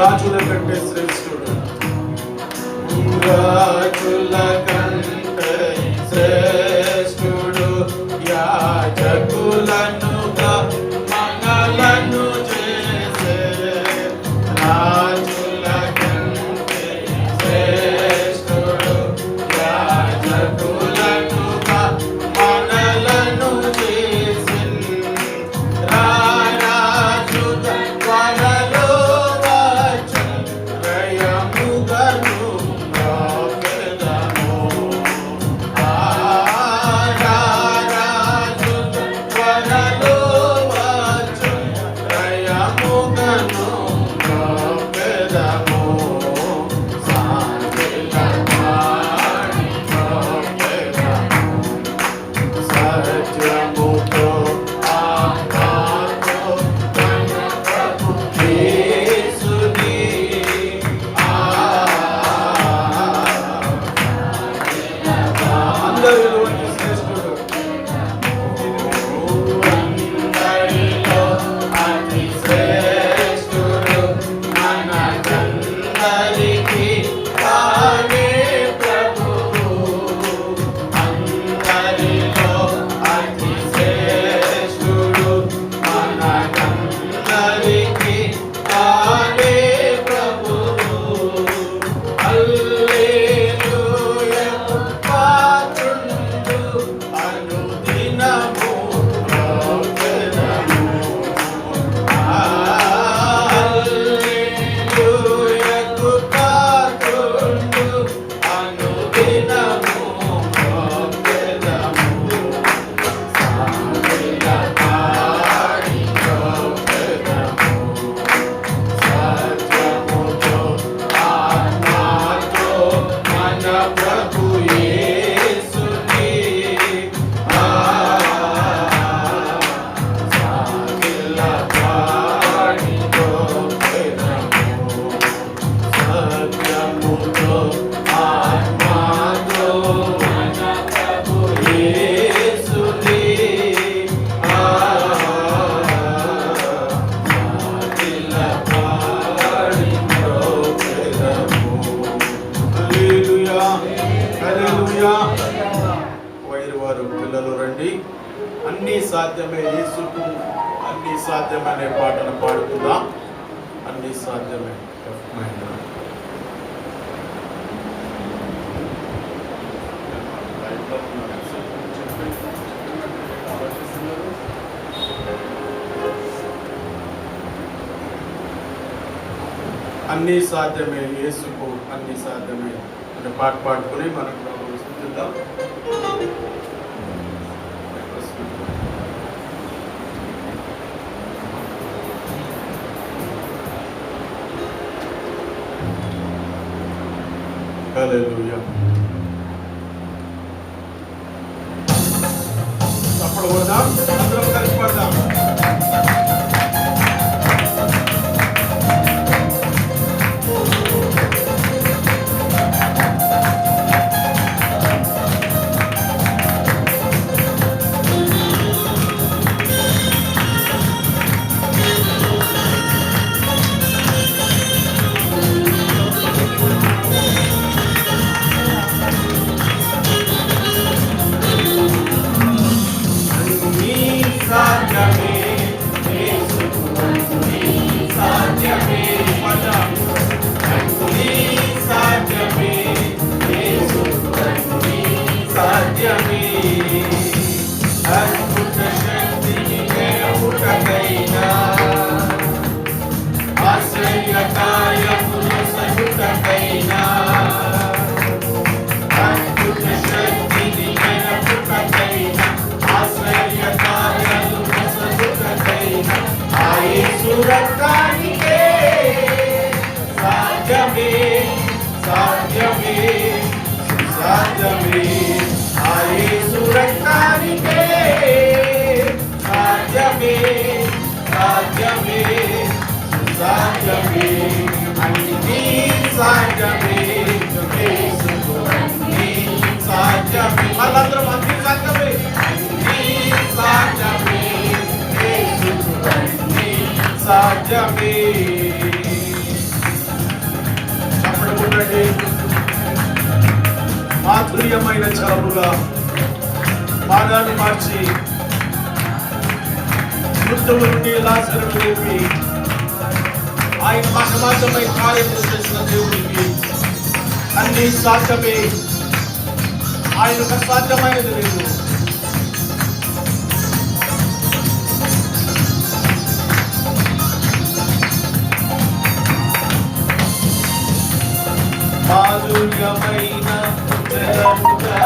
రాజుల కంటే శ్రేష్ఠుడు, రాజుల కంటే శ్రేష్ఠుడు, యాజకులనుగా మనలను చేసే రాజుల కంటే శ్రేష్ఠుడు, యాజకులనుగా మనలను చేసే రారాజుగా త్వరలో వచ్చి రయముగను రాకెదము. రారాజుగా త్వరలో వచ్చి రయముగను రాకెదము. సాగిల వాణి రాకెదము. సత్యముతో ఆత్మతో మన ప్రభు యేసుని అందరిలోని శ్రేష్ఠుడు, అందరిలో అతి శ్రేష్ఠుడు, మనకందరికీ తానే ప్రభువు. అందరిలో అతి శ్రేష్ఠుడు, మనకందరికీ తానే ప్రభువు. హల్లెలూయా పాత్రుండు అనుదినము రాకెదము. హల్లెలూయాకు పాత్రుండు అనుదినము రాకెదము. సాగిల వాణి రాకెదము. సత్యముతో ఆత్మతో మన ప్రభు యేసుని సాగిల వాణి రాకెదము. సత్యముతో ఆత్మతో మన ప్రభు యేసుని సాగిల వాణి రాకెదము. హల్లెలూయా, హల్లెలూయా. వైరువారు పిల్లలు రండి, అన్నీ సాధ్యమే యేసుకు అన్నీ సాధ్యమనే పాటను పాడుకుందాం. అన్నీ సాధ్యమే. అన్నీ సాధ్యమే యేసుకు అన్నీ సాధ్యమే అనే పాట పాడుకుని మనం ప్రభువుని స్తుతిద్దాం. హల్లెలూయా. చప్పట్లు కొడదాం, అందరం కలిసి పాడదాం. చూడండి, మాధుర్యమైన జలముగా పానాన్ని మార్చి మృతువు నుండి లాజరును లేపి ఆయన మహిమాతమై కార్యములు చేసిన దేవుడికి అన్ని సాధ్యమే. ఆయనకు అసాధ్యమైనది లేదు. మాధుర్యమైన జలముగా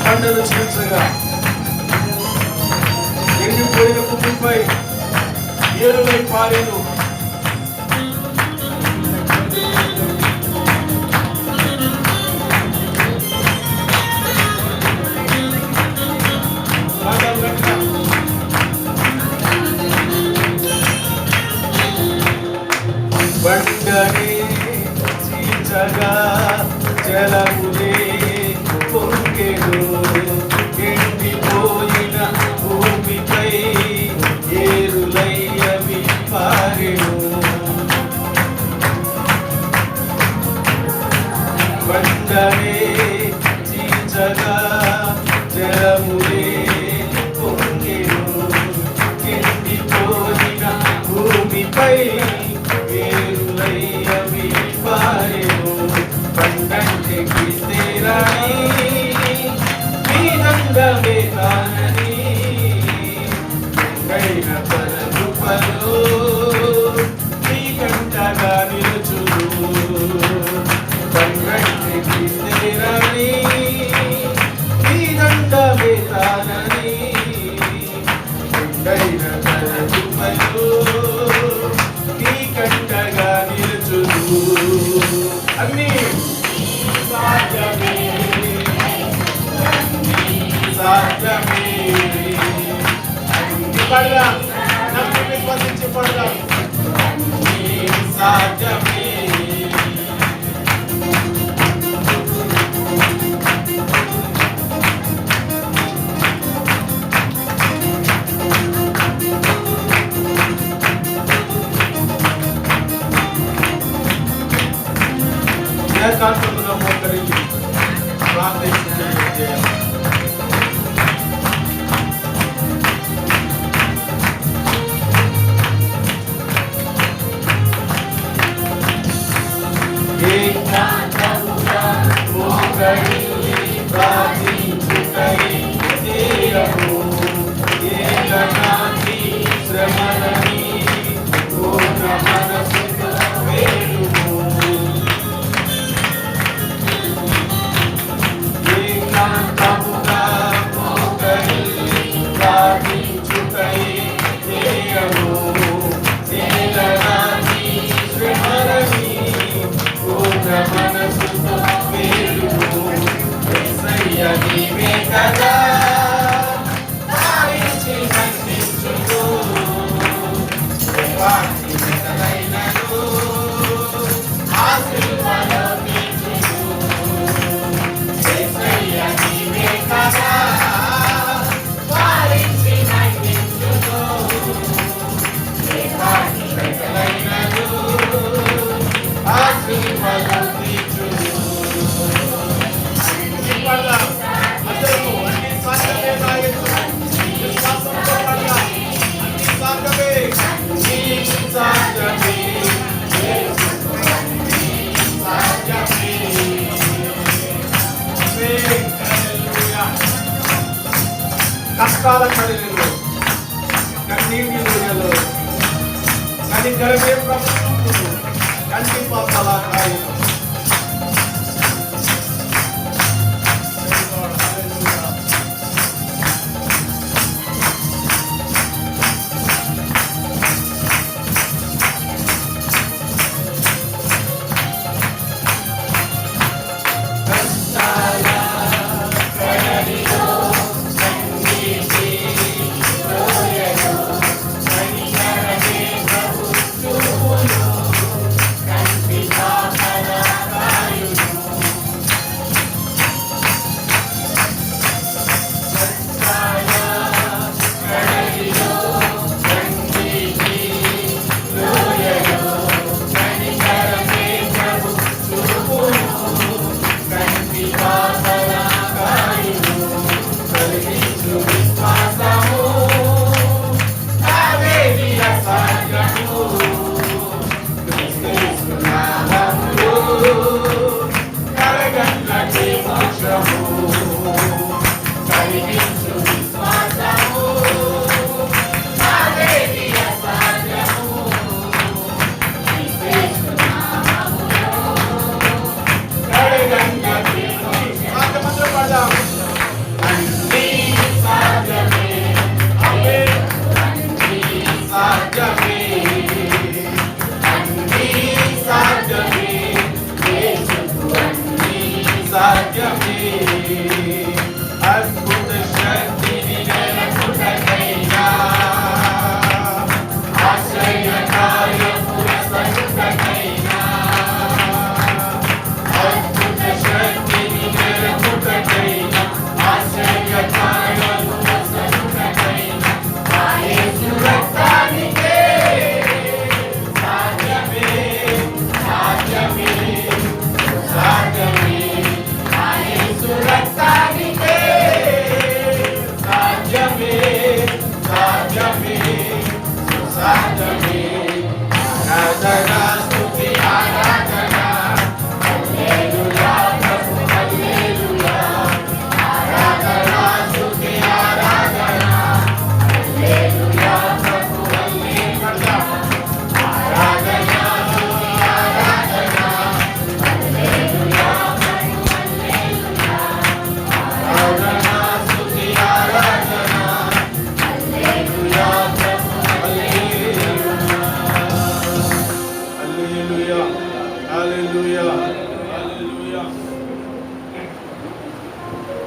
పంటలు చీల్చగా ఎండిపోయిన భూమిపై ఏరులై పారేను. బండనే చీల్చగా జలములే పొంగెను. ఎండిపోయిన భూమిపై ఏరులై అవి పారెను. బండనే చీల్చగా జలములే పొంగెను. ఎండిపోయిన భూమిపై ఏరులై అవి పారెను. పండంటే కీర్తిరాని నీదండమే కానని ఎండైన పరదుపలు నీ కంటగా నిలుచును. పండంటే కీర్తిరాని నీదండమే కానని ఎండైన పరదుపలు నీ కంటగా నిలుచును. అన్నీ సాధ్యమే, సాధ్యమే. అన్ని పడదాం, నమ్మి విశ్వసించి పడదాం. సాధ్యమే. ఏకాంతముగా మోకరించి ప్రార్థించే శ్రమలని పూర్ణ మనసు వేడుము. కష్టాల కడిలో, కన్నీటి ఊయలో, కనికరమే ప్రభుత్వం, కంటి పాపల కాయలు.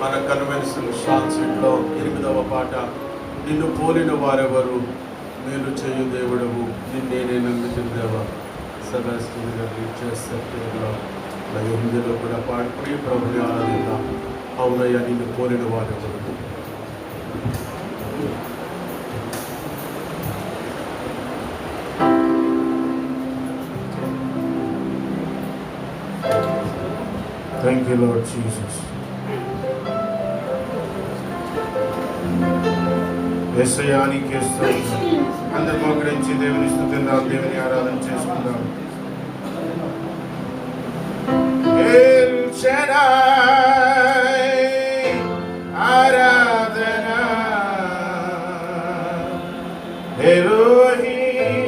మన కన్వెన్షన్ సాంగ్స్లో 8వ పాట, నిన్ను పోలిన వారెవరు, మేలు చేయు దేవుడవు, నిన్నే నమ్మిన దేవా. సెబాస్టియన్ గారు రీడ్ చేస్తారు. అలాగే హిందీలో కూడా పాడుకుని ప్రభుని ఆరాధిద్దాం. అవునయ్య, నిన్ను పోలిన వారెవరు. Thank you, Lord Jesus. యేసయ్యానికి స్తోత్రం. అందరూ మోకరించి దేవుని స్తుతిద్దాం, దేవుని ఆరాధన చేసుకుందాం. ఎల్ షడాయ్ ఆరాధన, ఎలోహీం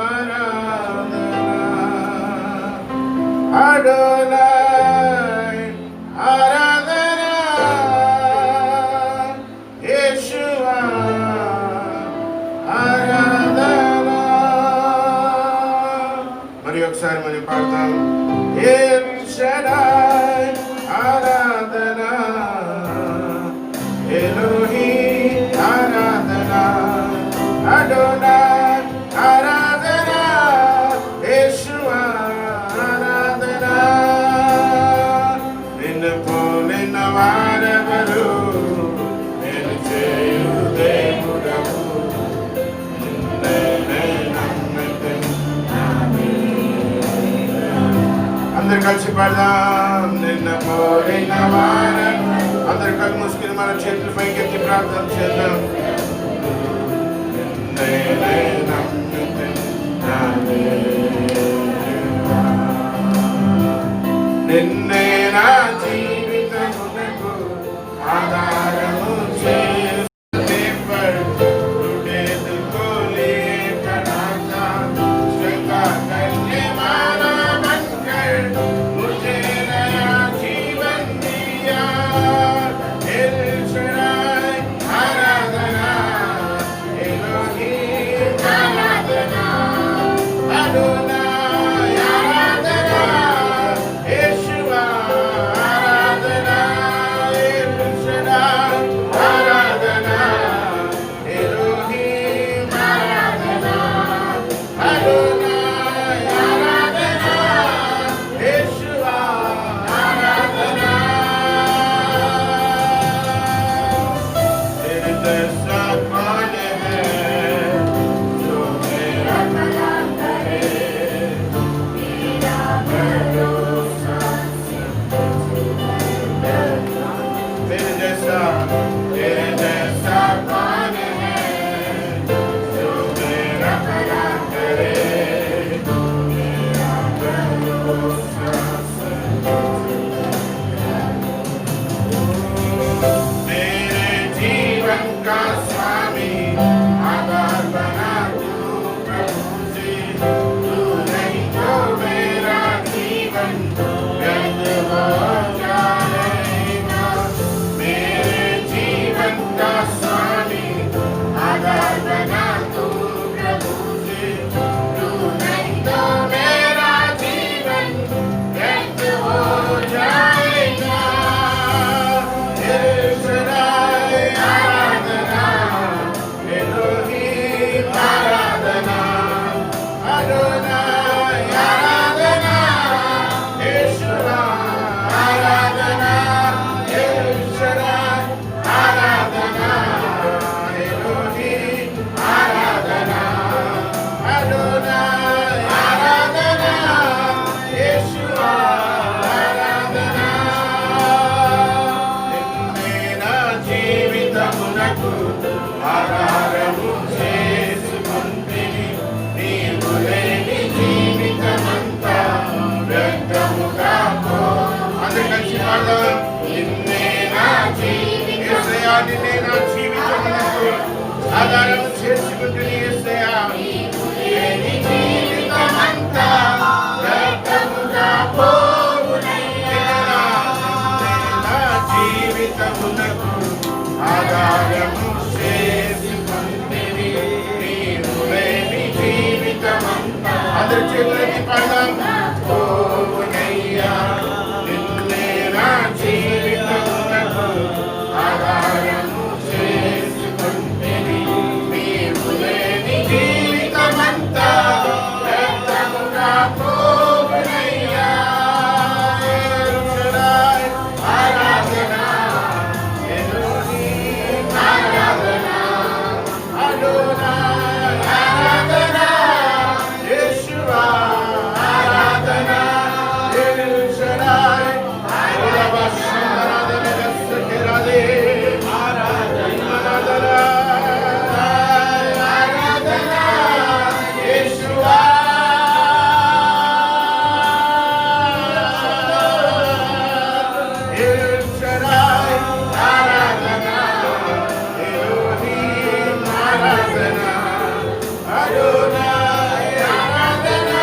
ఆరాధన, అడోనాయ్ ఆరాధన, యేషువా ఆరాధన. మరి ఒకసారి మనం పాడతాం. ఎల్ షడాయ్ ఆరాధన, ఎలోహీం ఆరాధన, అడోనాయ్ ఆరాధన, యేషువా ఆరాధన. నిన్ను పోలిన వారెవరు, నేను చేయు దేవుడవు, నిన్నే నమ్మితిని. అందరు కలిసి పాడదాం. నిన్ను పోలిన వారెవరు. అందరు కళ్ళు మూసుకుని మన చేతులు పైకెత్తి ప్రార్థన చేద్దాం. నిన్నే నమ్మితిని, నిన్నే నా జీవితమునకు ఆధారము చేయ जीवन का स्वामी आधार बना तू प्रभु से, तू नहीं तो मेरा जीवन व्यर्थ हो जाएगा। मेरे जीवन का स्वामी आधार बना तू प्रभु से, तू नहीं तो मेरा जीवन व्यर्थ हो जाएगा। आराधना एलोहीम आराधना अडोनाय आराधना यहोवा आराधना एलशदाय आराधना एलोहीम आराधना अडोनाय आराधना यहोवा आराधना। నిన్నేనా జీవితమునకు ఆధారము చేసుకొంటిని, నీవు లేని జీవితమంతా వ్యర్థముగా పో. అందరూ కలిసి పాడదాం. నిన్నేనా యేసయ్యా, నిన్నే నా జీవితమునకు ఆధారము చేసుకొంటిని యేసయ్యా, నీవు లేని జీవితమంతా వ్యర్థముగా పోవునయ్యా. నిన్నే నా జీవితమునకు ఆధారము చేసుకొంటిని, నీవు లేని జీవితమంతా. అందరూ చేతులెత్తి పాడదాం. పోవునయ్యా, నిన్నే నా జీవితమునకు ఆధారము చేసుకొంటిని, నీవు లేని జీవితమంతా వ్యర్థముగా పోవునయ్యా. ఎల్షదాయ్ ఆరాధనా ఎలోహీం ఆరాధనా అడోనాయ్ ఆరాధనా యెహోవా ఆరాధనా ఎల్షదాయ్ ఆరాధనా దస్తకెరాదే ఆరాధనా ఆరాధనా యెహోవా ఎల్షదాయ్ ఆరాధనా ఎలోహీం ఆరాధనా అడోనాయ్ ఆరాధనా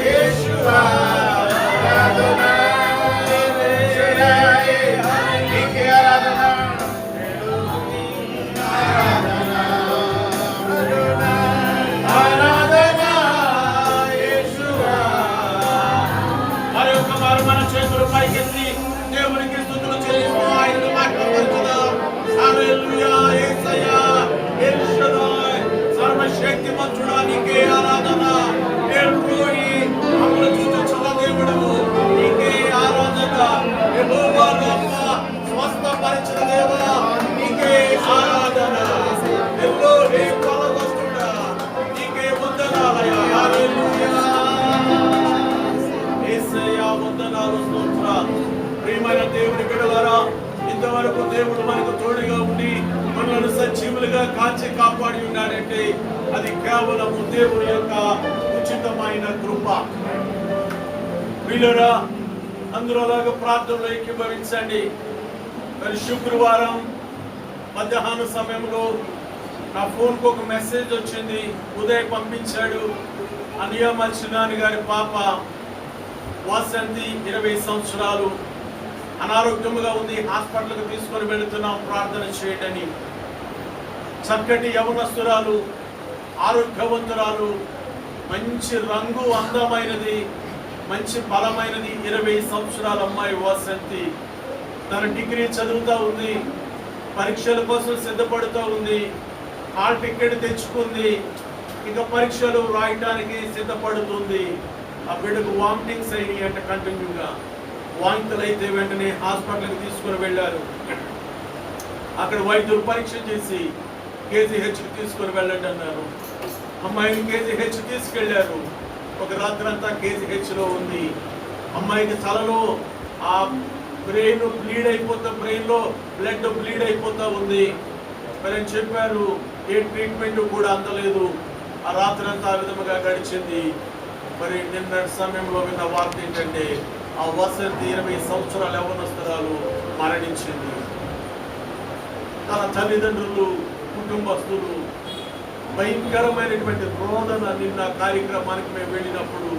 యెహోవా ఆరాధనా ఎల్షదాయ్ నీకే ఆరాధనా ఎలోహీం ఆరాధనా అడోనాయ్ ఆరాధనా యెహోవా. మరొక మారు మన చేతులు పైకెత్తి దేవునికి స్తుతులు చెల్లిస్తూ ఆయనను మహిమపరచుదాం. హల్లెలూయా. యేసయ్యా ఎల్షదాయ్ సర్వశక్తిమంతుడా నీకే ఆరాధన. ఎల్రోయి మమ్మల్ని చూచుచున్న దేవుడవు నీకే ఆరాధన. యెహోవా రబ్బా స్వస్థపరిచిన దేవా నీకే ఆరాధన. ఎల్రోయి కొలగొస్తుడా నీకే వందనాలయ్యా. హల్లెలూయా. యేసయ్యా వందనాలు, స్తోత్రాలు. ప్రియమైన దేవుని బిడ్డలారా, ఇంతవరకు దేవుడు మనకు తోడుగా ఉండి మనల్ని సజీవులుగా కాచి కాపాడి ఉన్నాడంటే అది కేవలము దేవుని యొక్క ఉచితమైన కృప. వీళ్ళరా అందరూ అలాగా ప్రార్థనలో ఏకీభవించండి. మరి శుక్రవారం మధ్యాహ్న సమయంలో నా ఫోన్కు ఒక మెసేజ్ వచ్చింది. ఉదయ్ పంపించాడు. అనియా మల్చినాని గారి పాప వాసంతి 20 సంవత్సరాలు అనారోగ్యముగా ఉంది, హాస్పిటల్కి తీసుకొని వెళుతున్నాం, ప్రార్థన చేయడని. చక్కటి యవనస్తురాలు, ఆరోగ్యవంతురాలు, మంచి రంగు, అందమైనది, మంచి బలమైనది 20 సంవత్సరాల అమ్మాయి వాసంతి. తన డిగ్రీ చదువుతూ ఉంది, పరీక్షల కోసం సిద్ధపడుతూ ఉంది, హాల్ టికెట్ తెచ్చుకుంది, ఇక పరీక్షలు రాయటానికి సిద్ధపడుతుంది. ఆ బిడ్డకు వామిటింగ్స్ అయినాయి అంటే కంటిన్యూగా. వాంతులు అయితే వెంటనే హాస్పిటల్కి తీసుకుని వెళ్ళారు. అక్కడ వైద్యులు పరీక్ష చేసి కేజీహెచ్కి తీసుకుని వెళ్ళండి అన్నారు. అమ్మాయిని కేజీహెచ్ తీసుకెళ్లారు. ఒక రాత్రి అంతా కేజీహెచ్లో ఉంది. అమ్మాయికి తలలో ఆ బ్రెయిన్ బ్లీడ్ అయిపోతా, బ్రెయిన్లో బ్లడ్ బ్లీడ్ అయిపోతా ఉంది. మరి చెప్పారు, ఏ ట్రీట్మెంట్ కూడా అందలేదు. ఆ రాత్రి అంతా ఆ విధముగా గడిచింది. మరి నిన్న సమయంలో విన్న వార్త ఏంటంటే ఆ వసంతి 20 సంవత్సరాల యవ్వనస్తురాలు మరణించింది. తన తల్లిదండ్రులు, కుటుంబస్తులు భయంకరమైనటువంటి రోదన. నిన్న కార్యక్రమానికి మేము వెళ్ళినప్పుడు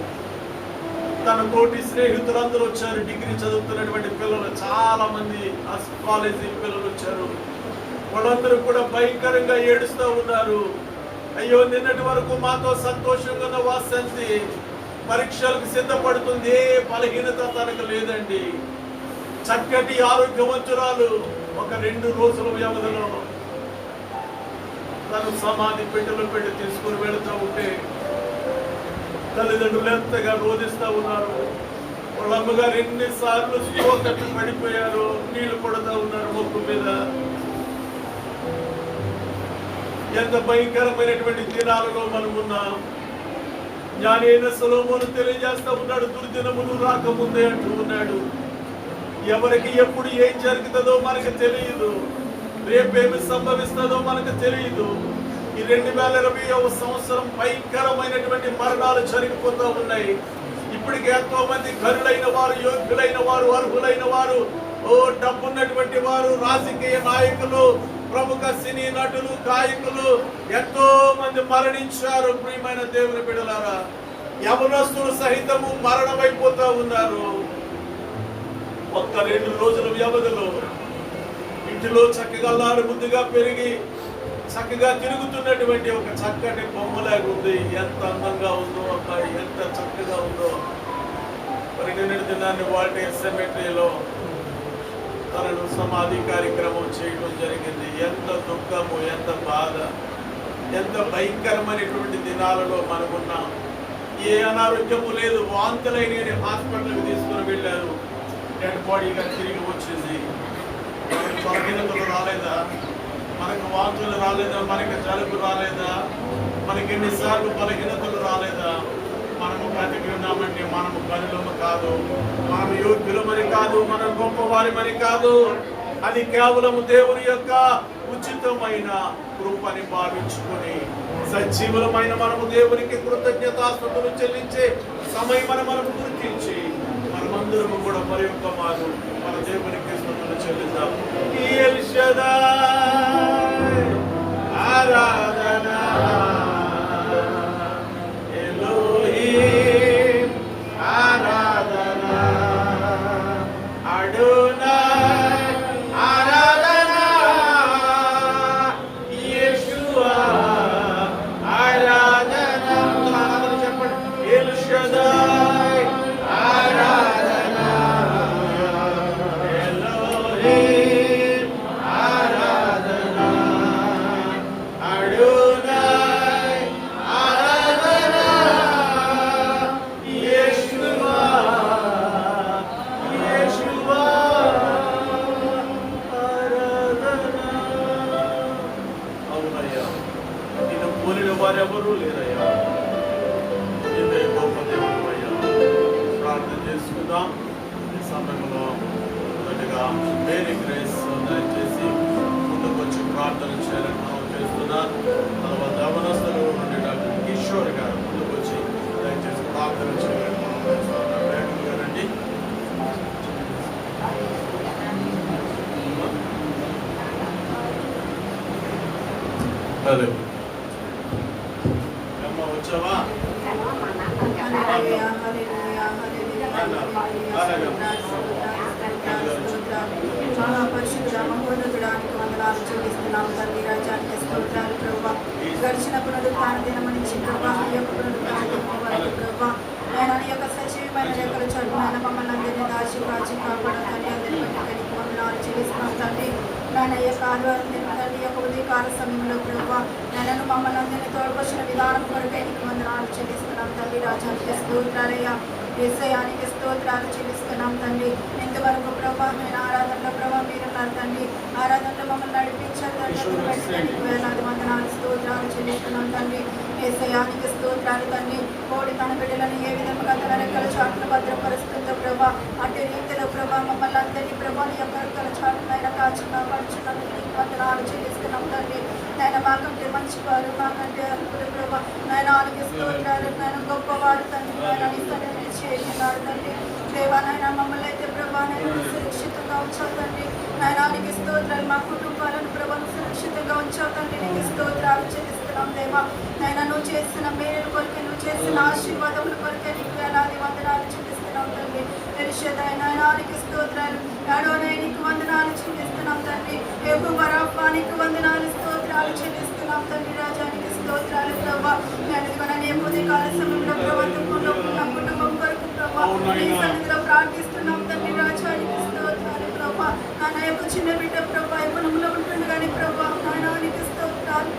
తన తోటి స్నేహితులందరూ వచ్చారు. డిగ్రీ చదువుతున్నటువంటి పిల్లలు చాలా మంది, కాలేజీ పిల్లలు వచ్చారు. వాళ్ళందరూ కూడా భయంకరంగా ఏడుస్తూ ఉన్నారు. అయ్యో, నిన్నటి వరకు మాతో సంతోషంగా ఉన్న వాసంతి పరీక్షలకు సిద్ధపడుతుంది, ఏ బలహీనత తనకు లేదండి. చక్కటి ఆరోగ్యవంతురాలు ఒక 2 రోజుల వ్యవధిలో తను సమాధి పెట్టెలో పెట్టి తీసుకుని వెళుతూ ఉంటే తల్లిదండ్రులు ఎంతగా రోధిస్తూ ఉన్నారు. వాళ్ళ అమ్మగారు ఎన్నిసార్లు తప్పి పడిపోయారు, నీళ్లు కొడుతూ ఉన్నారు మొక్కు మీద. ఎంత భయంకరమైనటువంటి దినాలలో మనం ఉన్నాం. జ్ఞాని అయిన సొలొమోను తెలియజేస్తూ ఉన్నాడు, దుర్దినములు రాకముందే అంటూ ఉన్నాడు. ఎవరికి ఎప్పుడు ఏం జరుగుతుందో మనకు తెలియదు, రేపేమి సంభవిస్తుందో మనకు తెలియదు. ఈ 2020వ సంవత్సరం భయంకరమైనటువంటి మరణాలు జరిగిపోతూ ఉన్నాయి. ఇప్పటికే ఎంతో మంది ఘనులైన వారు, యోగ్యులైన వారు, అర్హులైన వారు, డబ్బున్నటువంటి వారు, రాజకీయ నాయకులు, ప్రముఖ సినీ నటులు, గాయకులు ఎంతో మంది మరణించారు. ప్రియమైన దేవుని బిడ్డలారా, యవనస్తులు సహితము మరణమైపోతూ ఉన్నారు. ఒక్క 2 రోజుల వ్యవధిలో ఇంటిలో చక్కగా అల్లారు ముద్దుగా పెరిగి చక్కగా తిరుగుతున్నటువంటి ఒక చక్కటి బొమ్మలాగా ఉంది. ఎంత అందంగా ఉందో అబ్బాయి, ఎంత చక్కగా ఉందో. మరి నిన్నటి దినాన్ని వాల్టేర్ సెమెట్రీలో తనను సమాధి కార్యక్రమం చేయడం జరిగింది. ఎంత దుఃఖము, ఎంత బాధ, ఎంత భయంకరమైనటువంటి దినాలలో మనమున్నాం. ఏ అనారోగ్యము లేదు, వాంతులైన హాస్పిటల్కి తీసుకుని వెళ్ళారు. డెడ్ బాడీగా తిరిగి వచ్చింది. మనకు బలహీనతలు రాలేదా? మనకు వాంతులు రాలేదా? మనకు జలుబు రాలేదా? మనకి ఎన్నిసార్లు బలహీనతలు రాలేదా? మనము బ్రతికి ఉన్నామంటే మనము గనులము కాదు, మనం యోగ్యులమని కాదు, మనం గొప్పవారిమని కాదు. అది కేవలము దేవుని యొక్క ఉచితమైన కృపని భావించుకొని సజీవులమైన మనము దేవునికి కృతజ్ఞతాస్తుతులు చెల్లించే సమయం మనము గుర్తించి మనమందరము కూడా మరి యొక్క మారు మన దేవునికి స్తుతులు చెల్లిద్దాం. ఎల్ షదాయ్ ఆరాధన, ఎలోహీం ఆరాధన, అడోనాయ్ ఆరాధన, యేషువా ఆరాధన. చెప్పండి, ఎల్ షదాయ్ ఆరాధన, ఎలోహీం ఆరాధన, అడోనాయ్ ఆరాధన, యేషువా యేషువా ఆరాధన. అవునయ్యా, నిన్ను పోలిన వారెవరూ లేరయ్యా. నీవే గొప్ప దేవుడు అయ్యా. ప్రార్థన చేసుకుందాం. ఈ సమయంలో మొదటిగా మేరీ గ్రేస్ దయచేసి ముందుకు వచ్చి ప్రార్థన చేయాలని మనం చేస్తున్నాం. తర్వాత యవనస్తులు నుండి డాక్టర్ కిషోర్ గారు ముందుకు వచ్చి దయచేసి ప్రార్థన చేయాలని మనం చేస్తున్నాం. వేగంగా రండి. హలో అమ్మ, వచ్చావా? పరిశుద్ధ మహోన్నతుడానికి వందనాలు చెల్లిస్తున్నాము తండ్రి. రాజ్యానికి స్తోత్రాలు ప్రభువా. గడిచిన పునరుత్థాన దినమనిచ్చి ప్రభువా, ఈ యొక్క పునరుత్థాన దినం వరకు ప్రభువా నేను నీ యొక్క సజీవమైన రెక్కల చదువునైనా మమ్మల్ని అందరినీ దాచి కాచి కాపాడు తండ్రి. అందరి బట్టి వందనాలు చెల్లిస్తున్నాం తండ్రి. నాయన ఈ యొక్క ఆదివారం దినం తండ్రి, యొక్క ఉదయకాల సమయంలో ప్రభువా నేను మమ్మల్ని అందరినీ తోడుకొచ్చిన విధానం కొరకై నీకు వందనాలు చెల్లిస్తున్నాం తండ్రి. రాజ్యానికి స్తోత్రాలయ్యా, యేసయ్యానికి స్తోత్రాలు చెల్లిస్తున్నాం తండ్రి. ఇంతవరకు ప్రభా నేను ఆరాధనలో ప్రభా మీరున్నారు తండ్రి. ఆరాధనలో మమ్మల్ని నడిపించారు తండ్రి. వేలాది వందనాలు స్తోత్రాలు చెల్లిస్తున్నాం తండ్రి. యేసయ్యానికి స్తోత్రాలు తండ్రి. కోడి తన బిడ్డలను ఏ విధంగా తన రెక్కల చాటును భద్రపరుస్తుందో ప్రభా, అటు రీతిలో ప్రభా మమ్మల్ని అందరినీ ప్రభా నీ యొక్క రెక్కల చాటునైనా కాచున్నా పడుచున్నందుకు నీకు వందనాలు చెల్లిస్తున్నాం తండ్రి. నేను మాకంటే మంచివారు, మాకంటే అర్హులు ప్రభా. నేను ఆనికి స్తోత్రాలు. నేను గొప్పవారు తండ్రి. నేను చేసినాడు తండ్రి. దేవా నాయన మమ్మల్ని అయితే ప్రభా నేను సురక్షితంగా ఉంచావు తండ్రి. నాయనానికి స్తోత్రాలు. మా కుటుంబాలను ప్రభుత్వం సురక్షితంగా ఉంచావు తండ్రి, నీకు స్తోత్రాలు చెల్లిస్తున్నాం దేవా. నాయన నువ్వు చేసిన మేలు కొరకే, నువ్వు చేసిన ఆశీర్వాదముల కొరకే నీకు వేలాది వందనాలు చెల్లిస్తున్నాం తండ్రి. పరిశుద్ధ నాయనానికి స్తోత్రాలు. అడోనై నీకు వందనాలు చెల్లిస్తున్నాం తండ్రి. యెహోవా రాఫా నీకు వందనాలు స్తోత్రాలు చెల్లిస్తున్నాం తండ్రి. రాజానికి స్తోత్రాలు ప్రభా. నేను ఉదయకాల సమయంలో ప్రభుత్వంలో నా కుటుంబం కొరకు ప్రభా నీ సన్నిధిలో ప్రార్థిస్తున్నాం తండ్రి. రాజానికి స్తోత్రాలు ప్రభా. నా యొక్క చిన్న బిడ్డ ప్రభా యవ్వనంలో ఉంటుండగానే ప్రభా నాయనానికి స్తోత్రాలు.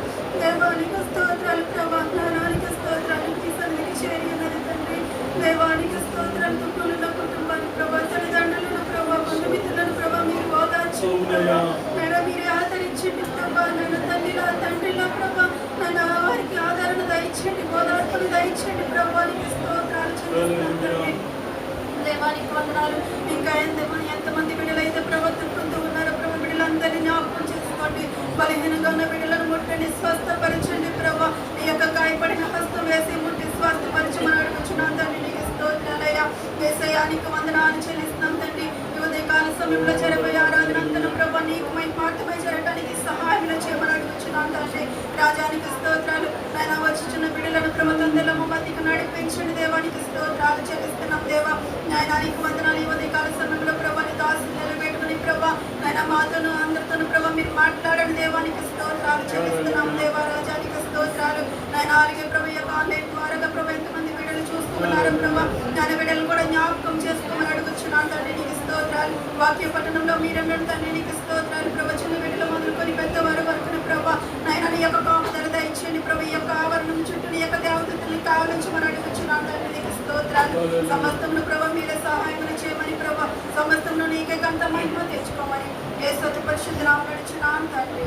దేవానికి స్తోత్రాలు ప్రభా. నాయనానికి స్తోత్రాలు. నీ సన్నిధికి చేరి ఉన్నది తండ్రి. దేవానికి స్తోత్రాలు. దుఃఖులున్న కుటుంబాన్ని ప్రభా, తల్లిదండ్రులను ప్రభా, బంధుమిత్రులను ప్రభా మీరు ఓదార్చండి ప్రభా. మేడం మీరే ఆదరించండి ప్రభా. నన్ను తండ్రిలా ప్రభా నన్ను వారికి ఆదరణ దయచేయండి, ఓదార్పును దయచేయండి ప్రభా. నీకు స్తోత్రాలు చెల్లిస్తున్నాం తండ్రి. దేవానికి వందనాలు. ఇంకా ఎంతమంది బిడ్డలైతే ప్రభుత్వం ఉన్నారో ప్రభు బిడ్డలందరినీ జ్ఞాపకం చేసుకోండి. బలహీనంగా ఉన్న బిడ్డలను ముట్టండి, స్వస్థపరచండి ప్రభా. ఈ యొక్క గాయపడిన హస్తం వేసి ముట్టి స్వస్థపరచమని అడుగుచున్నాం తండ్రి. నీకు స్తోత్రాలయ్యా. యేసయ్యానికి వందనాలు చెల్లిస్తున్నాం తండ్రి. ఈ ఉదయకాల సమయంలో జరగబోయే ఆరాధన అంతను ప్రభా నీకు మాత్రమే జరగడానికి సహాయం చేయమని అడుగుచున్నాం తండ్రి. రాజానికి స్తోత్రాలు. ఆయన వచ్చిన బిడ్డలను ప్రభుత్వం మధ్యకు నడిపించండి. దేవానికి స్తోత్రాలు చెల్లిస్తున్నాం దేవా. నాయనానికి వందనాలు. ఈ ఉదయకాల సమయంలో ప్రభాని దాసులు నిలబెట్టుకుని ప్రభా ఆయన మాతోను అందరితోనూ ప్రభా మీరు మాట్లాడండి. దేవానికి స్తోత్రాలు చెల్లిస్తున్నాం దేవా. రాజానికి స్తోత్రాలు. నాయన ఆరోగ్య ప్రభు యొక్క ఆన్లైన్ ద్వారా ప్రభు ఎంతమంది బిడ్డలు చూస్తున్నారు ప్రభా. నాన్న బిడ్డలు కూడా జ్ఞాపకం చేసుకోమని అడుగుచున్నాను తండ్రి. నీకు స్తోత్రాలు. వాక్య పట్టణంలో మీరన్నాడు తండ్రి. నీకు స్తోత్రాలు ప్రభా. చిన్న బిడ్డలు మొదలుకొని పెద్దవారు వరకు ప్రభా నాయన నీ యొక్క కాపుదల దయచేయండి ప్రభు. ఈ యొక్క ఆవరణం చుట్టూ నీ యొక్క దేవతల్ని కావలించమని అడుగుచున్నాను తండ్రి. నీకు స్తోత్రాలు. సమస్తంలో ప్రభా మీరే సహాయం చేయమని ప్రభా. సమస్తంలో నీకే గంట మహిమ తెచ్చుకోమని యేసు పరిశుద్ధ నామములో అడుగుచున్నాను తండ్రి.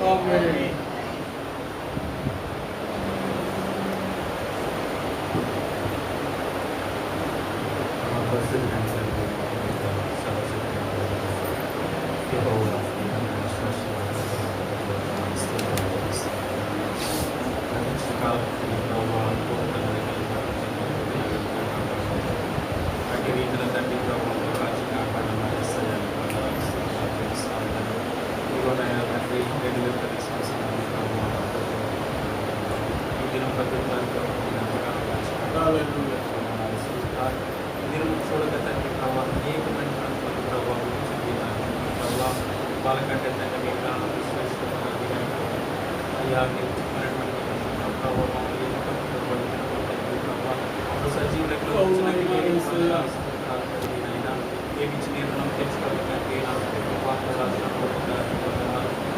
వాళ్ళకంటే తండ్రి మీ ప్రాణం అయ్యా మీరు సజీవులకు ఏమిచ్చి నిర్ణయం తెచ్చుకోవాలంటే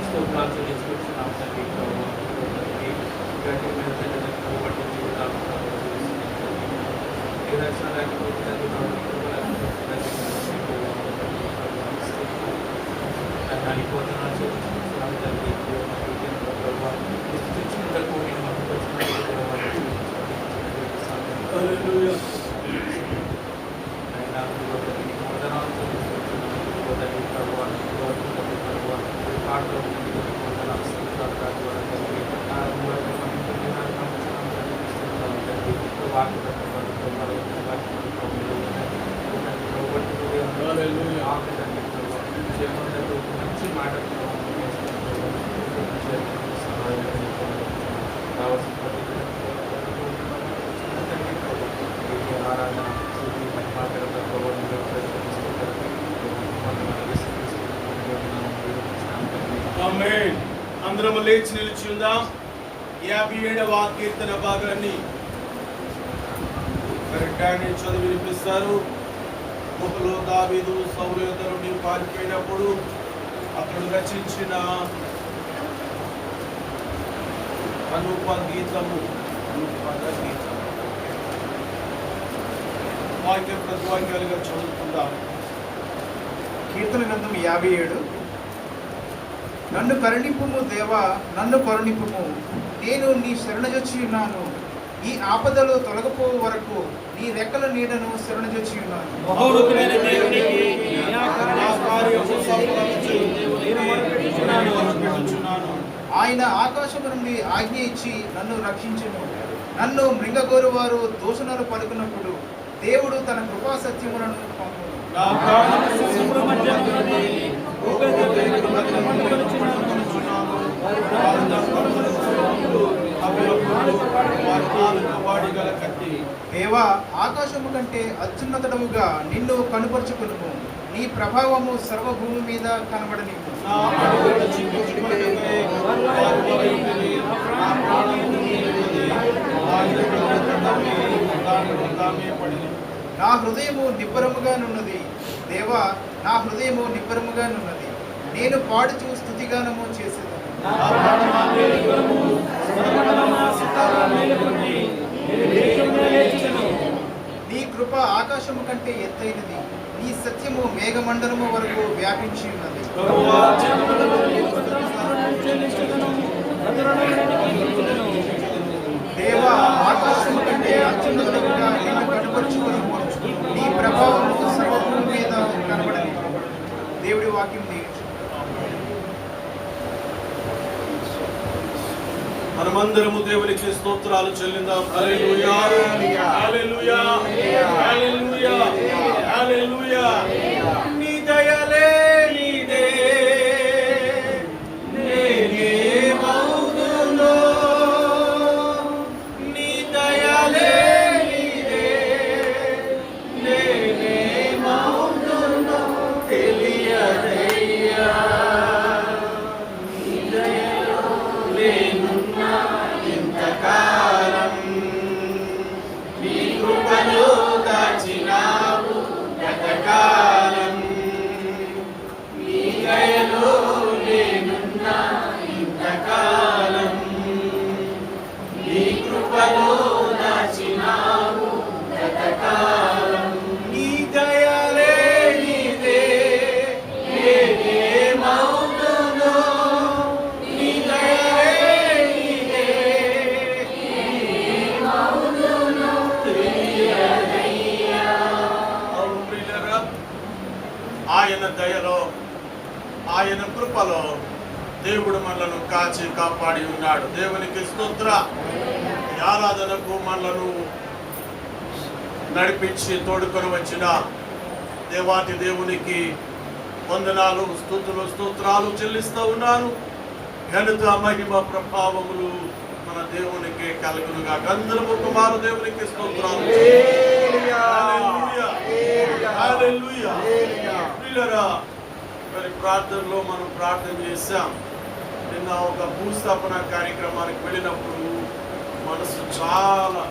స్తోత్రాలు చెల్లించుకుంటున్నాం తండ్రి. ఏ రక్షణ లేకపోతే పోతున్నాను చెల్లించుకుంటున్నాం తండ్రి. మంచి మాట అందరం లేచి నిలిచి ఉందాం. 57వ కీర్తన భాగాన్ని కరెక్టాన్ని చదివి వినిపిస్తారు. గుహలో దావీదు సౌలు యొద్ద నుండి పారిపోయినప్పుడు అతడు రచించిన అనుపద గీతము. వాక్య ప్రతివాక్యాలుగా చదువుకుందాం. కీర్తన గ్రంథం 57. నన్ను కరుణింపుము దేవా, నన్ను కరుణింపుము. నేను నీ శరణజొచ్చి ఉన్నాను. ఈ ఆపదలో తొలగపో వరకు నీ రెక్కల నీడను శరణజొచ్చి ఉన్నాను. ఆయన ఆకాశము నుండి ఆజ్ఞ ఇచ్చి నన్ను రక్షించును. నన్ను మృంగగోరు వారు దూషణలు పలుకున్నప్పుడు దేవుడు తన కృపా సత్యములను పంపును. దేవా, ఆకాశము కంటే అత్యున్నతముగా నిన్ను కనుపరుచుకును. నీ ప్రభావము సర్వభూమి మీద కనబడని. నా హృదయము నిబ్బరముగానున్నది. దేవా, నా హృదయము నిబ్బరముగానున్నది. నేను పాడుచు స్తుతిగానము చేసేది. నీ కృప ఆకాశము కంటే ఎత్తైనది. నీ సత్యము మేఘమండలము వరకు వ్యాపించి ఉన్నది. దేవా, ఆకాశము కంటే అత్యున్నతముగా నిన్ను కనపరుచుకును. నీ ప్రభావము సర్వభూమి మీద కనబడని. దేవుడి వాక్యం మనమందరము దేవునికి స్తోత్రాలు చెల్లిందాం. హల్లెలూయా, హల్లెలూయా, హల్లెలూయా, హల్లెలూయా. నీ దయలే నీదే నేనేమౌదునో, నీ దయలే నీదే నేనేమౌదునో తెలియదయ్యా. నీ దయలో లేనున్నా ఇంతకాలం, నీ కృపలో దాచినావు గతకాలం. నీ దయలో లేనున్నా ఇంతకాలం, నీ కృపలో దాచినావు గతకాలం. నీ దయలే నీదే నేనేమౌదునో, నీ దయలే నీదే నేనేమౌదునో తెలియదయ్యా. అవును ప్రియులారా, ఆయన దయలో, ఆయన కృపలో దేవుడు మనలను కాచి కాపాడి ఉన్నాడు. దేవునికి స్తోత్ర. ఈ ఆరాధనకు మనలను నడిపించి తోడుకొని వచ్చిన దేవాతి దేవునికి వందనాలు, స్తుతులు, స్తోత్రాలు చెల్లిస్తూ ఉన్నాను. ఘనత, మహిమ, ప్రభావములు మన దేవునికి కలుగునుగా. అందరము కుమారు దేవునికి స్తోత్రాలు. హల్లెలూయా, హల్లెలూయా. ప్రియులారా, మరి ప్రార్థనలో మనం ప్రార్థన చేశాం. నిన్న ఒక భూస్థాపన కార్యక్రమానికి వెళ్ళినప్పుడు మనసు చాలా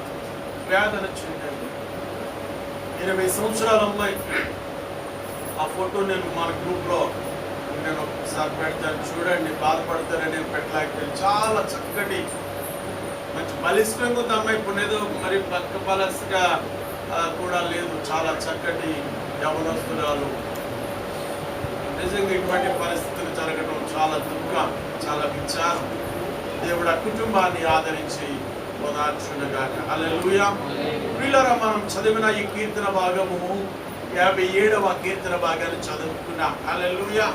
వేదన చెందింది. 20 సంవత్సరాల అమ్మాయి. ఆ ఫోటో నేను మన గ్రూప్లో నేను ఒకసారి పెడతాను, చూడండి. బాధపడతారని నేను పెట్టలేకపోయాను. చాలా చక్కటి, మంచి బలిష్టంగా ఉంది అమ్మాయి. ఇప్పుడు ఏదో మరి పక్క పలసగా కూడా లేదు. చాలా చక్కటి యవనస్తురాలు. నిజంగా ఇటువంటి పరిస్థితులు జరగడం చాలా దుఃఖం, చాలా విచారం. దేవుడు ఆ కుటుంబాన్ని ఆదరించి ఓదార్చునుగాక. హల్లెలూయా. ప్రియులారా, మనం చదివిన ఈ కీర్తన భాగము 57వ కీర్తన భాగాన్ని చదువుకున్నాం. హల్లెలూయా.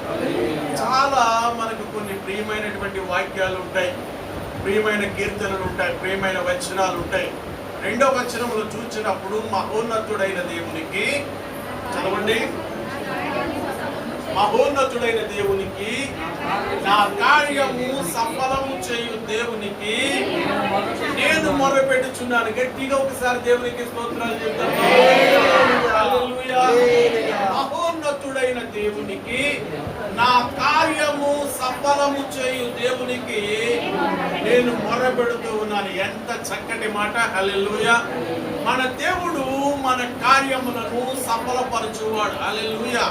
చాలా మనకు కొన్ని ప్రియమైనటువంటి వాక్యాలు ఉంటాయి, ప్రియమైన కీర్తనలు ఉంటాయి, ప్రియమైన వచనాలు ఉంటాయి. 2వ వచనంలో చూసినప్పుడు మహోన్నతుడైన దేవునికి, చదవండి, మహోన్నతుడైన దేవునికి, నా కార్యము సఫలము చేయు దేవునికి నేను మొరపెట్టుచున్నాను. గట్టిగా ఒకసారి దేవునికి స్తోత్రాలు చెప్తాను. హల్లెలూయా. మహోన్నతుడైన దేవునికి, నా కార్యము సఫలము చేయు దేవునికి నేను మొరపెడుతూ ఉన్నాను. ఎంత చక్కటి మాట. హల్లెలూయా. మన దేవుడు మన కార్యములను సఫలపరచువాడు. హల్లెలూయా.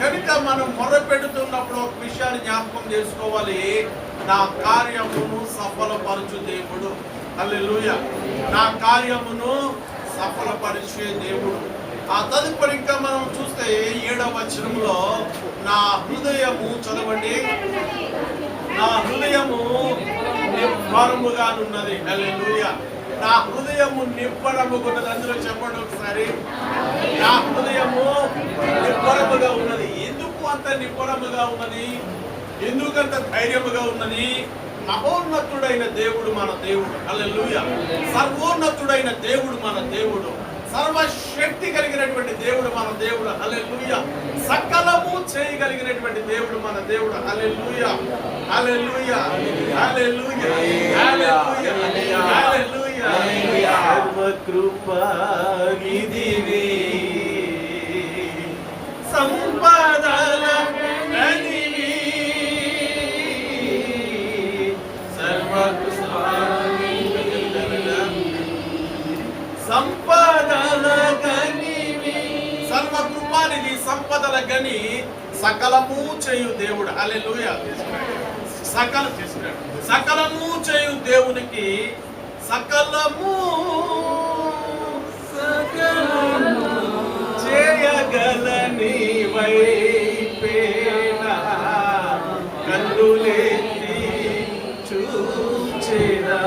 కనుక మనం మొరపెడుతున్నప్పుడు ఒక విషయాన్ని జ్ఞాపకం చేసుకోవాలి. నా కార్యమును సఫలపరచు దేవుడు. హల్లెలూయా. నా కార్యమును సఫలపరిచే దేవుడు. ఆ తదుపరి ఇంకా మనం చూస్తే 7వ వచనంలో నా హృదయము, చదవండి, నా హృదయము నిబ్బరముగానున్నది. హల్లెలూయా. నా హృదయము నిబ్బరముగున్నది. అందులో చెప్పండి ఒకసారి. నా హృదయము నిబ్బరముగా ఉన్నది. ఎందుకు అంత నిబ్బరముగా ఉన్నది? ఎందుకంత ధైర్యముగా ఉన్నది? మహోన్నతుడైన దేవుడు మన దేవుడు. హల్లెలూయా. సర్వోన్నతుడైన దేవుడు మన దేవుడు. సర్వశక్తి కలిగినటువంటి దేవుడు మన దేవుడు. హల్లెలూయా. సకలము చేయగలిగినటువంటి దేవుడు మన దేవుడు. హల్లెలూయా, హల్లెలూయా, హల్లెలూయా, హల్లెలూయా, హల్లెలూయా. సర్వకృపానిధివి, సంపదల గనివి, సంపదల గనివి, సర్వకృపానిధి, సంపదల గని, సకలము చేయు దేవుడు. హల్లెలూయా. సకలము చేయు దేవునికి సకలము చేయగలని వైపేన కన్నులెత్తి చూచెదా.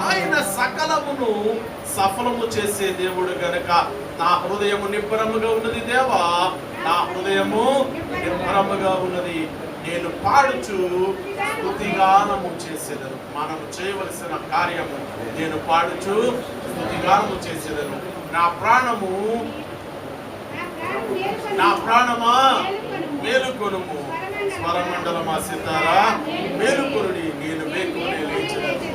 ఆయన సకలమును సఫలము చేసే దేవుడు గనక నా హృదయము నిబ్బరముగా ఉన్నది దేవా, నా హృదయము నిబ్బరముగా ఉన్నది. నేను పాడుచు స్తుతిగానము చేసేదను. మనం చేయవలసిన కార్యము నేను పాడుచు స్తుతిగానము చేసేదను. నా ప్రాణమా మేలుకొనుము, స్వరమండలమా సితారా మేలుకొనుడి, నేను వేకువనే లేచెదను.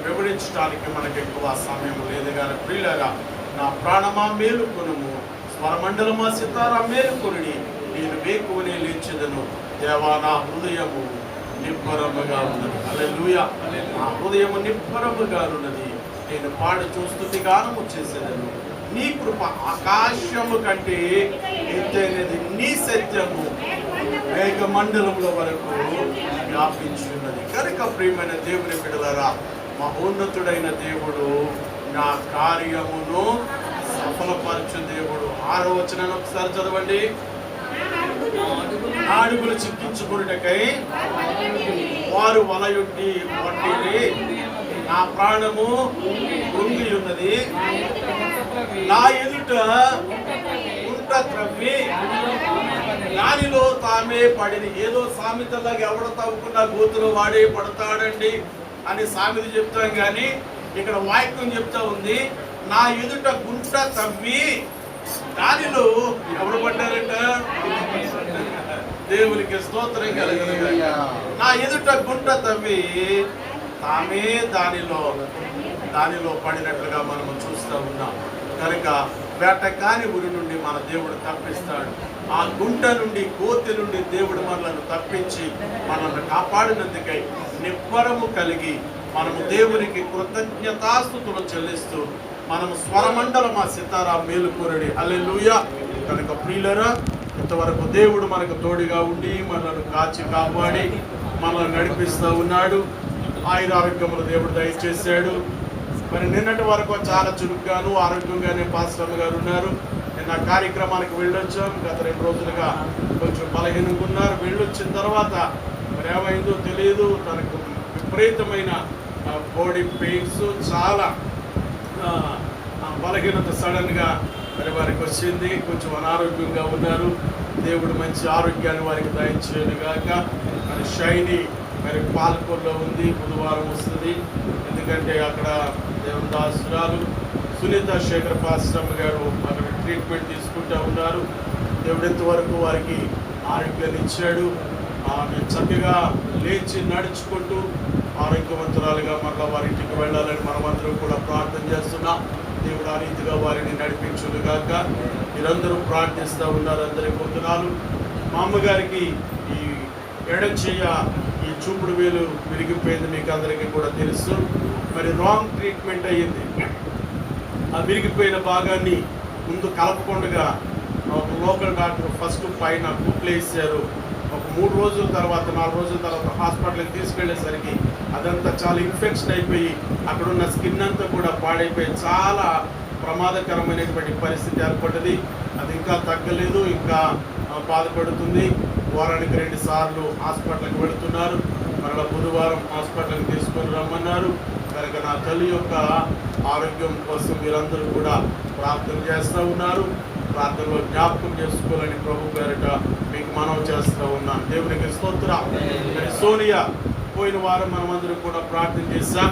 వివరించడానికి మనకు ఎక్కువ సమయం లేదు కానీ ప్రియులారా, నా ప్రాణమా మేలుకొనుము, స్వరమండలమా సితారా మేలుకొనుడి, నేను వేకువనే లేచెదను. దేవా, నా హృదయము నిబ్బరముగా ఉన్నది. హల్లెలూయా. నా హృదయము నిబ్బరముగా ఉన్నది. నేను పాడుచు స్తుతిగానము చేసేదను. నీ కృప ఆకాశము కంటే ఎత్తైనది, నీ సత్యము మేఘమండలముల వరకు వ్యాపించున్నది. కనుక ప్రియమైన దేవుని బిడ్డలారా, మహోన్నతుడైన దేవుడు నా కార్యమును సఫలపరచు దేవుడు. 6వ వచనాన్ని ఒకసారి చదవండి. అడుగులు చిక్కించుకున్నటకై వారు వలయుండి పట్టిరి, నా ప్రాణము కృంగి ఉన్నది, నా ఎదుట గుంట త్రవ్వి దానిలో తామే పడిని. ఏదో సామెతలాగా ఎవడ తవ్వుకున్న గోతులో వాడే పడతాడండి అని సామెత చెప్తాం కానీ ఇక్కడ వాక్యం చెప్తా ఉంది, నా ఎదుట గుంట తవ్వి దానిలో ఎవరు పడ్డారంట? దేవునికి స్తోత్రం కలుగును. నా ఎదుట గుంట తవ్వి తామే దానిలో పడినట్లుగా మనము చూస్తూ ఉన్నాం. కనుక వేటకాని ఉరి నుండి మన దేవుడు తప్పిస్తాడు. ఆ గుంట నుండి, కోతి నుండి దేవుడు మనల్ని తప్పించి మనల్ని కాపాడినందుకై నిబ్బరము కలిగి మనము దేవునికి కృతజ్ఞతాస్తుతులు చెల్లిస్తూ మనము స్వరమండలమా సితారా మేలుకొనుడి. హల్లెలూయా. కనుక ప్రియులారా, ఇంతవరకు దేవుడు మనకు తోడుగా ఉండి మనల్ని కాచి కాపాడి మనల్ని నడిపిస్తూ ఉన్నాడు. ఆయురారోగ్యములు దేవుడు దయచేశాడు. మరి నిన్నటి వరకు చాలా చురుగ్గాను ఆరోగ్యంగానే పాస్టర్ గారు ఉన్నారు. నిన్న కార్యక్రమానికి వెళ్ళొచ్చాం. గత 2 రోజులుగా కొంచెం బలహీనంగా ఉన్నారు. వెళ్ళొచ్చిన తర్వాత మరి ఏమైందో తెలియదు, తనకు విపరీతమైన బాడీ పెయిన్స్, చాలా బలహీనత సడన్గా మరి వారికి వచ్చింది. కొంచెం అనారోగ్యంగా ఉన్నారు. దేవుడు మంచి ఆరోగ్యాన్ని వారికి దయచేయను గాక. మరి షైని మరి పాల్పూర్లో ఉంది, బుధవారం వస్తుంది. ఎందుకంటే అక్కడ దేవదాసురాలు సునీత శేఖర్ పాస్టర్ గారు అక్కడ ట్రీట్మెంట్ తీసుకుంటూ ఉన్నారు. దేవుడు ఎంతవరకు వారికి ఆరోగ్యాన్ని ఇచ్చాడు. ఆమె చక్కగా లేచి నడుచుకుంటూ ఆరోగ్యవంతురాలుగా మరలా వారి ఇంటికి వెళ్ళాలని మనమందరం కూడా ప్రార్థన చేస్తున్నాం. దేవుడు ఆ రీతిగా వారిని నడిపించును గాక. మీరందరూ ప్రార్థిస్తూ ఉన్నారు. అందరి వందనాలు. మా అమ్మగారికి ఈ ఎడం చెయ్య ఈ చూపుడు వేలు విరిగిపోయింది, మీకు అందరికీ కూడా తెలుసు. మరి రాంగ్ ట్రీట్మెంట్ అయ్యింది. ఆ విరిగిపోయిన భాగాన్ని ముందు కలపకుండా ఒక లోకల్ డాక్టర్ ఫస్ట్ పైన కుట్లు వేసారు. ఒక 3 రోజుల తర్వాత 4 రోజుల తర్వాత హాస్పిటల్కి తీసుకెళ్లేసరికి అదంతా చాలా ఇన్ఫెక్షన్ అయిపోయి అక్కడున్న స్కిన్ అంతా కూడా పాడైపోయి చాలా ప్రమాదకరమైనటువంటి పరిస్థితి ఏర్పడ్డది. అది ఇంకా తగ్గలేదు, ఇంకా బాధపడుతుంది. వారానికి 2 సార్లు హాస్పిటల్కి వెళుతున్నారు. మరలా బుధవారం హాస్పిటల్కి తీసుకొని రమ్మన్నారు. కనుక నా తల్లి యొక్క ఆరోగ్యం కోసం మీరందరూ కూడా ప్రార్థన చేస్తూ ఉన్నారు. ప్రార్థనలో జ్ఞాపకం చేసుకోవాలని ప్రభు పేరిట మీకు మనవి చేస్తూ ఉన్నాను. దేవునికి స్తోత్రం. సోనియా పోయిన వారం మనమందరం కూడా ప్రార్థన చేశాం.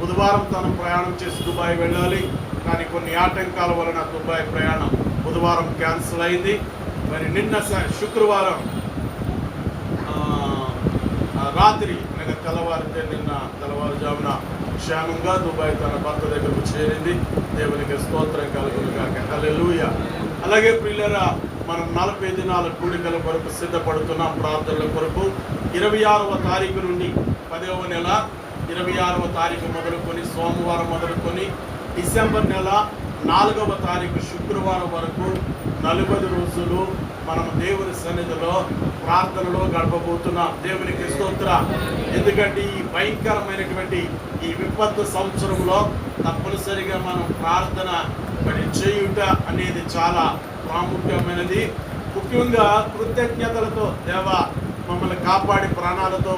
బుధవారం తను ప్రయాణం చేసి దుబాయ్ వెళ్ళాలి. కానీ కొన్ని ఆటంకాల వలన దుబాయ్ ప్రయాణం బుధవారం క్యాన్సిల్ అయింది. మరి నిన్న శుక్రవారం రాత్రి అనగా నిన్న తెల్లవారుజామున క్షేమంగా దుబాయ్ తన భర్త దగ్గరకు చేరింది. దేవునికి స్తోత్రం కలుగును గాక. హల్లెలూయా. అలాగే ప్రియులారా, మనం 40 దినాల కూడికల కొరకు సిద్ధపడుతున్నాం. ప్రార్థనల కొరకు 26వ తారీఖు నుండి 10వ నెల 26వ తారీఖు మొదలుకొని సోమవారం మొదలుకొని డిసెంబర్ నెల 4వ తారీఖు శుక్రవారం వరకు 40 రోజులు మనం దేవుని సన్నిధిలో ప్రార్థనలో గడపబోతున్నాం. దేవునికి స్తోత్రం. ఎందుకంటే ఈ భయంకరమైనటువంటి ఈ విపత్తు సంవత్సరంలో తప్పనిసరిగా మనం ప్రార్థన చేయుట అనేది చాలా ప్రాముఖ్యమైనది. ముఖ్యంగా కృతజ్ఞతలతో, దేవా మమ్మల్ని కాపాడి ప్రాణాలతో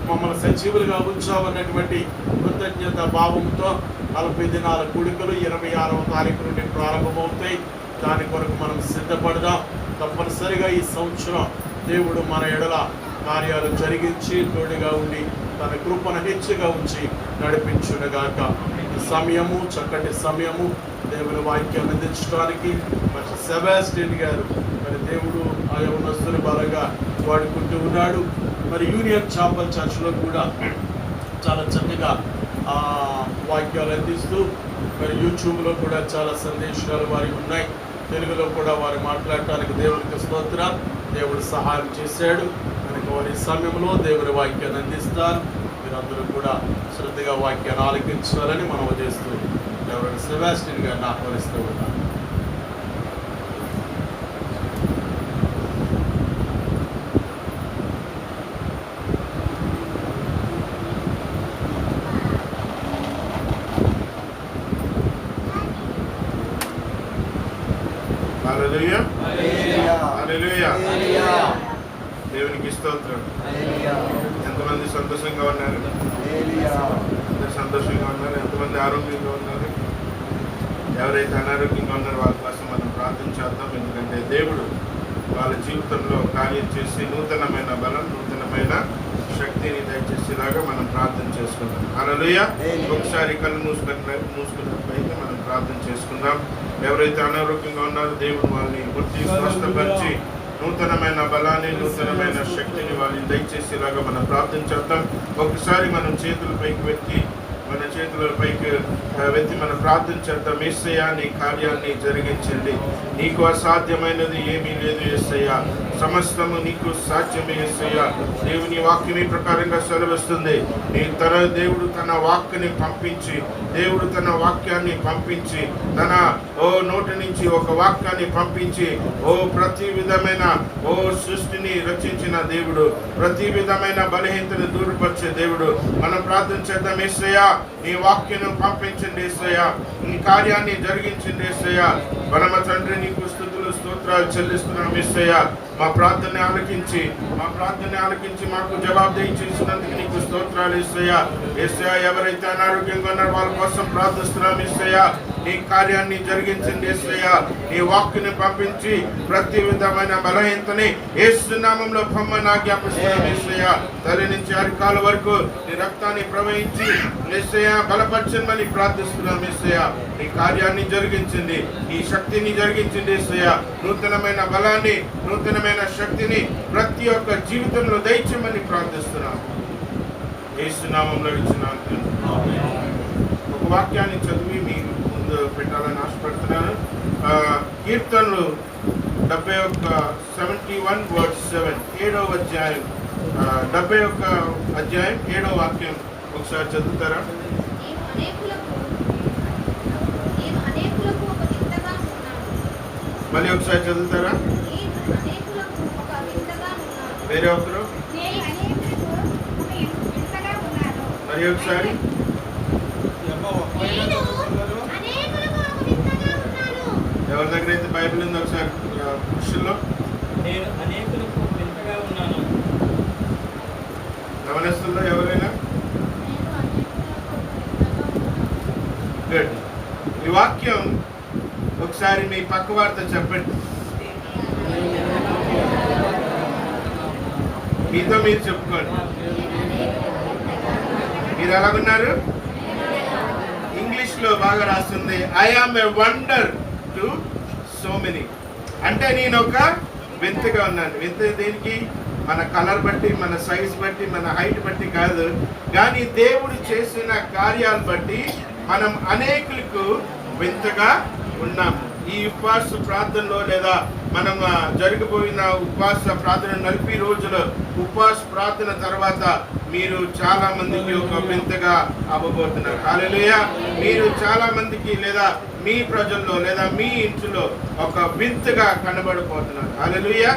మమ్మల్ని సజీవులుగా ఉంచామన్నటువంటి కృతజ్ఞత భావంతో 40 దినాల కూడికలు 26వ తారీఖు నుండి ప్రారంభమవుతాయి. దాని కొరకు మనం సిద్ధపడదాం. తప్పనిసరిగా ఈ సంవత్సరం దేవుడు మన ఎడల కార్యాలు జరిగించి తోడుగా ఉండి తన కృపను హెచ్చుగా ఉంచి నడిపించునుగాక. ఈ సమయము చక్కటి సమయము దేవుని వాక్యాన్ని అందించడానికి మరి సెబాస్టియన్ గారు మరి దేవుడు ఆ యవనస్తుని బలంగా వాడుకుంటూ ఉన్నాడు. మరి యూనియన్ చాపల్ చర్చ్లో కూడా చాలా చక్కగా వాక్యాలు అందిస్తూ మరి యూట్యూబ్లో కూడా చాలా సందేశాలు వారికి ఉన్నాయి. తెలుగులో కూడా వారు మాట్లాడటానికి దేవునికి స్తోత్రం. దేవుడు సహాయం చేశాడు. కనుక వారి సమయంలో దేవుని వాక్యాన్ని అందిస్తారు. మీరందరూ కూడా శ్రద్ధగా వాక్యాన్ని ఆలకించాలని మనం చేస్తూ ఎవరైనా సెబాస్టియన్ గారిని ఆహ్వానిస్తూ ఉన్నారు. హల్లెలూయా. హల్లెలూయా. దేవునికి స్తోత్రం. ఎంతమంది సంతోషంగా ఉన్నారు? అందరూ సంతోషంగా ఉన్నారు. ఎంతమంది ఆరోగ్యంగా ఉన్నారు? ఎవరైతే అనారోగ్యంగా ఉన్నారో వాళ్ళ కోసం మనం ప్రార్థన చేద్దాం. ఎందుకంటే దేవుడు వాళ్ళ జీవితంలో కార్యం చేసి నూతనమైన బలం, నూతనమైన శక్తిని దయచేసేలాగా మనం ప్రార్థన చేసుకుందాం. హల్లెలూయా. ఒకసారి కళ్ళు మూసుకున్నట్లయితే మనం ప్రార్థన చేసుకుందాం. ఎవరైతే అనారోగ్యంగా ఉన్నారో దేవుడు వాళ్ళని గుర్తి స్వస్థపరిచి నూతనమైన బలాన్ని, నూతనమైన శక్తిని వాళ్ళని దయచేసేలాగా మనం ప్రార్థన చేద్దాం. ఒకసారి మనం చేతుల పైకి వెత్తి మనం ప్రార్థన చేద్దాం. యేసయ్యా, నీ కార్యాన్ని జరిగించండి. నీకు అసాధ్యమైనది ఏమీ లేదు యేసయ్యా. సమస్తము నీకు సాధ్యమే యేసయ్యా. దేవుని వాక్యని ప్రకారంగా సెలవిస్తుంది. దేవుడు తన వాక్యాన్ని పంపించి తన నోటి నుంచి ఒక వాక్యాన్ని పంపించి ప్రతి విధమైన సృష్టిని రచించిన దేవుడు, ప్రతి విధమైన బలహీనతను దూరపరిచే దేవుడు. మనం ప్రార్థన చేద్దాం. యేసయ్యా, నీ వాక్యను పంపించండి యేసయ్యా. నీ కార్యాన్ని జరిగించండి యేసయ్యా. పరమ తండ్రి, నీకు స్తుతులు స్తోత్రాలు చెల్లిస్తున్నాం యేసయ్యా. మా ప్రార్థన ఆలకించి మాకు జవాబు దయచేసినందుకు నీకు స్తోత్రాలు యేసయ్యా. యేసయ్యా, ఎవరైతే అనారోగ్యంగా ఉన్నారో వాళ్ళ కోసం ప్రార్థిస్తున్నాం యేసయ్యా. నీ కార్యాన్ని జరిగించండి యేసయ్యా. నీ వాక్యని పంపించి ప్రతి విధమైన బలహీనతని యేసు నామములో పొమ్మని ఆజ్ఞాపిస్తున్నాం యేసయ్యా. తల్లి నుంచి అరికాల వరకు నీ రక్తాన్ని ప్రవహించి యేసయ్యా బలపరచమని ప్రార్థిస్తున్నాం యేసయ్యా. నీ కార్యాన్ని జరిగించండి, నీ శక్తిని జరిగించండి యేసయ్యా. నూతనమైన బలాన్ని, నూతనమైన శక్తిని ప్రతి ఒక్క జీవితంలో దయచేయమని ప్రార్థిస్తున్నాం యేసు నామములో ఇచ్చినాం. ఒక వాక్యాన్ని చదివి మీకు ముందు పెట్టాలని ఆశపడుతున్నాను. కీర్తనలు 71:7 7వ అధ్యాయం 71 అధ్యాయం 7వ వాక్యం ఒకసారి చదువుతారా? మళ్ళీ ఒకసారి చదువుతారా? వేరే ఒకరు మరి ఒకసారి ఎవరి దగ్గర అయితే బైబిల్ ఉంది ఒకసారి పురుషుల్లో నేను అనేకులకు వింతగా ఉన్నాను. గమనిస్తుల్లో ఎవరైనా? గుడ్. ఈ వాక్యం ఒకసారి మీ పక్క వారితో చెప్పండి. మీతో మీరు చెప్పుకోండి. మీరు ఎలాగున్నారు? ఇంగ్లీష్లో బాగా రాస్తుంది, I am a wonder to so many. అంటే నేను ఒక వింతగా ఉన్నాను. వింత దేనికి? మన కలర్ బట్టి, మన సైజ్ బట్టి, మన హైట్ బట్టి కాదు, కానీ దేవుడు చేసిన కార్యాలు బట్టి మనం అనేకులకు వింతగా ఉన్నాము. ఈ ఉపవాస ప్రార్థనలో లేదా మనం జరగబోయిన ఉపవాస ప్రార్థన 40 రోజుల ఉపవాస ప్రార్థన తర్వాత మీరు చాలా మందికి ఒక వింతగా అవ్వబోతున్నారు. హల్లెలూయా. మీరు చాలా మందికి లేదా మీ ప్రజల్లో లేదా మీ ఇంట్లో ఒక వింతగా కనబడిపోతున్నారు. హల్లెలూయా.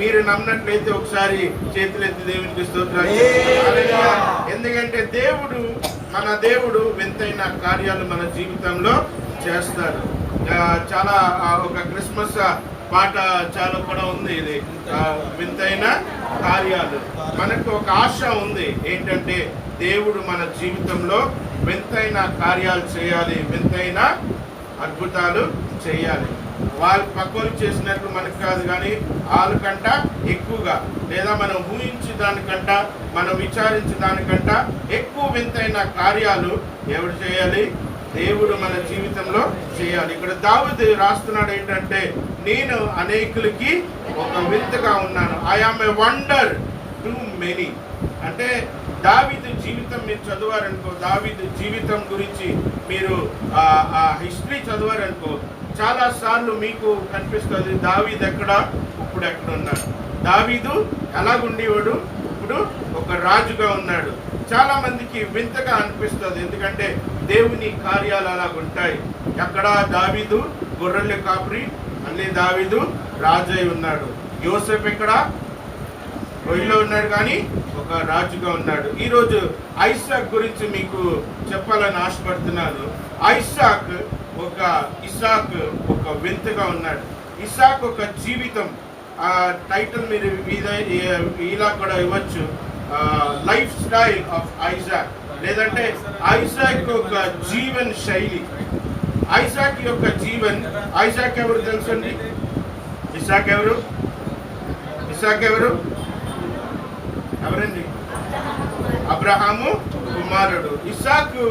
మీరు నమ్మినట్లయితే ఒకసారి చేతులెత్తి దేవునికి స్తోత్రాలు. హల్లెలూయా. ఎందుకంటే మన దేవుడు వింతైన కార్యాలు మన జీవితంలో చేస్తారు. చాలా ఒక క్రిస్మస్ పాట చాలా కూడా ఉంది, ఇది వింతైన కార్యాలు. మనకు ఒక ఆశ ఉంది, ఏంటంటే దేవుడు మన జీవితంలో వింతైన కార్యాలు చేయాలి, వింతైన అద్భుతాలు చేయాలి. వాళ్ళు పక్కలు చేసినట్లు మనకు కాదు, కానీ వాళ్ళకంట ఎక్కువగా లేదా మనం ఊహించే దానికంట, మనం విచారించే దానికంట ఎక్కువ వింతైన కార్యాలు ఎవరు చేయాలి? దేవుడు మన జీవితంలో చేయాలి. ఇక్కడ దావీదు రాస్తున్నాడు ఏంటంటే, నేను అనేకులకి ఒక వింతగా ఉన్నాను. I am a wonder to many. అంటే దావీదు జీవితం మీరు చదివారనుకో, దావీదు జీవితం గురించి మీరు హిస్టరీ చదివారనుకో, చాలా సార్లు మీకు కనిపిస్తుంది దావీదు ఎక్కడ, ఇప్పుడు ఎక్కడ ఉన్నాడు. దావీదు ఎలాగుండేవాడు, ఇప్పుడు ఒక రాజుగా ఉన్నాడు. చాలా మందికి వింతగా అనిపిస్తుంది, ఎందుకంటే దేవుని కార్యాలు అలాగుంటాయి. ఎక్కడ దావీదు గొర్రెల కాపరి, అన్ని దావీదు రాజై ఉన్నాడు. యోసేపు ఎక్కడ రొయ్యలో ఉన్నాడు, కానీ ఒక రాజుగా ఉన్నాడు. ఈరోజు ఐసాక్ గురించి మీకు చెప్పాలని ఆశపడుతున్నాను. ఇసాక్ ఒక వింతగా ఉన్నాడు. ఇసాక్ ఒక జీవితం, టైటిల్ మీరు ఇలా కూడా ఇవ్వచ్చు, లైఫ్ స్టైల్ ఆఫ్ ఐజాక్, లేదంటే ఐజాక్ యొక్క జీవన శైలి. ఐజాక్ యొక్క ఐజాక్ ఎవరు తెలుసండి? ఇసాక్ ఎవరు? ఎవరండి? అబ్రహాము కుమారుడు. ఇసాకు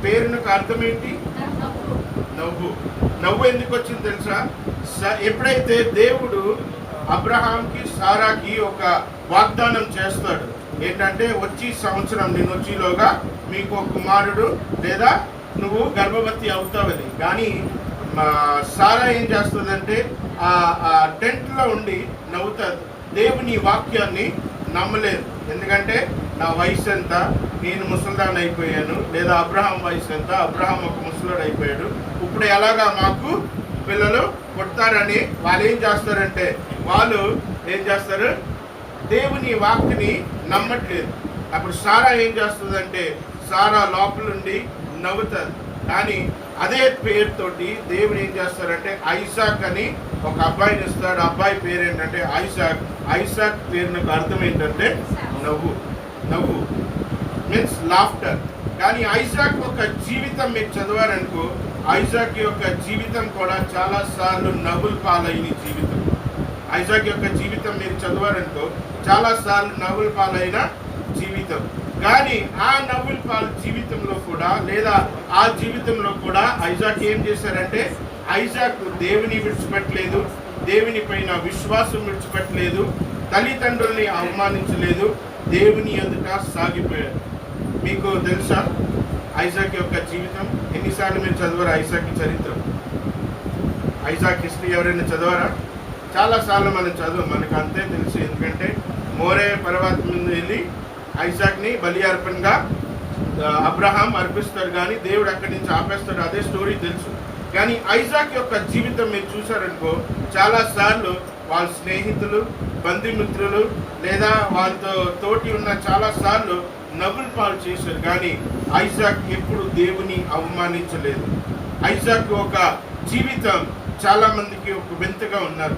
పేరునకు అర్థం ఏంటి? నవ్వు ఎందుకు వచ్చింది తెలుసా? ఎప్పుడైతే దేవుడు అబ్రహాంకి సారాకి ఒక వాగ్దానం చేస్తాడు, ఏంటంటే వచ్చి సంవత్సరం నేను వచ్చేలోగా మీకు ఒక కుమారుడు లేదా నువ్వు గర్భవతి అవుతావని. కానీ సారా ఏం చేస్తుందంటే ఆ టెంట్లో ఉండి నవ్వుతుంది. దేవుని వాక్యాన్ని నమ్మలేదు, ఎందుకంటే నా వయసు ఎంత, నేను ముసల్దాన్ని అయిపోయాను, లేదా అబ్రహాం వయసు ఎంత, అబ్రహాం ఒక ముసలుడు అయిపోయాడు, ఇప్పుడు ఎలాగా మాకు పిల్లలు పుడతారని వాళ్ళు ఏం చేస్తారంటే దేవుని వాక్యని నమ్మట్లేదు. అప్పుడు సారా ఏం చేస్తుందంటే సారా లోపల నుండి నవ్వుతుంది. కానీ అదే పేరుతోటి దేవుడు ఏం చేస్తారంటే ఐసాక్ అని ఒక అబ్బాయిని ఇస్తాడు. అబ్బాయి పేరు ఏంటంటే ఐసాక్ పేరునకు అర్థం ఏంటంటే నవ్వు మీన్స్ లాఫ్టర్. కానీ ఐసాక్ ఒక జీవితం మీరు చదివారనుకో, ఐసాక్ యొక్క జీవితం కూడా చాలా సార్లు నవ్వుల పాలైన జీవితం. ఐసాక్ యొక్క జీవితం మీరు చదివారనుకో, చాలా సార్లు నవ్వుల పాలైన జీవితం. కానీ ఆ నవ్వుల పాల జీవితంలో కూడా లేదా ఆ జీవితంలో కూడా ఐజాక్ ఏం చేశారంటే, ఐజాక్ దేవుని విడిచిపెట్టలేదు, దేవుని పైన విశ్వాసం విడిచిపెట్టలేదు, తల్లిదండ్రుల్ని అవమానించలేదు, దేవుని ఎదుట సాగిపోయారు. మీకు తెలుసా ఐజాక్ యొక్క జీవితం? ఎన్నిసార్లు మీరు చదివారు ఐజాక్ చరిత్ర? ఐజాక్ హిస్టరీ ఎవరైనా చదివారా? చాలాసార్లు మనం చదువు, మనకు అంతే తెలుసు. ఎందుకంటే మోరే పర్వతం మీద వెళ్ళి ఐజాక్ని బలి అర్పణగా అబ్రహాం అర్పిస్తాడు, కానీ దేవుడు అక్కడి నుంచి ఆపేస్తాడు. అదే స్టోరీ తెలుసు. కానీ ఐజాక్ యొక్క జీవితం మీరు చూసారనుకో, చాలాసార్లు వాళ్ళ స్నేహితులు, బంధుమిత్రులు లేదా వాళ్ళతో తోటి ఉన్న చాలాసార్లు నవ్వుల పాలు చేశారు, కానీ ఐజాక్ ఎప్పుడు దేవుని అవమానించలేదు. ఐజాక్ ఒక జీవితం చాలా మందికి ఒక వింతగా ఉన్నారు.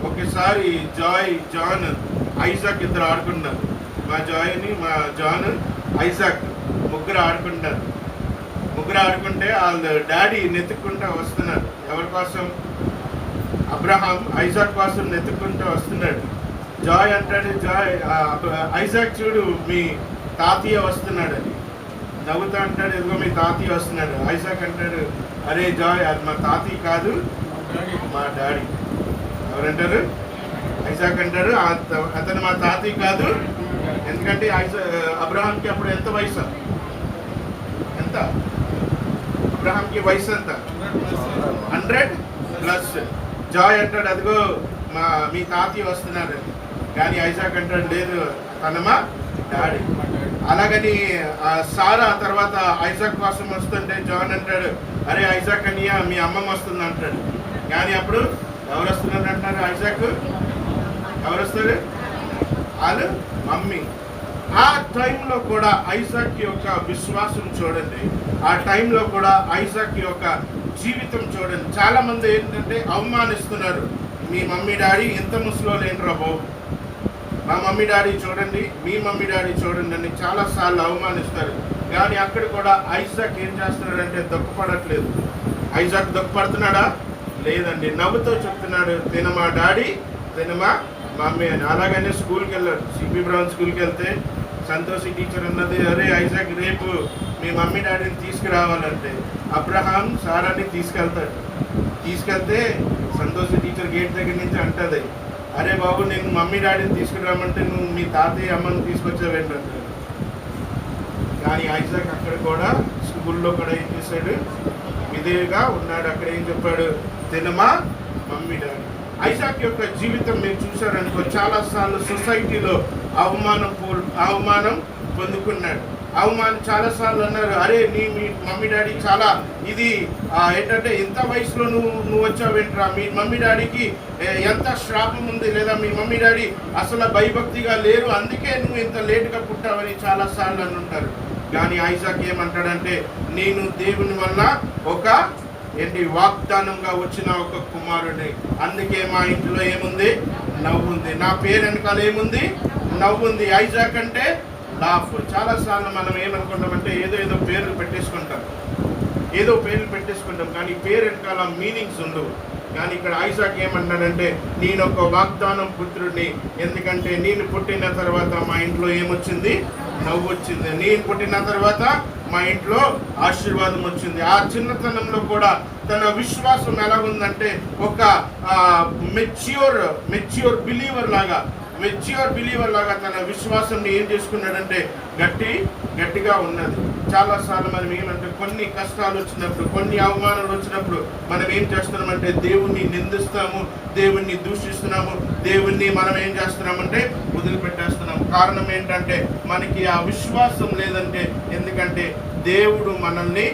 ఒకసారి జాన్ ఐజాక్ ఇద్దరు ఆడుకుంటున్నారు. మా జాన్ ఐజాక్ ముగ్గురు ఆడుకుంటే వాళ్ళ డాడీ నెతుక్కుంటూ వస్తున్నారు. ఎవరి కోసం? అబ్రహాం ఐజాక్ కోసం నెతుక్కుంటూ వస్తున్నాడు. జాయ్ అంటాడు, ఐజాక్ చూడు మీ తాతయ్య వస్తున్నాడని. నవ్వుతా అంటాడు, ఇదిగో మీ తాతయ్య వస్తున్నాడు. ఐజాక్ అంటాడు, అరే జాయ్ అది మా తాతయ్య కాదు, మా డాడీ. ఎవరంటారు? ఐజాక్ అంటాడు, అతను మా తాతయ్య కాదు. ఎందుకంటే అబ్రహాంకి అప్పుడు ఎంత వయసు? ఎంత? అబ్రహాంకి వయసు ఎంత? 100+. జాయ్ అంటాడు, అదిగో మీ తాతయ్య వస్తున్నాడు. కానీ ఐజాక్ అంటాడు, లేదు తన మా డాడీ. అలాగని సారా తర్వాత ఐజాక్ కోసం వస్తుంటే జాన్ అంటాడు, అరే ఐజాక్ అనియా మీ అమ్మమ్మ వస్తుంది అంటాడు. కానీ అప్పుడు ఎవరు వస్తున్నారు అంటారు? ఐజాక్ ఎవరు వస్తారు? వాళ్ళు మమ్మీ. ఆ టైంలో కూడా ఐజాక్ యొక్క విశ్వాసం చూడండి, ఆ టైంలో కూడా ఐజాక్ యొక్క జీవితం చూడండి. చాలా మంది ఏంటంటే అవమానిస్తున్నారు, మీ మమ్మీ డాడీ ఎంత ముసలో లేనరా బాబు, మా మమ్మీ డాడీ చూడండి, మీ మమ్మీ డాడీ చూడండి అని చాలాసార్లు అవమానిస్తారు. కానీ అక్కడ కూడా ఐజాక్ ఏం చేస్తున్నాడంటే దుఃఖపడట్లేదు. ఐజాక్ దుఃఖపడుతున్నాడా? లేదండి, నవ్వుతో చెప్తున్నాడు, తిన మా డాడీ తిన మా మమ్మీ అని. అలాగనే స్కూల్కి వెళ్ళాడు. సిపి బ్రౌన్ స్కూల్కి వెళ్తే సంతోషి టీచర్ అన్నది, అరే ఐజాక్ రేపు మీ మమ్మీ డాడీని తీసుకురావాలంటే అబ్రహాం సారాని తీసుకెళ్తాడు. తీసుకెళ్తే సంతోషి టీచర్ గేట్ దగ్గర నుంచి అంటది, అరే బాబు నేను మమ్మీ డాడీని తీసుకురామంటే నువ్వు మీ తాతయ్య అమ్మని తీసుకొచ్చావేంటంటే. కానీ ఐజాక్ అక్కడ కూడా స్కూల్లో కూడా ఏం చేశాడు? విధేయుగా ఉన్నాడు. అక్కడ ఏం చెప్పాడు? తినమా మమ్మీ డాడీ. ఐజాక్ యొక్క జీవితం మీరు చూశారనుకో, చాలాసార్లు సొసైటీలో అవమానం పొందుకున్నాడు. చాలాసార్లు అన్నారు, అరే మీ మమ్మీ డాడీ చాలా ఇది ఏంటంటే ఇంత వయసులో నువ్వు వచ్చావేంట్రా, మీ మమ్మీ డాడీకి ఎంత శ్రాపం ఉంది, లేదా మీ మమ్మీ డాడీ అసలు భయభక్తిగా లేరు, అందుకే నువ్వు ఇంత లేటుగా పుట్టావని చాలాసార్లు అని ఉంటారు. కానీ ఐజాక్ ఏమంటాడంటే, నేను దేవుని వల్ల ఒక వాగ్దానంగా వచ్చిన ఒక కుమారుడి, అందుకే మా ఇంట్లో ఏముంది? నవ్వుంది. నా పేరు వెనకాల ఏముంది? నవ్వుంది. ఐజాక్ అంటే లాఫ్. చాలాసార్లు మనం ఏమనుకుంటామంటే ఏదో పేర్లు పెట్టేసుకుంటాం, కానీ పేరు వెనకాల మీనింగ్స్ ఉండవు. కానీ ఇక్కడ ఐజాక్ ఏమంటాడంటే, నేను ఒక వాగ్దానం పుత్రుడిని, ఎందుకంటే నేను పుట్టిన తర్వాత మా ఇంట్లో ఏమొచ్చింది? నవ్వు వచ్చింది. నేను పుట్టిన తర్వాత మా ఇంట్లో ఆశీర్వాదం వచ్చింది. ఆ చిన్నతనంలో కూడా తన విశ్వాసం ఎలాగుందంటే ఒక మెచ్యూర్ బిలీవర్ లాగా తన విశ్వాసాన్ని ఏం చేసుకున్నాడంటే గట్టిగా ఉన్నది. చాలాసార్లు మనం ఏమంటే కొన్ని కష్టాలు వచ్చినప్పుడు, కొన్ని అవమానాలు వచ్చినప్పుడు మనం ఏం చేస్తున్నామంటే దేవుణ్ణి నిందిస్తాము, దేవుణ్ణి దూషిస్తున్నాము, దేవుణ్ణి మనం ఏం చేస్తున్నామంటే వదిలిపెట్టేస్తున్నాము. కారణం ఏంటంటే మనకి ఆ విశ్వాసం లేదంటే. ఎందుకంటే దేవుడు మనల్ని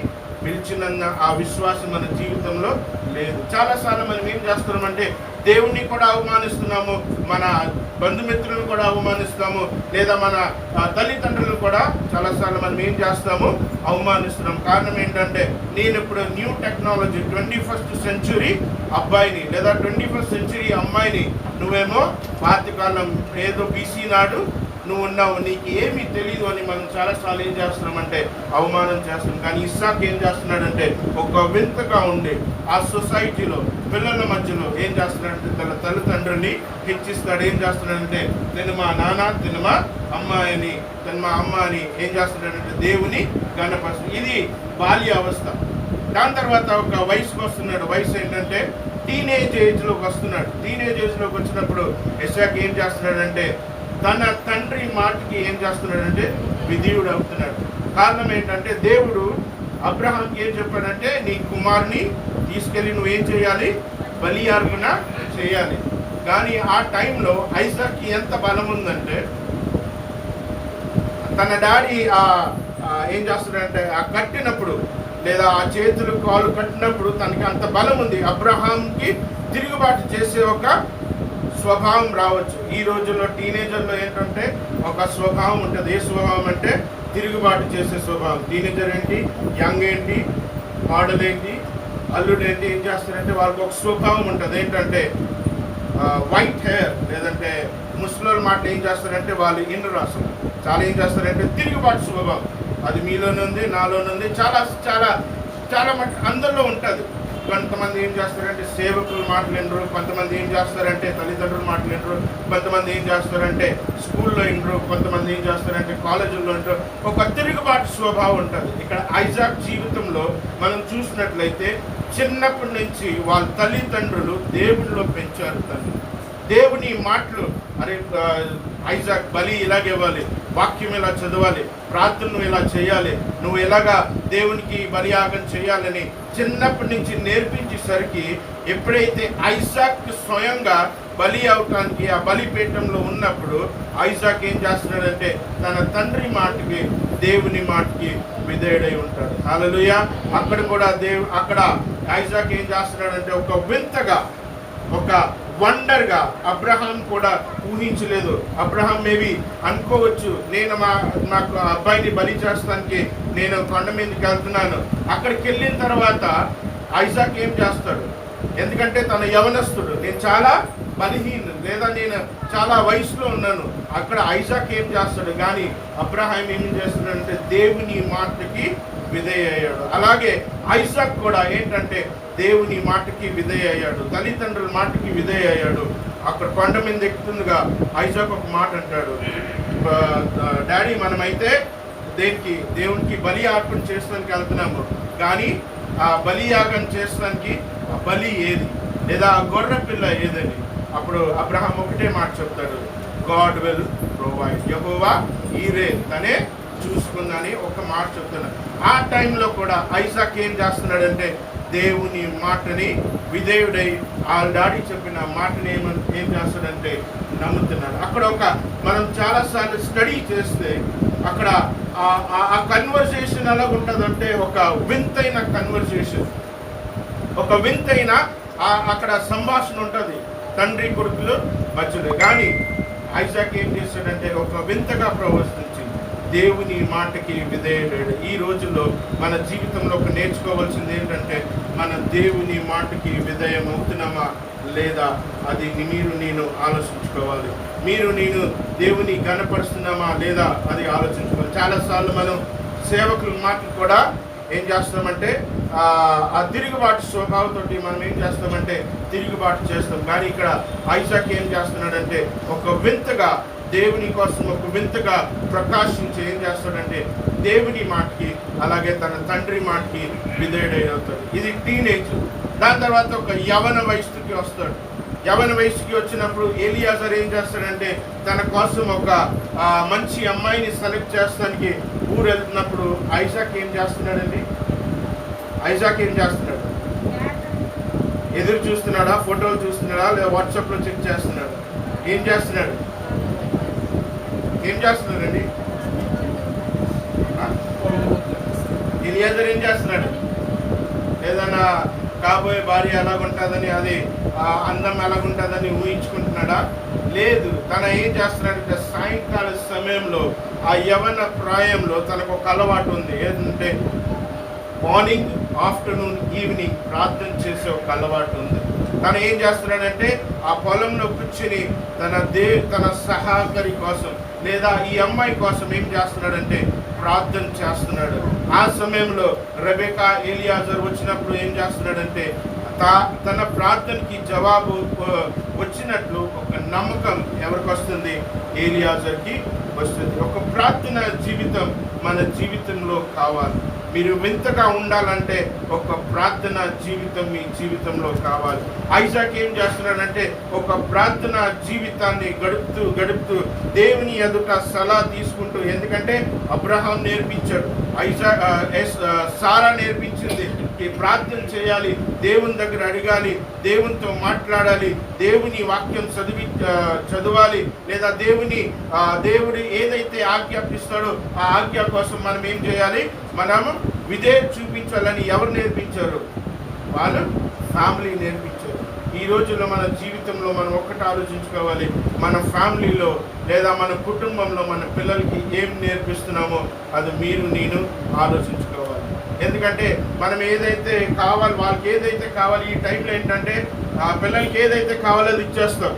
పిలిచినంత ఆ విశ్వాసం మన జీవితంలో లేదు. చాలాసార్లు మనం ఏం చేస్తున్నామంటే దేవుణ్ణి కూడా అవమానిస్తున్నాము, మన బంధుమిత్రులను కూడా అవమానిస్తాము, లేదా మన తల్లిదండ్రులను కూడా చాలాసార్లు మనం ఏం చేస్తాము? అవమానిస్తున్నాం. కారణం ఏంటంటే నేను ఇప్పుడు న్యూ టెక్నాలజీ 21st సెంచురీ అబ్బాయిని లేదా 21st సెంచురీ అమ్మాయిని, నువ్వేమో పాతకాలం ఏదో బీసీ నాడు నువ్వు ఉన్నావు, నీకు ఏమీ తెలియదు అని మనం చాలాసార్లు ఏం చేస్తున్నామంటే అవమానం చేస్తున్నాం. కానీ ఇస్సాక్ ఏం చేస్తున్నాడంటే ఒక వింతగా ఉండి ఆ సొసైటీలో పిల్లల మధ్యలో ఏం చేస్తున్నాడంటే తన తల్లిదండ్రుల్ని హెచ్చిస్తాడు. ఏం చేస్తున్నాడంటే నేను మా నాన్న, తిన మా అమ్మాయిని, తన మా అమ్మ అని ఏం చేస్తున్నాడంటే దేవుని గణపరుస్తాడు. ఇది బాల్య అవస్థ. దాని తర్వాత ఒక వయసుకు వస్తున్నాడు. వయసు ఏంటంటే టీనేజ్ ఏజ్లోకి వస్తున్నాడు. టీనేజ్ ఏజ్లోకి వచ్చినప్పుడు ఇస్సాక్ ఏం చేస్తున్నాడంటే తన తండ్రి మాటకి ఏం చేస్తున్నాడంటే విధేయుడు అవుతున్నాడు. కారణం ఏంటంటే దేవుడు అబ్రహాంకి ఏం చెప్పాడంటే నీ కుమారుని తీసుకెళ్ళి నువ్వేం చేయాలి? బలి అర్పణ చేయాలి. కానీ ఆ టైంలో ఐజాక్కి ఎంత బలం ఉందంటే తన డాడీ ఏం చేస్తున్నాడంటే ఆ కట్టినప్పుడు లేదా ఆ చేతులు కాలు కట్టినప్పుడు తనకి అంత బలం ఉంది. అబ్రహాంకి తిరుగుబాటు చేసే ఒక స్వభావం రావచ్చు. ఈ రోజుల్లో టీనేజర్లో ఏంటంటే ఒక స్వభావం ఉంటుంది. ఏ స్వభావం అంటే తిరుగుబాటు చేసే స్వభావం. టీనేజర్ ఏంటి, యంగ్ ఏంటి, మోడల్ ఏంటి, అల్లుడు ఏంటి, ఏం చేస్తారంటే వాళ్ళకి ఒక స్వభావం ఉంటుంది. ఏంటంటే వైట్ హెయిర్, లేదంటే ముస్లిం మాట ఏం చేస్తారంటే వాళ్ళు ఇన్ను రాస్తారు. చాలా ఏం చేస్తారంటే తిరుగుబాటు స్వభావం. అది మీలోనే ఉంది, నాలోనే ఉంది, చాలా చాలా చాలా మటు అందరిలో ఉంటుంది. కొంతమంది ఏం చేస్తారంటే సేవకులు మాట్లాడరు, కొంతమంది ఏం చేస్తారంటే తల్లిదండ్రులు మాట్లాడరు, కొంతమంది ఏం చేస్తారంటే స్కూల్లో వినరు, కొంతమంది ఏం చేస్తారంటే కాలేజీల్లో వింటారు. ఒక తిరుగుబాటు స్వభావం ఉంటుంది. ఇక్కడ ఐజాక్ జీవితంలో మనం చూసినట్లయితే చిన్నప్పటి నుంచి వాళ్ళ తల్లిదండ్రులు దేవునిలో పెంచారు. దేవుని మాటలు, అరే ఐజాక్ బలి ఇలాగ ఇవ్వాలి, వాక్యం ఇలా చదవాలి, ప్రార్థనలు ఇలా చేయాలి, నువ్వు ఎలాగా దేవునికి బలియాగం చేయాలని చిన్నప్పటి నుంచి నేర్పించేసరికి ఎప్పుడైతే ఐజాక్ స్వయంగా బలి అవటానికి ఆ బలిపీఠంలో ఉన్నప్పుడు ఐజాక్ ఏం చేస్తున్నాడంటే తన తండ్రి మాటకి దేవుని మాటకి విధేయుడై ఉంటాడు. హల్లెలూయా. అక్కడ కూడా అక్కడ ఐజాక్ ఏం చేస్తున్నాడంటే ఒక వింతగా, ఒక వండర్గా అబ్రహాం కూడా ఊహించలేదు. అబ్రహాం మేబీ అనుకోవచ్చు, నేను నాకు అబ్బాయిని బలి చేస్తానికి నేను కొండ మీదకి వెళ్తున్నాను. అక్కడికి వెళ్ళిన తర్వాత ఐజాక్ ఏం చేస్తాడు? ఎందుకంటే తన యవనస్తుడు, నేను చాలా బలహీను, లేదా నేను చాలా వయసులో ఉన్నాను. అక్కడ ఐజాక్ ఏం చేస్తాడు? కానీ అబ్రహాం ఏం చేస్తాడంటే దేవుని మాటకి విధేయ్యాడు. అలాగే ఐజాక్ కూడా ఏంటంటే దేవుని మాటకి విధేయ్యాడు, తల్లిదండ్రుల మాటకి విధేయ్యాడు. అక్కడ కొండ మీద ఎక్కుతుందిగా ఐజాక్ ఒక మాట అంటాడు, డాడీ మనమైతే దేవునికి బలి అర్పణ చేస్తానికి వెళ్తున్నాము, కానీ ఆ బలియాగం చేస్తానికి ఆ బలి ఏది, లేదా ఆ గొర్రె పిల్ల ఏదని. అప్పుడు అబ్రహాం ఒకటే మాట చెప్తాడు, గాడ్ విల్ ప్రొవైడ్, యెహోవా ఈరే తనే చూసుకుందని ఒక మాట చెప్తున్నాడు. ఆ టైంలో కూడా ఐజాక్ ఏం చేస్తున్నాడంటే దేవుని మాటని విధేయుడై ఆ డాడీ చెప్పిన మాటని ఏం చేస్తాడంటే నమ్ముతున్నాడు. అక్కడ మనం చాలాసార్లు స్టడీ చేస్తే అక్కడ ఆ కన్వర్సేషన్ ఎలా ఉంటుందంటే ఒక వింతైన కన్వర్సేషన్, ఒక వింతైన అక్కడ సంభాషణ ఉంటుంది తండ్రి కొడుకులు మధ్యలో. కానీ ఐజాక్ ఏం చేస్తాడంటే ఒక వింతగా ప్రవర్తించి దేవుని మాటకి విధేయుడు. ఈ రోజుల్లో మన జీవితంలో ఒక నేర్చుకోవాల్సింది ఏంటంటే మన దేవుని మాటకి విధేయం అవుతున్నామా లేదా, అది నేను ఆలోచించుకోవాలి. నేను దేవుని గణపరుస్తున్నామా లేదా, అది ఆలోచించుకోవాలి. చాలాసార్లు మనం సేవకుల మాటలు కూడా ఏం చేస్తామంటే ఆ తిరుగుబాటు స్వభావంతో మనం ఏం చేస్తామంటే తిరుగుబాటు చేస్తాం. కానీ ఇక్కడ ఐజాక్ ఏం చేస్తున్నాడంటే ఒక వింతగా దేవుని కోసం ఒక వింతగా ప్రకాశించి ఏం చేస్తాడంటే దేవుని మాటకి అలాగే తన తండ్రి మాటకి విధేయుడై అవుతాడు. ఇది టీనేజ్. దాని తర్వాత ఒక యవన వయసుకి వస్తాడు. యవన వయసుకి వచ్చినప్పుడు ఎలియాజర్ ఏం చేస్తాడంటే తన కోసం ఒక మంచి అమ్మాయిని సెలెక్ట్ చేస్తానికి ఊరు వెళ్తున్నప్పుడు ఐజాక్ ఏం చేస్తున్నాడండి? ఐజాక్ ఏం చేస్తున్నాడు? ఎదురు చూస్తున్నాడా, ఫోటోలు చూస్తున్నాడా, లేదా వాట్సాప్లో చెక్ చేస్తున్నాడు? ఏం చేస్తున్నాడు? ఎలియాజర్ ఏం చేస్తున్నాడు? ఏదైనా కాబోయే భార్య ఎలాగుంటుందని, అది అందం ఎలాగుంటుందని ఊహించుకుంటున్నాడా? లేదు. తన ఏం చేస్తున్నాడంటే సాయంకాల సమయంలో ఆ యవన ప్రాయంలో తనకు ఒక అలవాటు ఉంది. ఏంటంటే మార్నింగ్, ఆఫ్టర్నూన్, ఈవినింగ్ ప్రార్థన చేసే ఒక అలవాటు ఉంది. తను ఏం చేస్తున్నాడంటే ఆ పొలంలో కూర్చుని తన సహకారి కోసం లేదా ఈ అమ్మాయి కోసం ఏం చేస్తున్నాడంటే ప్రార్థన చేస్తున్నాడు. ఆ సమయంలో రెబెకా ఎలియాజర్ వచ్చినప్పుడు ఏం చేస్తున్నాడంటే తన ప్రార్థనకి జవాబు వచ్చినట్లు ఒక నమ్మకం ఎవరికి వస్తుంది? ఎలియాజర్కి వస్తుంది. ఒక ప్రార్థన జీవితం మన జీవితంలో కావాలి. మీరు వింతగా ఉండాలంటే ఒక ప్రార్థన జీవితం మీ జీవితంలో కావాలి. ఐజాక్ ఏం చేస్తున్నాడంటే ఒక ప్రార్థన జీవితాన్ని గడుపుతూ దేవుని ఎదుట సలహా తీసుకుంటూ, ఎందుకంటే అబ్రహాం నేర్పించాడు, సారా నేర్పించింది, ప్రార్థన చేయాలి, దేవుని దగ్గర అడగాలి, దేవునితో మాట్లాడాలి, దేవుని వాక్యం చదవాలి, లేదా దేవుడు ఏదైతే ఆజ్ఞాపిస్తాడో ఆ ఆజ్ఞ కోసం మనం ఏం చేయాలి? మనము విధేయత చూపించాలని ఎవరు నేర్పించారు? వాళ్ళు ఫ్యామిలీ నేర్పించారు. ఈ రోజుల్లో మన జీవితంలో మనం ఒక్కటి ఆలోచించుకోవాలి, మన ఫ్యామిలీలో లేదా మన కుటుంబంలో మన పిల్లలకి ఏం నేర్పిస్తున్నామో అది నేను ఆలోచించుకోవాలి. ఎందుకంటే మనం ఏదైతే కావాలి, వాళ్ళకి ఏదైతే కావాలి, ఈ టైంలో ఏంటంటే ఆ పిల్లలకి ఏదైతే కావాలో అది ఇచ్చేస్తాం.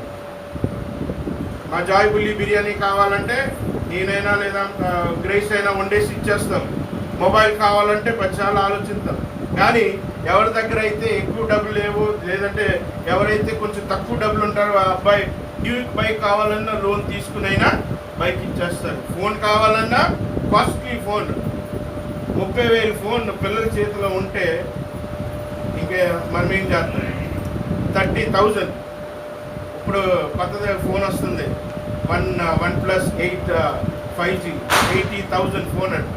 మా జాయ్ బుల్లి బిర్యానీ కావాలంటే నేనైనా లేదా గ్రేస్ అయినా వండేసి ఇచ్చేస్తాం. మొబైల్ కావాలంటే చాలా ఆలోచిస్తాం. కానీ ఎవరి దగ్గర అయితే ఎక్కువ డబ్బులు లేవు, లేదంటే ఎవరైతే కొంచెం తక్కువ డబ్బులు ఉంటారో ఆ అబ్బాయి డ్యూక్ బైక్ కావాలన్నా లోన్ తీసుకునైనా బైక్ ఇచ్చేస్తారు. ఫోన్ కావాలన్నా కాస్ట్లీ ఫోన్ 30,000 ఫోన్ పిల్లల చేతిలో ఉంటే ఇంకా మనం ఏం చేస్తాం? 30,000. ఇప్పుడు కొత్తది ఫోన్ వస్తుంది, OnePlus 8 5G 80,000 ఫోన్ అంట.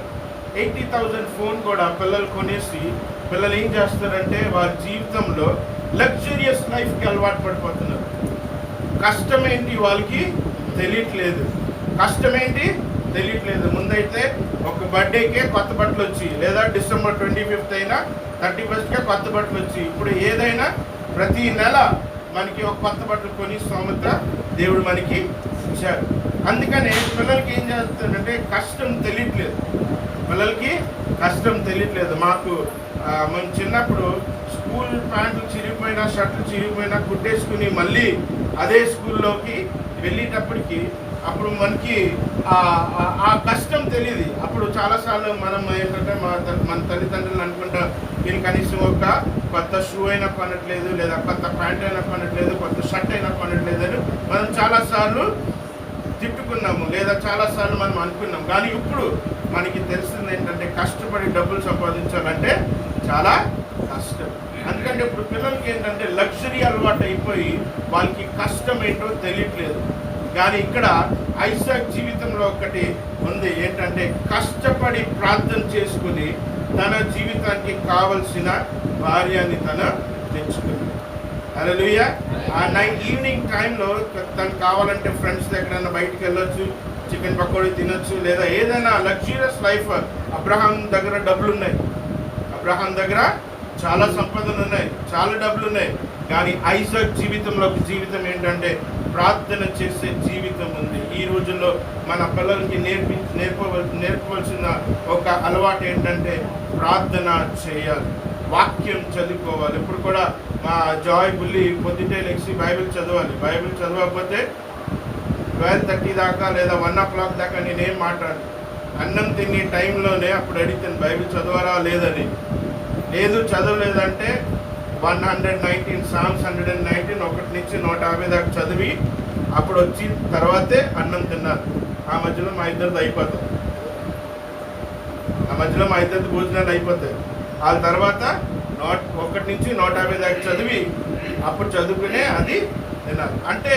80,000 ఫోన్ కూడా పిల్లలు కొనేసి పిల్లలు ఏం చేస్తారంటే వారి జీవితంలో లగ్జరియస్ లైఫ్కి అలవాటు పడిపోతున్నారు. కష్టమేంటి వాళ్ళకి తెలియట్లేదు. కష్టమేంటి తెలియట్లేదు. ముందైతే ఒక బర్త్డేకే కొత్త బట్టలు వచ్చి, లేదా December 25th అయినా 31st కొత్త బట్టలు వచ్చి, ఇప్పుడు ఏదైనా ప్రతి నెల మనకి ఒక కొత్త బట్టలు కొని స్తోమత దేవుడు మనకి ఇచ్చారు. అందుకనే పిల్లలకి ఏం చేస్తారంటే కష్టం తెలియట్లేదు. పిల్లలకి కష్టం తెలియట్లేదు. మాకు మనం చిన్నప్పుడు స్కూల్ ప్యాంట్లు చిరిగిపోయినా, షర్ట్లు చిరిగిపోయినా కుట్టేసుకుని మళ్ళీ అదే స్కూల్లోకి వెళ్ళేటప్పటికి అప్పుడు మనకి ఆ కష్టం తెలియదు. అప్పుడు చాలాసార్లు మనం ఏంటంటే మన తల్లిదండ్రులు అనుకుంటాం, నేను కనీసం ఒక కొత్త షూ అయినా కొనట్లేదు, లేదా కొత్త ప్యాంట్ అయినా కొనట్లేదు, కొత్త షర్ట్ అయినా కొనట్లేదు అని మనం చాలాసార్లు తిట్టుకున్నాము, లేదా చాలాసార్లు మనం అనుకున్నాం. కానీ ఇప్పుడు మనకి తెలిసింది ఏంటంటే కష్టపడి డబ్బులు సంపాదించాలంటే చాలా కష్టం. అందుకంటే ఇప్పుడు పిల్లలకి ఏంటంటే లగ్జరీ అలవాటు అయిపోయి వాళ్ళకి కష్టం ఏంటో తెలియట్లేదు. కానీ ఇక్కడ ఐసాక్ జీవితంలో ఒకటి ఉంది, ఏంటంటే కష్టపడి ప్రార్థన చేసుకుని తన జీవితానికి కావలసిన భార్యని తను తెచ్చుకుంది. హల్లెలూయా. ఆ ఈవినింగ్ టైంలో తను కావాలంటే ఫ్రెండ్స్ దగ్గర బయటికి వెళ్ళొచ్చు, చికెన్ పకోడీ తినొచ్చు, లేదా ఏదైనా లగ్జరియస్ లైఫ్. అబ్రహాం దగ్గర డబ్బులు ఉన్నాయి, అబ్రహాం దగ్గర చాలా సంపదలు ఉన్నాయి, చాలా డబ్బులు ఉన్నాయి. కానీ ఐసాక్ జీవితంలో ఒక జీవితం ఏంటంటే ప్రార్థన చేసే జీవితం ఉంది. ఈ రోజుల్లో మన పిల్లలకి నేర్పవలసిన ఒక అలవాటు ఏంటంటే ప్రార్థన చేయాలి, వాక్యం చదువుకోవాలి. ఇప్పుడు కూడా మా జాయ్ బుల్లి పొద్దుటే లెక్సి బైబిల్ చదవాలి. బైబిల్ చదవకపోతే 12:30 దాకా లేదా 1 o'clock దాకా నేనేం మాట్లాడు. అన్నం తినే టైంలోనే అప్పుడు అడిగితే బైబిల్ చదవరా లేదని. లేదు చదవలేదంటే 119 Psalms 119 1 నుంచి 150 దాకా చదివి అప్పుడు వచ్చి తర్వాతే అన్నం తిన్నారు. ఆ మధ్యలో మా ఇద్దరిది అయిపోతాయి, ఆ మధ్యలో మా ఇద్దరిది భోజనాలు అయిపోతాయి. ఆ తర్వాత 1 నుంచి 150 దాకా చదివి అప్పుడు చదువుకునే అది తినాలి. అంటే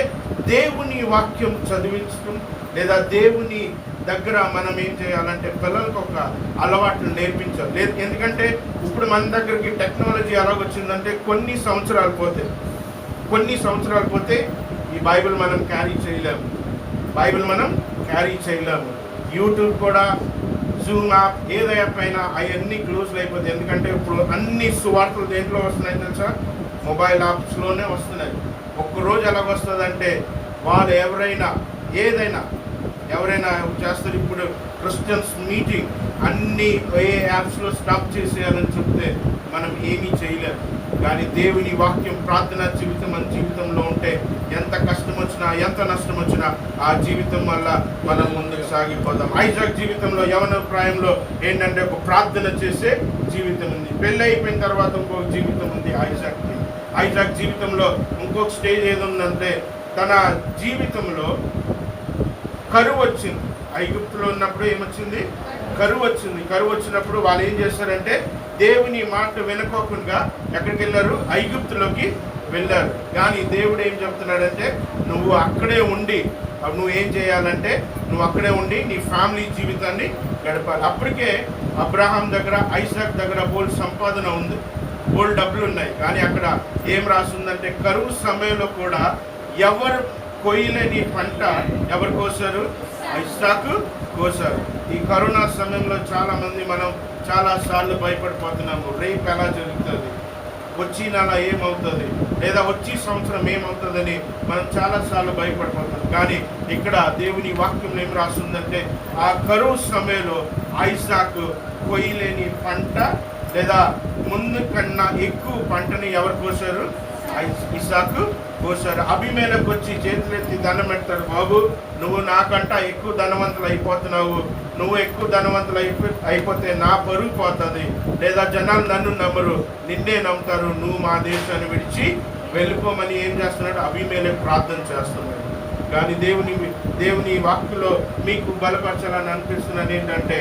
దేవుని వాక్యం చదివించడం, లేదా దేవుని దగ్గర మనం ఏం చేయాలంటే పిల్లలకు ఒక అలవాట్లు నేర్పించాలి. లేదు ఎందుకంటే ఇప్పుడు మన దగ్గరికి టెక్నాలజీ ఎలాగొచ్చిందంటే కొన్ని సంవత్సరాలు పోతే ఈ బైబిల్ మనం క్యారీ చేయలేము. యూట్యూబ్ కూడా, జూమ్ యాప్, ఏదో యాప్ అయినా అవన్నీ క్లోజ్లు అయిపోతాయి. ఎందుకంటే ఇప్పుడు అన్ని సువార్తలు దేంట్లో వస్తున్నాయి తెలుసా? మొబైల్ యాప్స్లోనే వస్తున్నాయి. ఒక్కరోజు ఎలాగొస్తుందంటే వాళ్ళు ఎవరైనా చేస్తారు. ఇప్పుడు క్రిస్టియన్స్ మీటింగ్ అన్ని ఏ యాప్స్లో స్టాప్ చేసేయాలని చెప్తే మనం ఏమీ చేయలేము. కానీ దేవుని వాక్యం, ప్రార్థనా జీవితం మన జీవితంలో ఉంటే ఎంత కష్టం వచ్చినా, ఎంత నష్టం వచ్చినా ఆ జీవితం వల్ల మనం ముందుకు సాగిపోదాం. ఐజాక్ జీవితంలో యవన ప్రాయంలో ఏంటంటే ఒక ప్రార్థన చేసే జీవితం ఉంది. పెళ్ళి అయిపోయిన తర్వాత ఇంకొక జీవితం ఉంది ఐజాక్ జీవితంలో. ఇంకొక స్టేజ్ ఏది ఉందంటే తన జీవితంలో కరువు వచ్చింది. ఐగుప్తులో ఉన్నప్పుడు ఏమొచ్చింది? కరువు వచ్చినప్పుడు వాళ్ళు ఏం చేస్తారంటే దేవుని మాట వినుకోకుండా ఎక్కడికి వెళ్ళారు? ఐగుప్తులోకి వెళ్ళారు. కానీ దేవుడు ఏం చెప్తున్నాడంటే నువ్వు అక్కడే ఉండి నువ్వేం చేయాలంటే నువ్వు అక్కడే ఉండి నీ ఫ్యామిలీ జీవితాన్ని గడపాలి. అప్పటికే అబ్రహాం దగ్గర, ఐసాక్ దగ్గర బోల్డ్ సంపాదన ఉంది, బోల్డ్ డబ్బులు ఉన్నాయి. కానీ అక్కడ ఏం రాస్తుందంటే కరువు సమయంలో కూడా ఎవరు కొయ్యలేని పంట ఎవరు కోసారు? ఐసాకు కోసారు. ఈ కరోనా సమయంలో చాలామంది మనం చాలాసార్లు భయపడిపోతున్నాము. రేపు ఎలా జరుగుతుంది, వచ్చి నెల ఏమవుతుంది, లేదా వచ్చి సంవత్సరం ఏమవుతుందని మనం చాలాసార్లు భయపడిపోతాం. కానీ ఇక్కడ దేవుని వాక్యం ఏం రాస్తుందంటే ఆ కరువు సమయంలో ఐసాకు కొయ్యలేని పంట, లేదా ముందు కన్నా ఎక్కువ పంటని ఎవరు కోసారు? ఇసాకు ఓసారి అభిమేలకు వచ్చి చేతులెత్తి దండం పెడతాడు, బాబు నువ్వు నాకంట ఎక్కువ ధనవంతులు అయిపోతున్నావు, నువ్వు ఎక్కువ ధనవంతులు అయిపోతే నా పరుగు పోతుంది, లేదా జనాలు నన్ను నమ్మరు, నిన్నే నమ్ముతారు, నువ్వు మా దేశాన్ని విడిచి వెళ్ళిపోమని ఏం చేస్తున్నాడు? అభిమేలకు ప్రార్థన చేస్తున్నాడు. కానీ దేవుని వాక్కులో మీకు బలపరచాలని అనిపిస్తున్నది ఏంటంటే,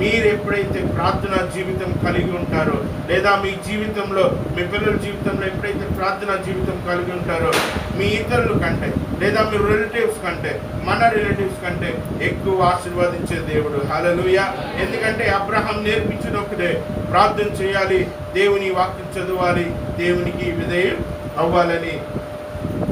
మీరు ఎప్పుడైతే ప్రార్థనా జీవితం కలిగి ఉంటారో, లేదా మీ జీవితంలో మీ పిల్లల జీవితంలో ఎప్పుడైతే ప్రార్థనా జీవితం కలిగి ఉంటారో, మీ ఇతరుల కంటే లేదా మీ రిలేటివ్స్ కంటే, మన రిలేటివ్స్ కంటే ఎక్కువ ఆశీర్వదించే దేవుడు. హల్లెలూయా. ఎందుకంటే అబ్రహాం నేర్పించిన ఒకటే, ప్రార్థన చేయాలి, దేవుని వాక్యం చదవాలి, దేవునికి విధేయం అవ్వాలని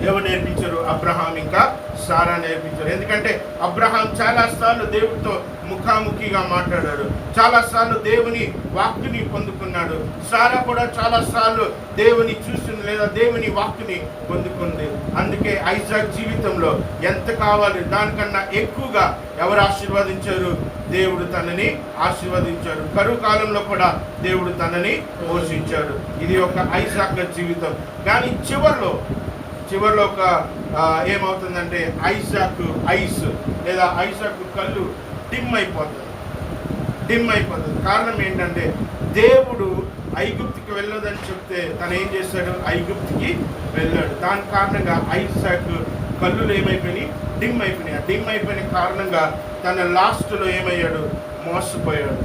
ఎవరు నేర్పించారు? అబ్రహాం ఇంకా సారా నేర్పించారు. ఎందుకంటే అబ్రహాం చాలాసార్లు దేవుడితో ముఖాముఖిగా మాట్లాడాడు, చాలాసార్లు దేవుని వాక్కుని పొందుకున్నాడు. సారా కూడా చాలాసార్లు దేవుని చూసింది లేదా దేవుని వాక్కుని పొందుకుంది. అందుకే ఐజాక్ జీవితంలో ఎంత కావాలి దానికన్నా ఎక్కువగా ఎవరు ఆశీర్వదించారు? దేవుడు తనని ఆశీర్వదించాడు. కరువు కాలంలో కూడా దేవుడు తనని పోషించాడు. ఇది ఒక ఐజాక్ జీవితం. కానీ చివరిలో ఒక ఏమవుతుందంటే ఐజాక్ ఐస్ లేదా ఐజాక్ కళ్ళు డిమ్ అయిపోతుంది. కారణం ఏంటంటే, దేవుడు ఐగుప్తికి వెళ్ళదని చెప్తే తను ఏం చేశాడు? ఐగుప్తికి వెళ్ళాడు. దాని కారణంగా ఐజాక్ కళ్ళు ఏమైపోయినాయి? డిమ్ అయిపోయినాయి. ఆ డిమ్ అయిపోయిన కారణంగా తన లాస్ట్లో ఏమయ్యాడు? మోసపోయాడు.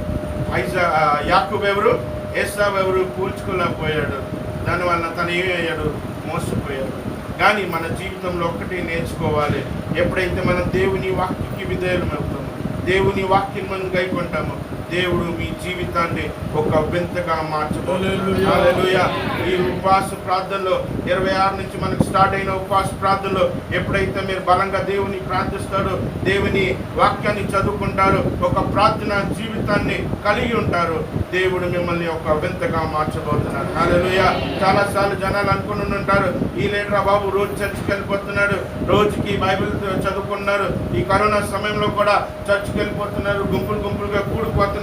యాకోబు ఎవరు? ఏసావు ఎవరు? కూల్చుకోలేకపోయాడు. దానివల్ల తను ఏమయ్యాడు? మోసపోయాడు. కానీ మన జీవితంలో ఒక్కటి నేర్చుకోవాలి, ఎప్పుడైతే మనం దేవుని వాక్యకి విధేయులమవుతామో, దేవుని వాక్యం మనం గైకొంటామో, దేవుడు మీ జీవితాన్ని ఒక వింతగా మార్చబోతున్నాడు. హల్లెలూయా. ఈ ఉపవాస ప్రార్థనలో 26 నుంచి మనకు స్టార్ట్ అయిన ఉపవాస ప్రార్థనలో ఎప్పుడైతే మీరు బలంగా దేవుని ప్రార్థిస్తారో, దేవుని వాక్యాన్ని చదువుకుంటారో, ఒక ప్రార్థన జీవితాన్ని కలిగి ఉంటారు, దేవుడు మిమ్మల్ని ఒక వింతగా మార్చబోతున్నారు. హల్లెలూయా. చాలాసార్లు జనాలు అనుకుని ఉంటారు, ఈ లేడరా బాబు రోజు చర్చికి వెళ్ళిపోతున్నాడు, రోజుకి బైబిల్ చదువుకున్నారు, ఈ కరోనా సమయంలో కూడా చర్చికి వెళ్ళిపోతున్నారు, గుంపులుగా కూడిపోతున్నారు,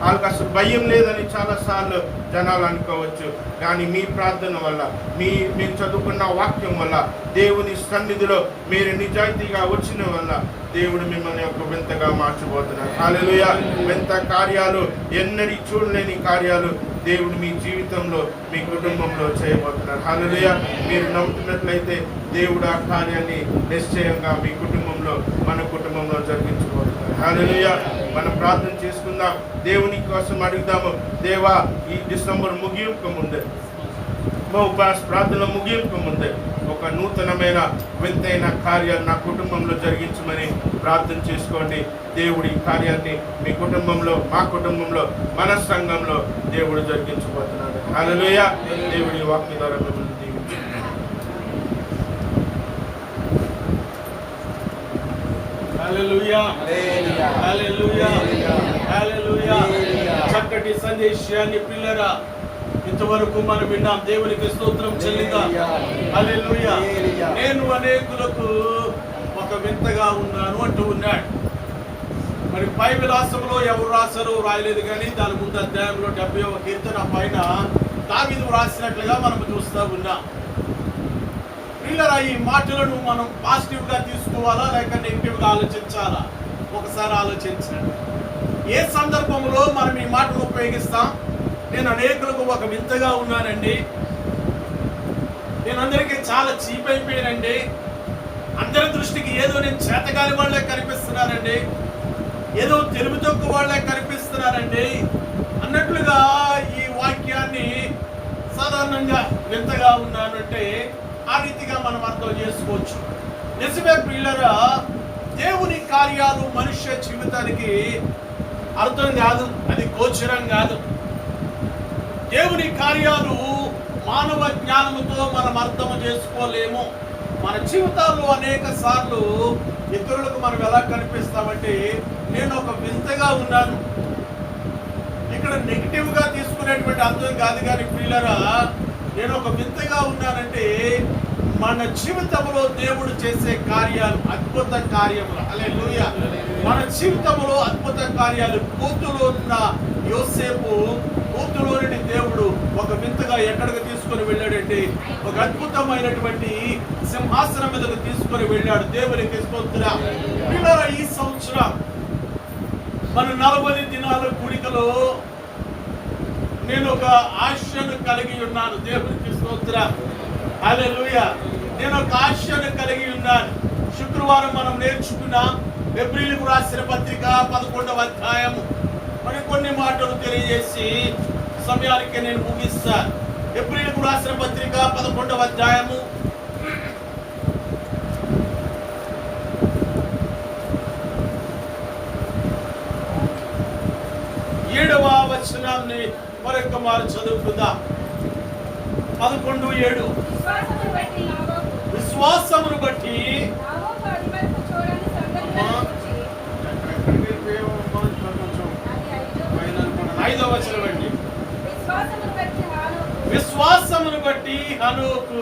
వాళ్ళకి అసలు భయం లేదని చాలాసార్లు జనాలు అనుకోవచ్చు. కానీ మీ ప్రార్థన వల్ల, మీరు చదువుకున్న వాక్యం వల్ల, దేవుని సన్నిధిలో మీరు నిజాయితీగా వచ్చిన వల్ల దేవుడు మిమ్మల్ని ఒక వింతగా మార్చబోతున్నారు. హల్లెలూయా. వింత కార్యాలు, ఎన్నడీ చూడలేని కార్యాలు దేవుడు మీ జీవితంలో, మీ కుటుంబంలో చేయబోతున్నారు. హల్లెలూయా. మీరు నమ్ముతున్నట్లయితే దేవుడు ఆ కార్యాన్ని నిశ్చయంగా మీ కుటుంబంలో, మన కుటుంబంలో జరిగించబోతున్నారు. హల్లెలూయా. మనం ప్రార్థన చేసుకుందాం, దేవుని కోసం అడుగుదాము. దేవా, ఈ డిసెంబర్ ముగింపు ముందే, ఉపవాస ప్రార్థన ముగింపు ముందే ఒక నూతనమైన వింతైన కార్యాలు నా కుటుంబంలో జరిగించమని ప్రార్థన చేసుకోండి. దేవుడి కార్యాన్ని మీ కుటుంబంలో, మా కుటుంబంలో, మన సంఘంలో దేవుడు జరిగించబోతున్నాడు. హల్లెలూయా. దేవుడి వాక్య ద్వారా మిమ్మల్ని దీవించుకుంటాం. హల్లెలూయా. హల్లెలూయా. హల్లెలూయా. చక్కటి సందేశాన్ని పిల్లరా ఇంతవరకు మనం విన్నాం. దేవునికి స్తోత్రం చెల్లిద్దాం. హల్లెలూయా. నేను అనేకులకు ఒక వింతగా ఉన్నాను అంటూ ఉన్నాడు. మరి పై విలాసంలో ఎవరు రాశారో రాయలేదు, కానీ దాని ముందు అధ్యాయంలో 70వ కీర్తన పైన దావీదు రాసినట్లుగా మనం చూస్తూ ఉన్నాం. పిల్లరా, ఈ మాటలను మనం పాజిటివ్గా తీసుకోవాలా లేక నెగిటివ్గా ఆలోచించాలా? ఒకసారి ఆలోచించండి. ఏ సందర్భంలో మనం ఈ మాటను ఉపయోగిస్తాం? నేను అనేకులకు ఒక వింతగా ఉన్నానండి, నేను అందరికీ చాలా చీప్ అయిపోయానండి, అందరి దృష్టికి ఏదో నేను చేతగాని వాళ్ళే కనిపిస్తున్నానండి, ఏదో తెలుగు తక్కువ వాళ్ళే కనిపిస్తున్నానండి అన్నట్లుగా ఈ వాక్యాన్ని సాధారణంగా వింతగా ఉన్నానంటే ఆ రీతిగా మనం అర్థం చేసుకోవచ్చు. నిజమే ప్రియులరా, దేవుని కార్యాలు మనుష్య జీవితానికి అర్థం కాదు, అది గోచరం కాదు. దేవుని కార్యాలు మానవ జ్ఞానముతో మనం అర్థం చేసుకోలేము. మన జీవితాల్లో అనేక సార్లు ఇతరులకు మనం ఎలా కనిపిస్తామంటే, నేను ఒక వింతగా ఉన్నాను. ఇక్కడ నెగిటివ్గా తీసుకునేటువంటి అర్థం కాదు, కానీ ప్రియులరా, నేను ఒక వింతగా ఉన్నానంటే మన జీవితంలో దేవుడు చేసే కార్యాలు, అద్భుత కార్యములు. హల్లెలూయా. మన జీవితంలో అద్భుత కార్యాలు. కూతులో ఉన్న యోసేపు, కూతులోని దేవుడు ఒక వింతగా ఎక్కడికి తీసుకొని వెళ్ళాడంటే ఒక అద్భుతమైనటువంటి సింహాసనం మీదకు తీసుకొని వెళ్ళాడు. దేవునికి స్తోత్రం. పిల్లరా, ఈ సంవత్సరం మన 40 దినాల కూడికలో నేను ఒక ఆశను కలిగి ఉన్నాను. దేవునికి స్తోత్రం. హల్లెలూయా. నేను ఒక ఆశను కలిగి ఉన్నాను. శుక్రవారం మనం నేర్చుకున్నాం ఎబ్రీయులకు రాసిన పత్రిక 11వ అధ్యాయము. మరి కొన్ని మాటలు తెలియజేసి సమయానికి నేను ముగిస్తాను. ఎబ్రీయులకు రాసిన పత్రిక 11వ అధ్యాయము 7వ వచనాన్ని మరొక మారు చదువుకుందాం. 11:7. విశ్వాసమును బట్టి 5వ వచనం అండి. విశ్వాసమును బట్టి హనోకు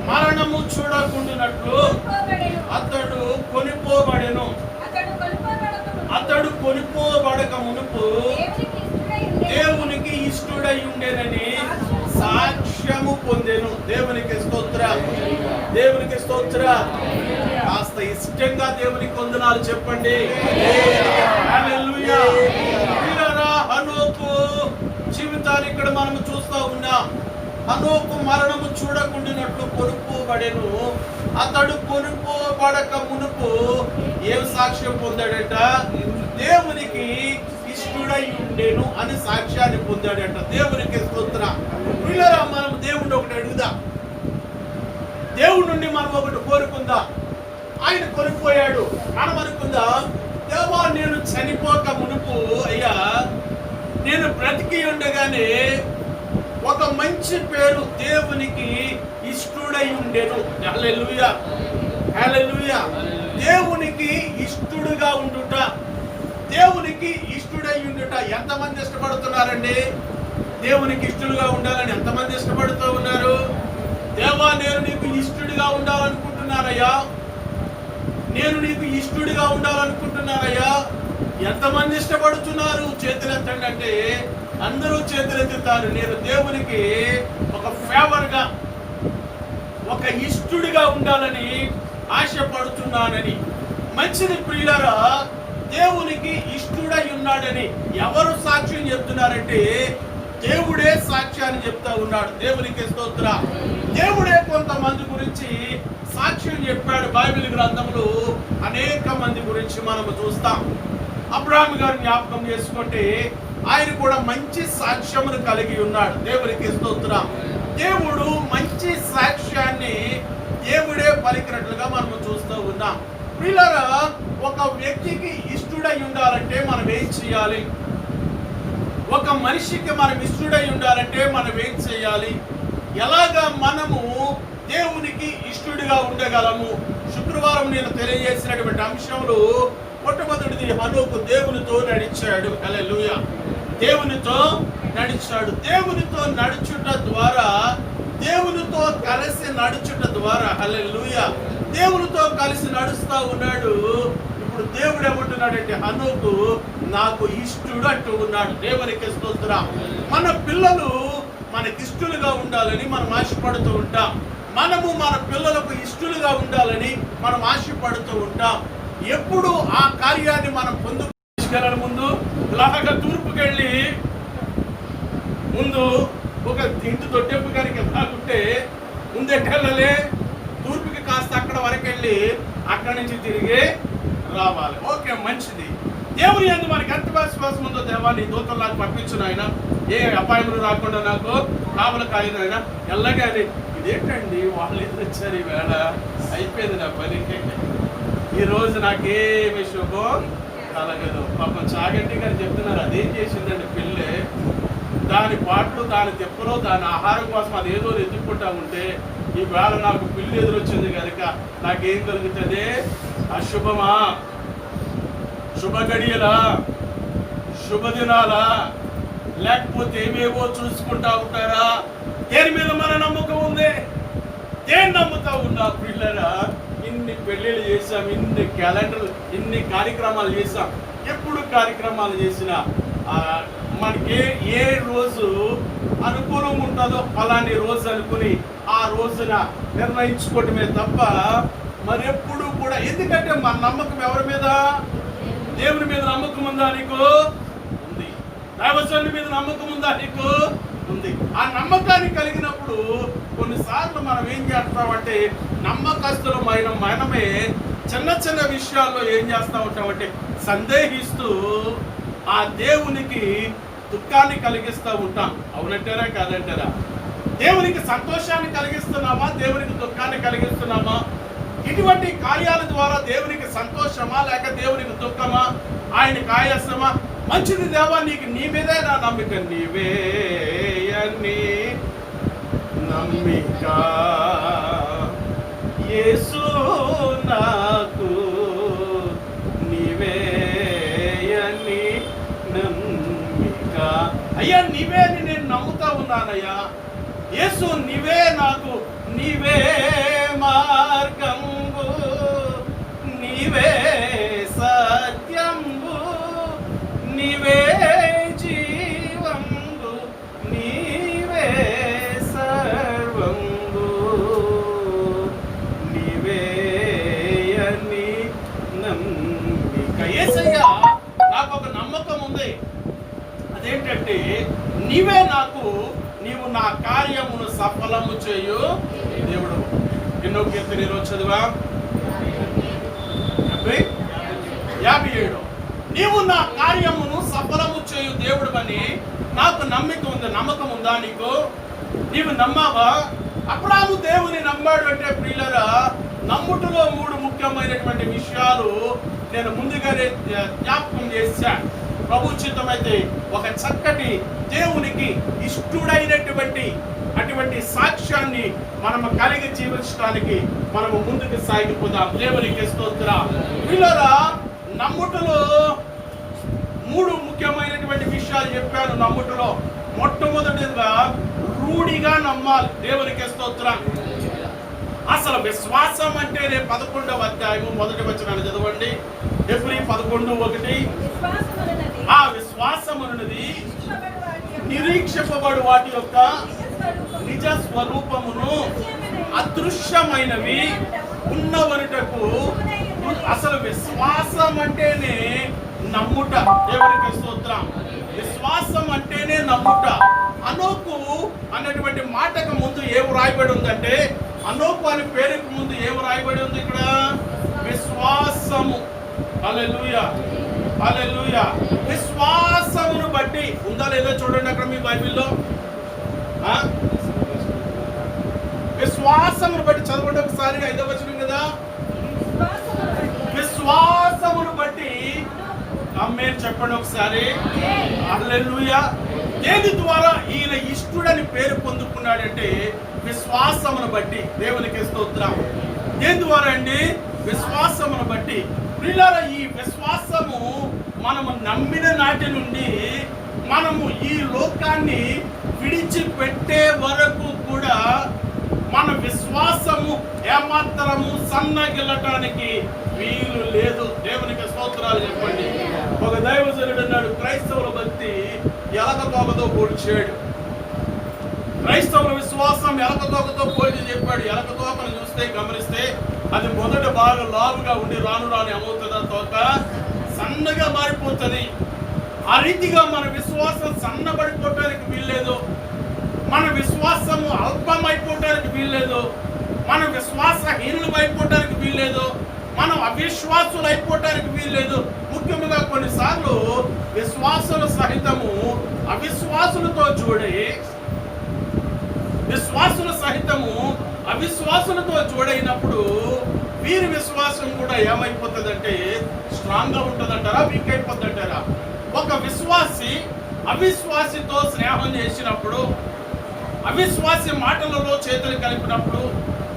మరణము చూడకుండానట్లు అతడు కొనిపోబడెను. అతడు కొనిపోబడక మునుపు దేవునికి ఇష్టుడై ఉండేనని సాక్ష్యము పొందెను. దేవునికి స్తోత్రం. దేవునికి స్తోత్రం. కాస్త ఇష్టంగా దేవునికి వందనాలు చెప్పండి. హల్లెలూయా. హనోకు జీవితాన్ని ఇక్కడ మనం చూస్తూ ఉన్నాం. హనోకు మరణము చూడకుండానట్లు కొనుక్కోబడెను. అతడు కొనుక్కోబడక మునుపు ఏం సాక్ష్యం పొందాడట? దేవునికి ఇష్టుడై ఉండేను అని సాక్ష్యాన్ని పొందాడట. దేవునికి స్తోత్రం. పిల్లరా, మనం దేవుడిని ఒకటి అడుగుదాం. దేవుడి నుండి మనం ఒకటి కోరుకుందాం. ఆయన కొనుక్కోయాడు. మనం అనుకుందాం, దేవా నేను చనిపోక మునుపు అయ్యా నేను బ్రతికి ఉండగానే ఒక మంచి పేరు దేవునికి ఇష్టుడై ఉండేను. హల్లెలూయా. హల్లెలూయా. దేవునికి ఇష్టుడుగా ఉండుట, దేవునికి ఇష్టుడై ఉండుట ఎంతమంది ఇష్టపడుతున్నారండి? దేవునికి ఇష్టడుగా ఉండాలని ఎంతమంది ఇష్టపడుతూ ఉన్నారు? దేవా నేను నీకు ఇష్టుడిగా ఉండాలనుకుంటున్నానయ్యా, నేను నీకు ఇష్టుడిగా ఉండాలనుకుంటున్నానయ్యా. ఎంతమంది ఇష్టపడుతున్నారు? చేతులెత్తండి అంటే అందరూ చేతులెత్తుతారు. నేను దేవునికి ఒక ఫేవర్గా, ఒక ఇష్టుడిగా ఉండాలని ఆశపడుతున్నానని. మంచిది ప్రియులారా. దేవునికి ఇష్టుడై ఉన్నాడని ఎవరు సాక్ష్యం చెప్తున్నారంటే దేవుడే సాక్ష్యాన్ని చెప్తా ఉన్నాడు. దేవునికి స్తోత్రం. దేవుడే కొంతమంది గురించి సాక్ష్యం చెప్పాడు. బైబిల్ గ్రంథంలో అనేక మంది గురించి మనము చూస్తాం. అబ్రహాము గారు జ్ఞాపకం చేసుకుంటే ఆయన కూడా మంచి సాక్ష్యమును కలిగి ఉన్నాడు. దేవునికి స్తోత్రం. దేవుడు మంచి సాక్ష్యాన్ని దేవుడే పలికినట్లుగా మనము చూస్తూ ఉన్నాం. పిల్లరా, ఒక వ్యక్తికి ఇష్టుడై ఉండాలంటే మనం ఏం చేయాలి? ఒక మనిషికి మనం ఇష్టుడై ఉండాలంటే మనం ఏం చేయాలి? ఎలాగా మనము దేవునికి ఇష్టుడిగా ఉండగలము? శుక్రవారం నేను తెలియజేసినటువంటి అంశంలో మొట్టమొదటిది హనోకు దేవునితో నడిచాడు. హల్లెలూయా. దేవునితో నడిచాడు. దేవునితో నడుచుట ద్వారా, దేవునితో కలిసి నడుచుట ద్వారా, హల్లెలూయా, దేవునితో కలిసి నడుస్తూ ఉన్నాడు. ఇప్పుడు దేవుడు ఏమంటున్నాడంటే హనోకు నాకు ఇష్టుడు అంటూ ఉన్నాడు. దేవునికి స్తోత్రం. మన పిల్లలు మనకిష్టులుగా ఉండాలని మనం ఆశపడుతూ ఉంటాం. మనము మన పిల్లలకు ఇష్టులుగా ఉండాలని మనం ఆశపడుతూ ఉంటాం. ఎప్పుడు ఆ కార్యాన్ని మనం పొందుకెళ్ళని ముందు ఇలాగా తూర్పుకెళ్ళి ముందు ఒక ఇంటి తొట్టెప్పు కనుక ఎలాగుంటే ముందెట్టెళ్ళలే తూర్పుకి కాస్త అక్కడ వరకు వెళ్ళి అక్కడి నుంచి తిరిగి రావాలి. ఓకే, మంచిది. దేవుని యందు మనకి ఎంత విశ్వాసం ఉందో, దేవా నీ దూతలు నాకు పంపించిన ఆయన, ఏ అపాయములు రాకుండా నాకు కావల కాయను ఆయన ఎల్లగానే. ఇదేంటండి వాళ్ళు ఎదురు వచ్చారు, ఈ వేళ అయిపోయింది నా పనికి, ఈరోజు నాకేమి శుభం కలగదు. పాపం చాగంటి గారు చెప్తున్నారు, అదేం చేసిందండి పిల్లే, దాని పాటలు, దాని తెప్పలో, దాని ఆహారం కోసం అది ఏదో ఎత్తుక్కుంటా ఉంటే ఈ వేళ నాకు పిల్లి ఎదురొచ్చింది కనుక నాకేం కలుగుతుంది? అశుభమా? శుభ గడియలా? శుభదినాలా? లేకపోతే ఏమేవో చూసుకుంటా ఉంటారా? దేని మీద మన నమ్మకం ఉంది? దేని నమ్ముతా ఉన్నా పిల్లరా? ఇన్ని పెళ్ళిళ్ళు చేసాం, ఇన్ని క్యాలెండర్లు, ఇన్ని కార్యక్రమాలు చేసాం. ఎప్పుడు కార్యక్రమాలు చేసినా మనకి ఏ రోజు అనుకూలం ఉంటుందో అలాంటి రోజు అనుకుని ఆ రోజున నిర్ణయించుకోవటమే తప్ప మరెప్పుడు కూడా, ఎందుకంటే మన నమ్మకం ఎవరి మీద? దేవుని మీద నమ్మకం ఉందా నీకు? ఉంది. దైవజనుడి మీద నమ్మకం ఉందా నీకు? ఉంది. ఆ నమ్మకాన్ని కలిగినప్పుడు కొన్నిసార్లు మనం ఏం చేస్తామంటే నమ్మకస్తులమైన మనమే చిన్న చిన్న విషయాల్లో ఏం చేస్తూ ఉంటామంటే సందేహిస్తూ ఆ దేవునికి దుఃఖాన్ని కలిగిస్తూ ఉంటాం. అవునంటారా కాదంటారా? దేవునికి సంతోషాన్ని కలిగిస్తున్నామా, దేవునికి దుఃఖాన్ని కలిగిస్తున్నామా? ఇటువంటి కార్యాల ద్వారా దేవునికి సంతోషమా లేక దేవునికి దుఃఖమా, ఆయనకి ఆయాసమా? మంచిది దేవా, నీకు నీ మీదే నా నమ్మిక, నీవే అని నమ్మిక, యేసు నాకు నీవే అని నమ్మిక. అయ్యా నీవే అని నేను నమ్ముతా ఉన్నానయ్యా. యేసు నీవే నాకు, నీవే మార్గంబు, నీవే సత్యంబు, నీవే జీవంబు, నీవే సర్వంబు, నీవే అని నమ్మిక. యేసయ్యా నాకు ఒక నమ్మకం ఉంది. అదేంటంటే నీవే నాకు, నీవు నా కార్యమును సఫలము చేయు దేవుడు. ఎన్నో కీర్తన ఈరోజు చదివా? 57. నీవు నా కార్యమును సఫలము చేయు దేవుడు అని నాకు నమ్మకం ఉందా నీకు? నీవు నమ్మావా? అబ్రాహాము దేవుని నమ్మాడు అంటే ప్రియులరా, నమ్ముటలో 3 ముఖ్యమైనటువంటి విషయాలు నేను ముందుగానే జ్ఞాపకం చేశాను. ప్రభు చిత్తమైతే ఒక చక్కటి దేవునికి ఇష్టుడైనటువంటి అటువంటి సాక్ష్యాన్ని మనము కలిగి జీవించడానికి మనము ముందుకు సాగిపోదాం. దేవునికి స్తోత్రం. పిల్లరా, నమ్ముటలో 3 ముఖ్యమైనటువంటి విషయాలు చెప్పాను. నమ్ముటలో మొట్టమొదటిగా రూఢిగా నమ్మాలి. దేవునికి స్తోత్రం. అసలు విశ్వాసం అంటేనే 11వ అధ్యాయము 1వ వచనాన్ని చదవండి. ఎబ్రీ 11:1. ఆ విశ్వాసమున్నది నిరీక్షింపబడు వాటి యొక్క నిజ స్వరూపమును అదృశ్యమైనవి ఉన్నవనుటకు. అసలు విశ్వాసం అంటేనే నమ్ముట. దేవునికి స్తోత్రం. విశ్వాసం అంటేనే నమ్ముట. అనోకు అన్నటువంటి మాటకు ముందు ఏం రాయబడి ఉందంటే, అనోకు అని పేరుకు ముందు ఏం రాయబడి ఉంది ఇక్కడ? విశ్వాసము. హల్లెలూయా, హల్లెలూయా. విశ్వాసమును బట్టి ఉందా లేదా చూడండి అక్కడ మీ బైబిల్లో. విశ్వాసమును బట్టి చదవండి ఒకసారి. 5వ వచనం కదా. విశ్వాసమును బట్టి ఆమేన్ చెప్పండి ఒకసారి. హల్లెలూయా. దేని ద్వారా ఈయన ఇష్టుడని పేరు పొందుకున్నాడంటే విశ్వాసమును బట్టి. దేవునికి స్తోత్రం. దేని ద్వారా అండి? విశ్వాసమును బట్టి. ప్రియులారా, ఈ విశ్వాసము మనము నమ్మిన నాటి నుండి మనము ఈ లోకాన్ని విడిచిపెట్టే వరకు కూడా మన విశ్వాసము ఏమాత్రము సన్నగిల్లటానికి వీలు లేదు. దేవునికి స్తోత్రాలు చెప్పండి. ఒక దైవజనుడు అన్నాడు, క్రైస్తవుల భక్తి ఎలక తోకతో పోల్చాడు. క్రైస్తవుల విశ్వాసం ఎలక తోకతో పోల్చి చెప్పాడు. ఎలక తోకను చూస్తే గమనిస్తే అది మొదట బాగా లావుగా ఉండి రాను రాను ఏమవుతుందా? తోక సన్నగా మారిపోతుంది. ఆ రీతిగా మన విశ్వాసం సన్నబడిపోవటానికి వీల్లేదు. మన విశ్వాసము అల్పమైపోవటానికి వీల్లేదు. మన విశ్వాసహీనులు అయిపోవటానికి వీల్లేదు. మనం అవిశ్వాసులు అయిపోవటానికి వీల్లేదు. ముఖ్యంగా కొన్నిసార్లు విశ్వాసుల సహితము అవిశ్వాసులతో అవిశ్వాసులతో జోడైనప్పుడు వీరి విశ్వాసం కూడా ఏమైపోతుందంటే స్ట్రాంగ్ గా ఉంటుందంటారా, వీక్ అయిపోతుందంటారా? ఒక విశ్వాసి అవిశ్వాసితో స్నేహం చేసినప్పుడు, అవిశ్వాసి మాటలలో చేతులు కలిపినప్పుడు,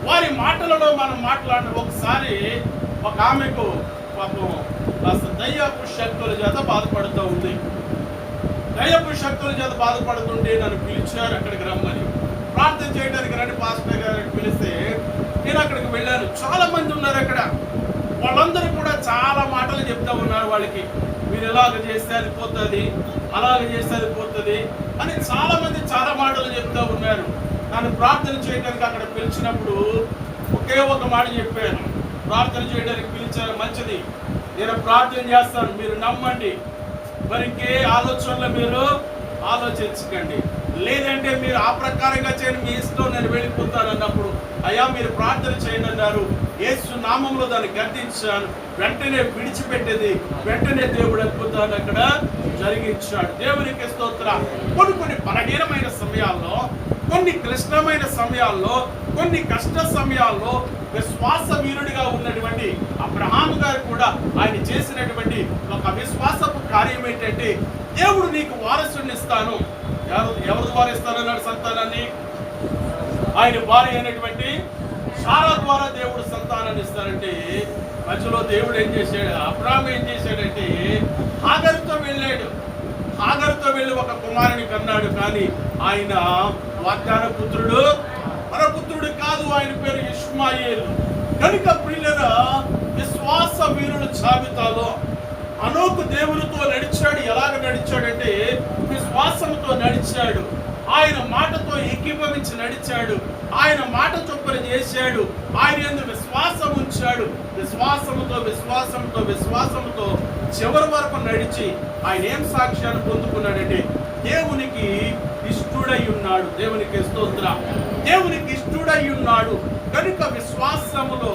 వారి మాటలలో మనం మాట్లాడిన ఒకసారి ఒక ఆమెకు పాపం కాస్త దయ్యపు శక్తుల చేత బాధపడుతూ ఉంది. దయ్యపు శక్తుల చేత బాధపడుతుంటే నన్ను పిలిచారు అక్కడికి రమ్మని. ప్రార్థన చేయడానికి రండి పాస్టర్ గారికి పిలిస్తే నేను అక్కడికి వెళ్ళాను. చాలా మంది ఉన్నారు అక్కడ. వాళ్ళందరూ కూడా చాలా మాటలు చెప్తా ఉన్నారు వాళ్ళకి. మీరు మీరు ఎలాగ చేస్తే అది పోతుంది, అలాగ చేస్తే అది పోతుంది అని చాలా మంది చాలా మాటలు చెప్తూ ఉన్నారు. నన్ను ప్రార్థన చేయడానికి అక్కడ పిలిచినప్పుడు ఒకే ఒక మాట చెప్పాను, ప్రార్థన చేయడానికి పిలిచారు మంచిది, నేను ప్రార్థన చేస్తాను, మీరు నమ్మండి, మరి ఇంకే ఆలోచనలు మీరు ఆలోచించకండి, లేదంటే మీరు ఆ ప్రకారంగా చేయండి, మీ ఇష్టం, నేను వెళ్ళిపోతాను అన్నప్పుడు అయ్యా మీరు ప్రార్థన చేయండి అన్నారు. యేసు నామంలో దాన్ని గద్దించాను, వెంటనే విడిచిపెట్టేది, వెంటనే దేవుడు అద్భుతాన్ని అక్కడ జరిగించాడు. దేవునికి స్తోత్రం. కొన్ని బలహీనమైన సమయాల్లో, కొన్ని క్లిష్టమైన సమయాల్లో, కొన్ని కష్ట సమయాల్లో విశ్వాస వీరుడిగా ఉన్నటువంటి అబ్రహాము గారు కూడా ఆయన చేసినటువంటి ఒక విశ్వాసపు కార్యం ఏంటంటే, దేవుడు నీకు వారసుని ఇస్తాను. ఎవరి ద్వారా ఇస్తానన్నాడు సంతానాన్ని? ఆయన భార్య అయినటువంటి సారా ద్వారా దేవుడు సంతానాన్ని ఇస్తారంటే, మధ్యలో దేవుడు ఏం చేశాడు, అబ్రహాము ఏం చేశాడంటే హాగరుతో వెళ్ళాడు. హాగరుతో వెళ్ళి ఒక కుమారుని కన్నాడు, కానీ ఆయన వాగ్దాన పుత్రుడు మన పుత్రుడు కాదు, ఆయన పేరు ఇష్మాయేలు. కనుక ప్రియులరా, విశ్వాస వీరుల జాబితాలో హనోకు దేవునితో నడిచాడు. ఎలాగ నడిచాడంటే విశ్వాసంతో నడిచాడు, ఆయన మాటతో ఏకీభవించి నడిచాడు, ఆయన మాట చొప్పున చేశాడు, ఆయన యందు విశ్వాసం ఉంచాడు. విశ్వాసంతో చివరి వరకు నడిచి ఆయన ఏం సాక్ష్యాన్ని పొందుకున్నాడంటే దేవునికి ఇష్టుడై ఉన్నాడు. దేవునికి స్తోత్రం. దేవునికి ఇష్టుడై ఉన్నాడు. కనుక విశ్వాసములో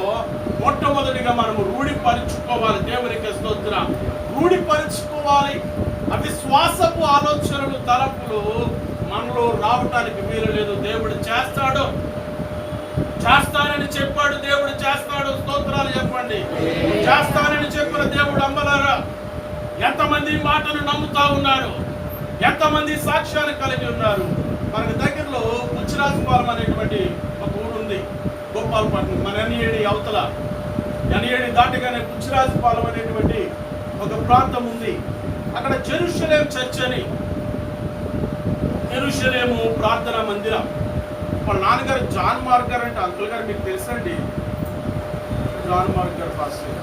మొట్టమొదటిగా మనము రూఢిపరుచుకోవాలి. దేవునికి స్తోత్రం. రూఢిపరుచుకోవాలి. అవిశ్వాసపు ఆలోచనలు, తలపులు మనలో రావటానికి వీలు లేదు. దేవుడు చేస్తానని చెప్పాడు, దేవుడు చేస్తాడు. స్తోత్రాలు చెప్పండి. చేస్తానని చెప్పిన దేవుడు అమ్మలారా, ఎంతమంది మాటలు నమ్ముతా ఉన్నారు, ఎంతమంది సాక్ష్యాలు కలిగి ఉన్నారు. మనకి దగ్గరలో పుచ్చిరాజపాలెం అనేటువంటి ఒక ఊరు ఉంది, గోపాలపట్నం, మన ఎన్ఏడి అవతల. ఎన్ఏడి దాటగానే పుచ్చిరాజపాలెం అనేటువంటి ఒక ప్రాంతం ఉంది. అక్కడ జెరూషలేం చర్చ్ అని, జెరూషలేము ప్రార్థనా మందిరం. వాళ్ళ నాన్నగారు జాన్ మార్గర్ అంటే, అంకుల్ గారు మీకు తెలుసండి, జాన్ మార్గర్ పాస్టర్.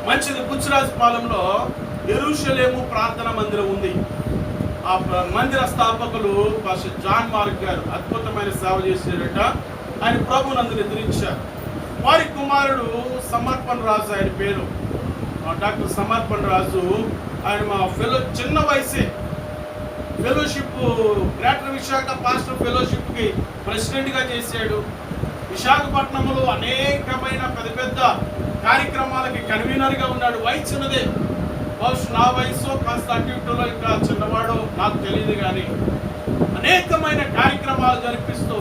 మంచిది. పుచ్చిరాజపాలెంలో జెరూషలేము ప్రార్థనా మందిరం ఉంది. ఆ మందిర స్థాపకులు పాస్టర్ జాన్ మార్క్ గారు అద్భుతమైన సేవ చేశారట. ఆయన ప్రభునందు నిద్రించారు. వారి కుమారుడు సమర్పణ రాజు, ఆయన పేరు డాక్టర్ సమర్పణ రాజు. ఆయన మా చిన్న వయసే ఫెలోషిప్, గ్రేటర్ విశాఖ పాస్టర్ ఫెలోషిప్కి ప్రెసిడెంట్గా చేశాడు. విశాఖపట్నంలో అనేకమైన పెద్ద కార్యక్రమాలకి కన్వీనర్గా ఉన్నాడు. వయసు చిన్నదే, బహుశా నా వయసు కాస్త అట్యూట్లో ఇంకా చిన్నవాడు నాకు తెలియదు, కానీ అనేకమైన కార్యక్రమాలు జరిపిస్తూ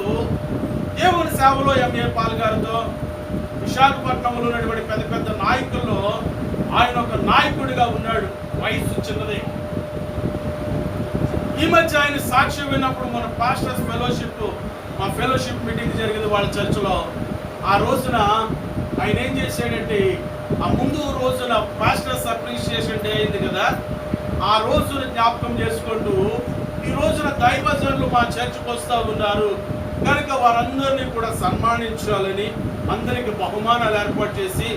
దేవుని సేవలో ఎంఏ పాల్ గారితో విశాఖపట్నంలో ఉన్నటువంటి పెద్ద నాయకుల్లో ఆయన ఒక నాయకుడిగా ఉన్నాడు. వయసు చిన్నదే. ఈ మధ్య ఆయన సాక్ష్యం విన్నప్పుడు మన పాస్టర్స్ ఫెలోషిప్, మా ఫెలోషిప్ మీటింగ్ జరిగింది వాళ్ళ చర్చిలో. ఆ రోజున ఆయన ఏం చేశాడంటే, ఆ ముందు రోజున పాస్టర్స్ అప్రిషియేషన్ డే అయింది కదా, ఆ రోజున జ్ఞాపకం చేసుకుంటూ ఈ రోజున దైవజనులు మా చర్చికి వస్తూ ఉన్నారు కనుక వారందరినీ కూడా సన్మానించాలని అందరికి బహుమానాలు ఏర్పాటు చేసి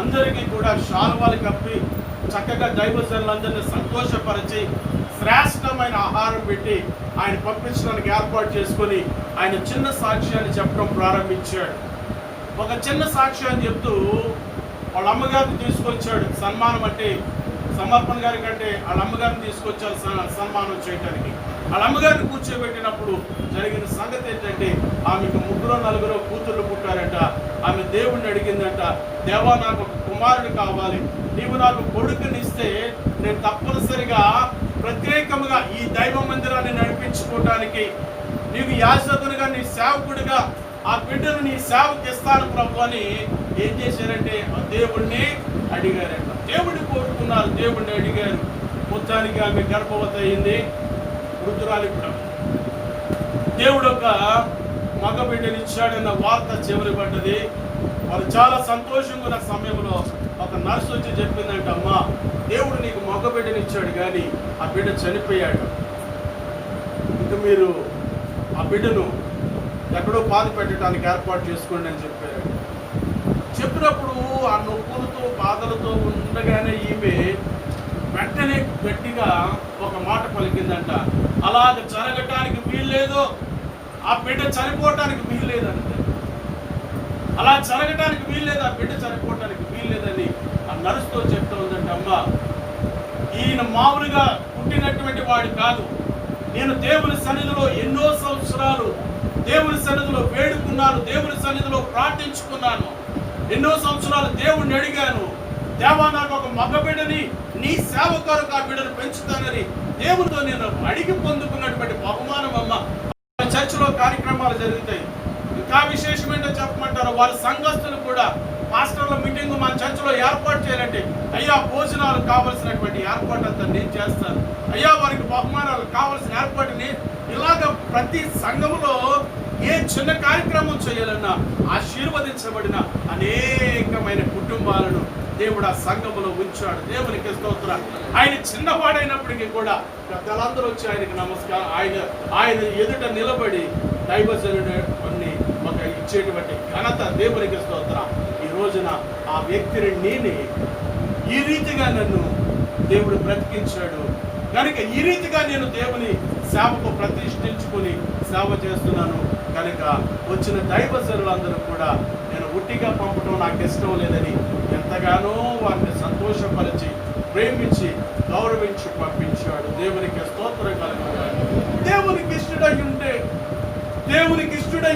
అందరికీ కూడా శాలువాలు కప్పి చక్కగా దైవజనులందరినీ సంతోషపరిచి శ్రేష్టమైన ఆహారం పెట్టి ఆయన పంపించడానికి ఏర్పాటు చేసుకొని ఆయన చిన్న సాక్ష్యాన్ని చెప్పడం ప్రారంభించాడు. ఒక చిన్న సాక్ష్యాన్ని చెప్తూ వాళ్ళ అమ్మగారిని తీసుకొచ్చాడు. సన్మానం అంటే సమర్పణ గారి కంటే వాళ్ళ అమ్మగారిని తీసుకొచ్చారు సన్మానం చేయడానికి. వాళ్ళ అమ్మగారిని కూర్చోబెట్టినప్పుడు జరిగిన సంగతి ఏంటంటే, ఆమెకు 3-4 కూతుర్లు పుట్టారట. ఆమె దేవుణ్ణి అడిగిందంట, దేవా నాకు ఒక కుమారుడు కావాలి, నీవు నాకు కొడుకునిస్తే నేను తప్పనిసరిగా ప్రత్యేకముగా ఈ దైవ మందిరాన్ని నడిపించుకోవడానికి నీకు యాజకునిగా, నీ సేవకుడిగా ఆ బిడ్డను నీ సేవకి ఇస్తాను ప్రభు అని ఏం చేశారంటే దేవుణ్ణి అడిగారంట. దేవుడిని కోరుకున్నారు, దేవుణ్ణి అడిగారు. మొత్తానికి ఆమె గర్భవతి అయింది, వృద్ధురాలి కూడా. దేవుడు ఒక మగ బిడ్డని ఇచ్చాడన్న వార్త చెవినబడ్డది. వారు చాలా సంతోషంగా ఉన్న సమయంలో ఒక నర్సు వచ్చి చెప్పిందంట, అమ్మా దేవుడు నీకు మగ బిడ్డని ఇచ్చాడు కానీ ఆ బిడ్డ చనిపోయాడు, ఇంకా మీరు ఆ బిడ్డను ఎక్కడో పాతి పెట్టడానికి ఏర్పాటు చేసుకోండి అని చెప్పారు. చెప్పినప్పుడు ఆ నొప్పులతో బాధలతో ఉండగానే ఈమె వెంటనే గట్టిగా ఒక మాట పలికిందంట, అలాగ జరగటానికి వీల్లేదు, ఆ బిడ్డ చనిపోవటానికి వీల్లేదంటే, అలా జరగటానికి వీల్లేదు, ఆ బిడ్డ చనిపోవటానికి వీల్లేదని ఆ నర్సుతో చెప్తా ఉందంటే, అమ్మ ఈయన మామూలుగా పుట్టినటువంటి వాడు కాదు, నేను దేవుని సన్నిధిలో ఎన్నో సంవత్సరాలు దేవుని సన్నిధిలో వేడుకున్నాను, దేవుని సన్నిధిలో ప్రార్థించుకున్నాను, ఎన్నో సంవత్సరాలు దేవుణ్ణి అడిగాను, దేవా నాకు ఒక మగ బిడ్డని నీ సేవ కొరకు ఆ బిడ్డను పెంచుతానని దేవునితో నేను అడిగి పొందుకున్నటువంటి బహుమానం అమ్మ. చర్చిలో కార్యక్రమాలు జరుగుతాయి. ఇంకా విశేషం ఏంటో చెప్పమంటారు, వారి సంఘస్థులు కూడా పాస్టర్ల మీటింగ్ మన చర్చిలో ఏర్పాటు చేయాలంటే, అయ్యా భోజనాలు కావలసినటువంటి ఏర్పాటు అంతా నేను చేస్తాను, అయ్యా వారికి బహుమానాలు కావలసిన ఏర్పాటుని, ఇలాగ ప్రతి సంఘములో ఏ చిన్న కార్యక్రమం చేయాలన్నా ఆశీర్వదించబడిన అనేకమైన కుటుంబాలను దేవుడు ఆ సంఘములో ఉంచాడు. దేవునికి స్తోత్రం. ఆయన చిన్నవాడైనప్పటికీ కూడా పెద్దలందరూ వచ్చి ఆయనకి నమస్కారం, ఆయన ఎదుట నిలబడి దైవజనుడిని ఒక ఇచ్చేటువంటి ఘనత దేవునికి స్తోత్రం. ఈ రోజున ఆ వ్యక్తిని నేనే ఈ రీతిగా నన్ను దేవుడు బ్రతికించాడు కనుక ఈ రీతిగా నేను దేవుని సేవకు ప్రతిష్ఠించుకుని సేవ చేస్తున్నాను కనుక వచ్చిన దైవజనులందరూ కూడా నేను ఉట్టిగా పంపడం నాకు ఇష్టం లేదని ఎంతగానో వారిని సంతోషపరిచి ప్రేమించి గౌరవించి పంపించాడు. దేవునికి స్తోత్రం కలుగుతాడు. దేవునికి ఇష్టడై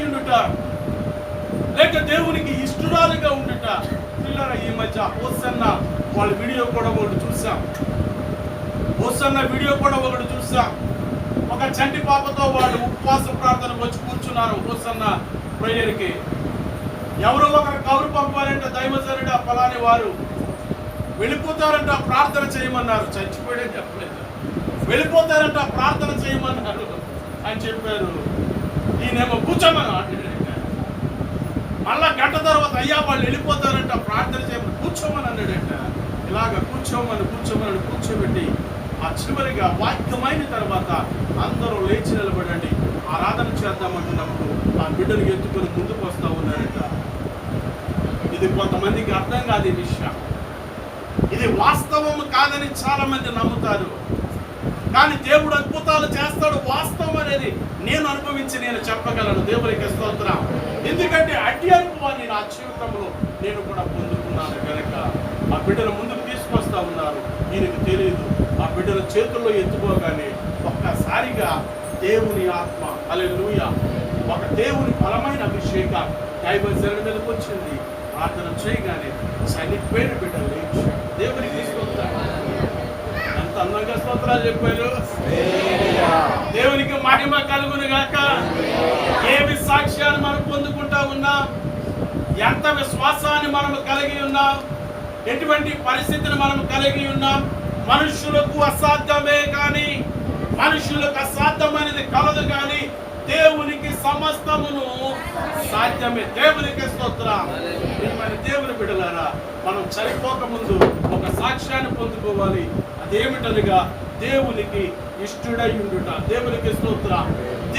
ఉండుట లేక దేవునికి ఇష్టరాలుగా ఉండుట. పిల్లల ఈ మధ్య హోసన్న వాళ్ళ వీడియో కూడా ఒకటి చూసాం. హోసన్న వీడియో కూడా ఒకటి చూసాం. ఒక చంటి పాపతో వాళ్ళు ఉపవాస ప్రార్థనకు వచ్చి కూర్చున్నారు. హోసన్న ప్రేయర్కి ఎవరో ఒకరు కబురు పంపారంటే దైవజనుడు ఫలాని వారు వెళ్ళిపోతారంట, ప్రార్థన చేయమన్నారు. చచ్చిపోయాడే చెప్పలేదు, వెళ్ళిపోతారంట, ప్రార్థన చేయమన్నారు అని చెప్పారు. ఈయనేమో కూర్చోమని మళ్ళా గంట తర్వాత అయ్యా వాళ్ళు వెళ్ళిపోతారంట, ప్రార్థన చేయమని కూర్చోమని అన్నాడంట. ఇలాగ కూర్చోమని కూర్చోబెట్టి ఆ చివరిగా వాక్యమైన తర్వాత అందరూ లేచి నిలబడండి ఆరాధన చేద్దామంటున్నప్పుడు ఆ బిడ్డను ఎత్తుకొని ముందుకు వస్తా ఉన్నారంట. ఇది కొంతమందికి అర్థం కాదు ఈ విషయం, ఇది వాస్తవం కాదని చాలా మంది నమ్ముతారు. కానీ దేవుడు అద్భుతాలు చేస్తాడు. వాస్తవం అనేది నేను అనుభవించి నేను చెప్పగలను. దేవునికి స్తోత్రం. ఎందుకంటే అట్టి అనుభవాన్ని నా జీవితంలో నేను కూడా పొందుకున్నాను కనుక ఆ బిడ్డను ముందుకు తీసుకొస్తా ఉన్నారు. ఈయనకు తెలియదు. ఆ బిడ్డల చేతుల్లో ఎత్తుకోగానే ఒక్కసారిగా దేవుని ఆత్మ హల్లెలూయా, ఒక దేవుని బలమైన అభిషేకం దైవజనుడి మీదకి వచ్చింది. ప్రార్థన చేయగానే చనిపోయిన బిడ్డలు లేచాడు. దేవునికి స్తోత్రం. ఎంత అందంగా స్తోత్రాలు చెప్పారు. దేవునికి మహిమ కలుగును గాక. ఏమి సాక్ష్యాన్ని మనం పొందుకుంటా ఉన్నాం, ఎంత విశ్వాసాన్ని మనం కలిగి ఉన్నాం, ఎటువంటి పరిస్థితిని మనం కలిగి ఉన్నాం. మనుషులకు అసాధ్యమే కానీ, మనుషులకు అసాధ్యమైనది కలదు కానీ దేవునికి సమస్తమును సాధ్యమే. దేవునికి స్తోత్రం. దేవుని బిడ్డలారా, మనం చనిపోక ముందు ఒక సాక్ష్యాన్ని పొందుకోవాలి. అదేమిటనగా దేవునికి ఇష్టుడై ఉండుట. దేవునికి స్తోత్రం.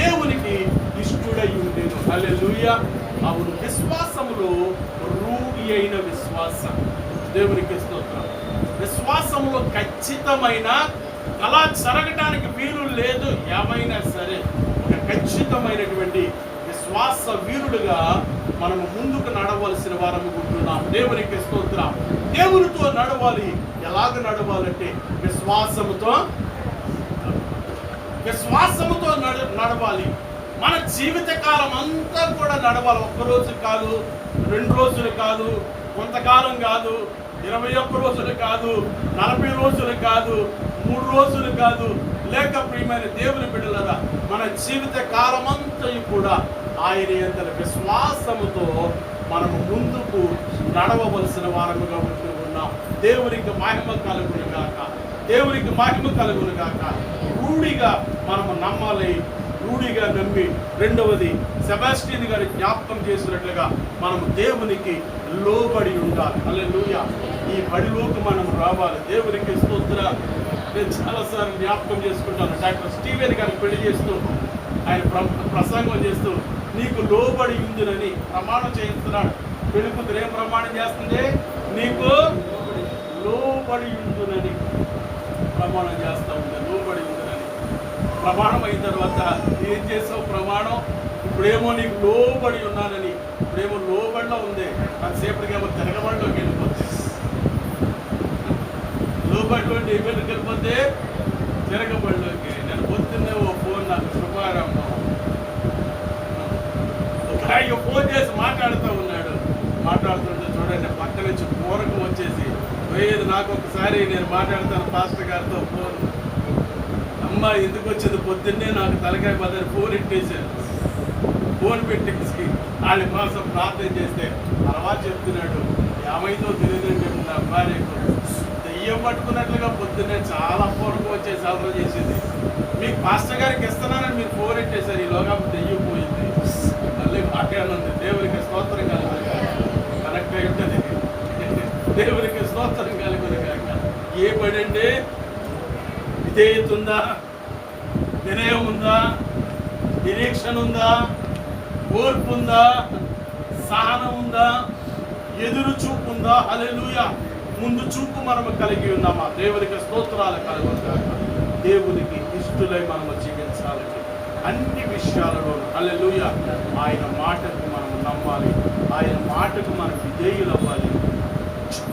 దేవునికి ఇష్టుడై ఉండేను. హల్లెలూయా. అవును, విశ్వాసములో రూఢి అయిన విశ్వాసం. దేవునికి స్తోత్రం. విశ్వాసములో ఖచ్చితమైన అలా జరగటానికి వీలు లేదు. ఏమైనా సరే ఒక ఖచ్చితమైనటువంటి విశ్వాస వీరుడుగా మనము ముందుకు నడవలసిన వారము ఉంటున్నాం. దేవునికి స్తోత్రం. దేవునితో నడవాలి. ఎలాగ నడవాలంటే విశ్వాసముతో నడవాలి. మన జీవిత కాలం అంతా కూడా నడవాలి. ఒక్కరోజు కాదు, 2 రోజులు కాదు, కొంతకాలం కాదు, 21 రోజులు కాదు, 40 రోజులు కాదు, 3 రోజులు కాదు. లేక ప్రియమైన దేవుని బిడ్డలారా, మన జీవిత కాలమంతా కూడా ఆయన యందు విశ్వాసముతో మనము ముందుకు నడవవలసిన వారముగా ఉంటూ ఉన్నాం. దేవునికి మహిమ కలుగును గాక. దేవునికి మహిమ కలుగును గాక. రూఢిగా మనము నమ్మాలి. రూఢిగా నమ్మి, రెండవది సెబాస్టియన్ గారి జ్ఞాపకం చేసినట్లుగా మనము దేవునికి లోబడి ఉండాలి. హల్లెలూయా. ఈ బడిలోకి మనం రావాలి. దేవునికి స్తోత్రం. నేను చాలాసార్లు జ్ఞాపకం చేసుకుంటాను. డాక్టర్ స్టీవెన్ గారిని పెళ్లి చేస్తూ ఆయన ప్రసంగం చేస్తూ నీకు లోబడి ఉందినని ప్రమాణం చేయిస్తున్నాడు. పెళ్లి కూతురు ఏం ప్రమాణం చేస్తుంది? నీకు లోబడి ఉందునని. ప్రమాణం చేస్తూ ఉంది, లోబడి ఉందని. ప్రమాణం అయిన తర్వాత ఏం చేసావు ప్రమాణం? ఇప్పుడేమో నీకు లోబడి ఉన్నానని, ఇప్పుడేమో లోబడిలో ఉంది, కాసేపటికేమో తిరగబడిలోకి వెళ్ళిపోతే, లోబడిలో ఇబ్బందికి వెళ్ళిపోతే తిరగబడిలోకి. నేను పొద్దున్నే ఓ ఫోన్ నాకు శుభారంభం ఒక ఆయన ఫోన్ చేసి మాట్లాడుతూ ఉన్నాడు. మాట్లాడుతుంటే చూడండి పక్క నుంచి పూరకం వచ్చేసి పోయేది. నాకు ఒకసారి నేను మాట్లాడతాను పాస్టర్ గారితో ఫోన్, అమ్మ ఎందుకు వచ్చింది పొద్దున్నే నాకు తలకాయ బదని ఫోన్ ఇట్టేసాను. ఫోన్ పెట్టేసి వాళ్ళ కోసం ప్రార్థన చేస్తే తర్వాత చెప్తున్నాడు, ఏమైందో తెలియదండి నా భార్యకు దెయ్యం పట్టుకున్నట్లుగా పొద్దున్నే చాలా పూరకం వచ్చేసి అలవాటు చేసింది. మీకు పాస్టర్ గారికి ఇస్తున్నానని మీరు ఫోన్ ఇట్టేశారు, ఈలోగా దెయ్యం పోయింది. మళ్ళీ మాట్లాడుతుంది. దేవునికి స్తోత్రం కలుగును, కనెక్ట్ అయి ఉంటుంది. దేవునికి స్తోత్రం కలుగును కాక. ఏ పని అంటే విధేయత ఉందా, వినయం ఉందా, నిరీక్షణ ఉందా, ఓర్పు ఉందా, సహనం ఉందా, ఎదురు చూపు ఉందా? హల్లెలూయా. ముందు చూపు మనము కలిగి ఉన్నామా? దేవునికి స్తోత్రాలు కలుగును కాక. దేవునికి ఇష్టలై మనము జీవించాలంటే అన్ని విషయాలలో హల్లెలూయా ఆయన మాటకు మనం నమ్మాలి, ఆయన మాటకు మనం విధేయులు అవ్వాలి.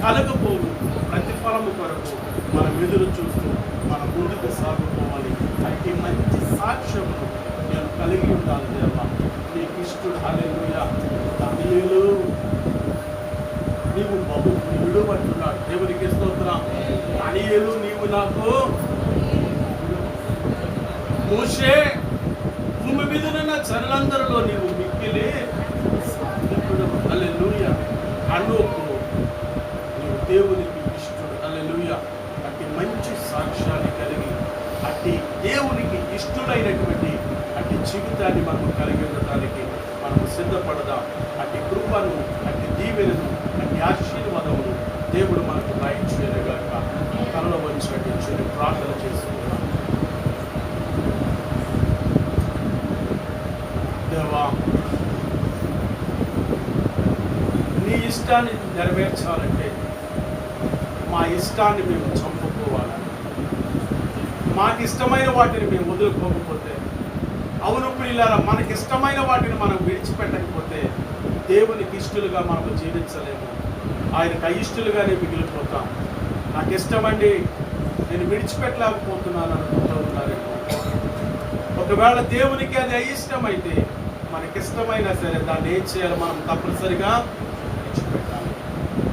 కలగపోవు ప్రతిఫలము కొరకు మనం ఎదురు చూస్తూ మనం ముందుకు సాగుకోవాలి. అట్టి మంచి సాక్ష్యమును నేను కలిగి ఉండాలి. దేవా నీకు ఇష్టడు. హల్లెలూయా. దానియేలు నీవు బహు ప్రియుడు అంటున్నాడు. దేవునికి స్తోత్రం. దానియేలు నీవు నాకు మోషే భూమి మీద ఉన్న చరులందరిలో నీవు మిక్కిలి సాత్వికుడు. హల్లెలూయా. హనోకు నీవు దేవునికి ఇష్టడు. హల్లెలూయా. అట్టి మంచి సాక్ష్యాన్ని కలిగి అట్టి దేవునికి ఇష్టడైనటువంటి అట్టి జీవితాన్ని మనం కలిగి ఉండటానికి మనం సిద్ధపడదాం. అట్టి కృపను, అట్టి దీవెనను, అట్టి ఆశీర్వాదమును దేవుడు మనకు దయచేయగాక. తనలో వచ్చినట్టు ప్రార్థన చేసుకుంటాం. దేవా నీ ఇష్టాన్ని నెరవేర్చాలంటే మా ఇష్టాన్ని మేము చంపుకోవాలి. మాకు ఇష్టమైన వాటిని మేము వదులుకోకపోతే, అవును ప్రియులారా, మనకి ఇష్టమైన వాటిని మనం విడిచిపెట్టకపోతే దేవునికి ఇష్టలుగా మనము జీవించలేము. ఆయనకు అయిష్టలుగానే మిగిలిపోతాం. నాకు ఇష్టమండి, నేను విడిచిపెట్టలేకపోతున్నాను అనుకుంటూ ఉన్నారేమో. ఒకవేళ దేవునికి అది అయిష్టమైతే మనకిష్టమైనా సరే దాన్ని ఏం చేయాలి? మనం తప్పనిసరిగా విడిచిపెట్టాలి.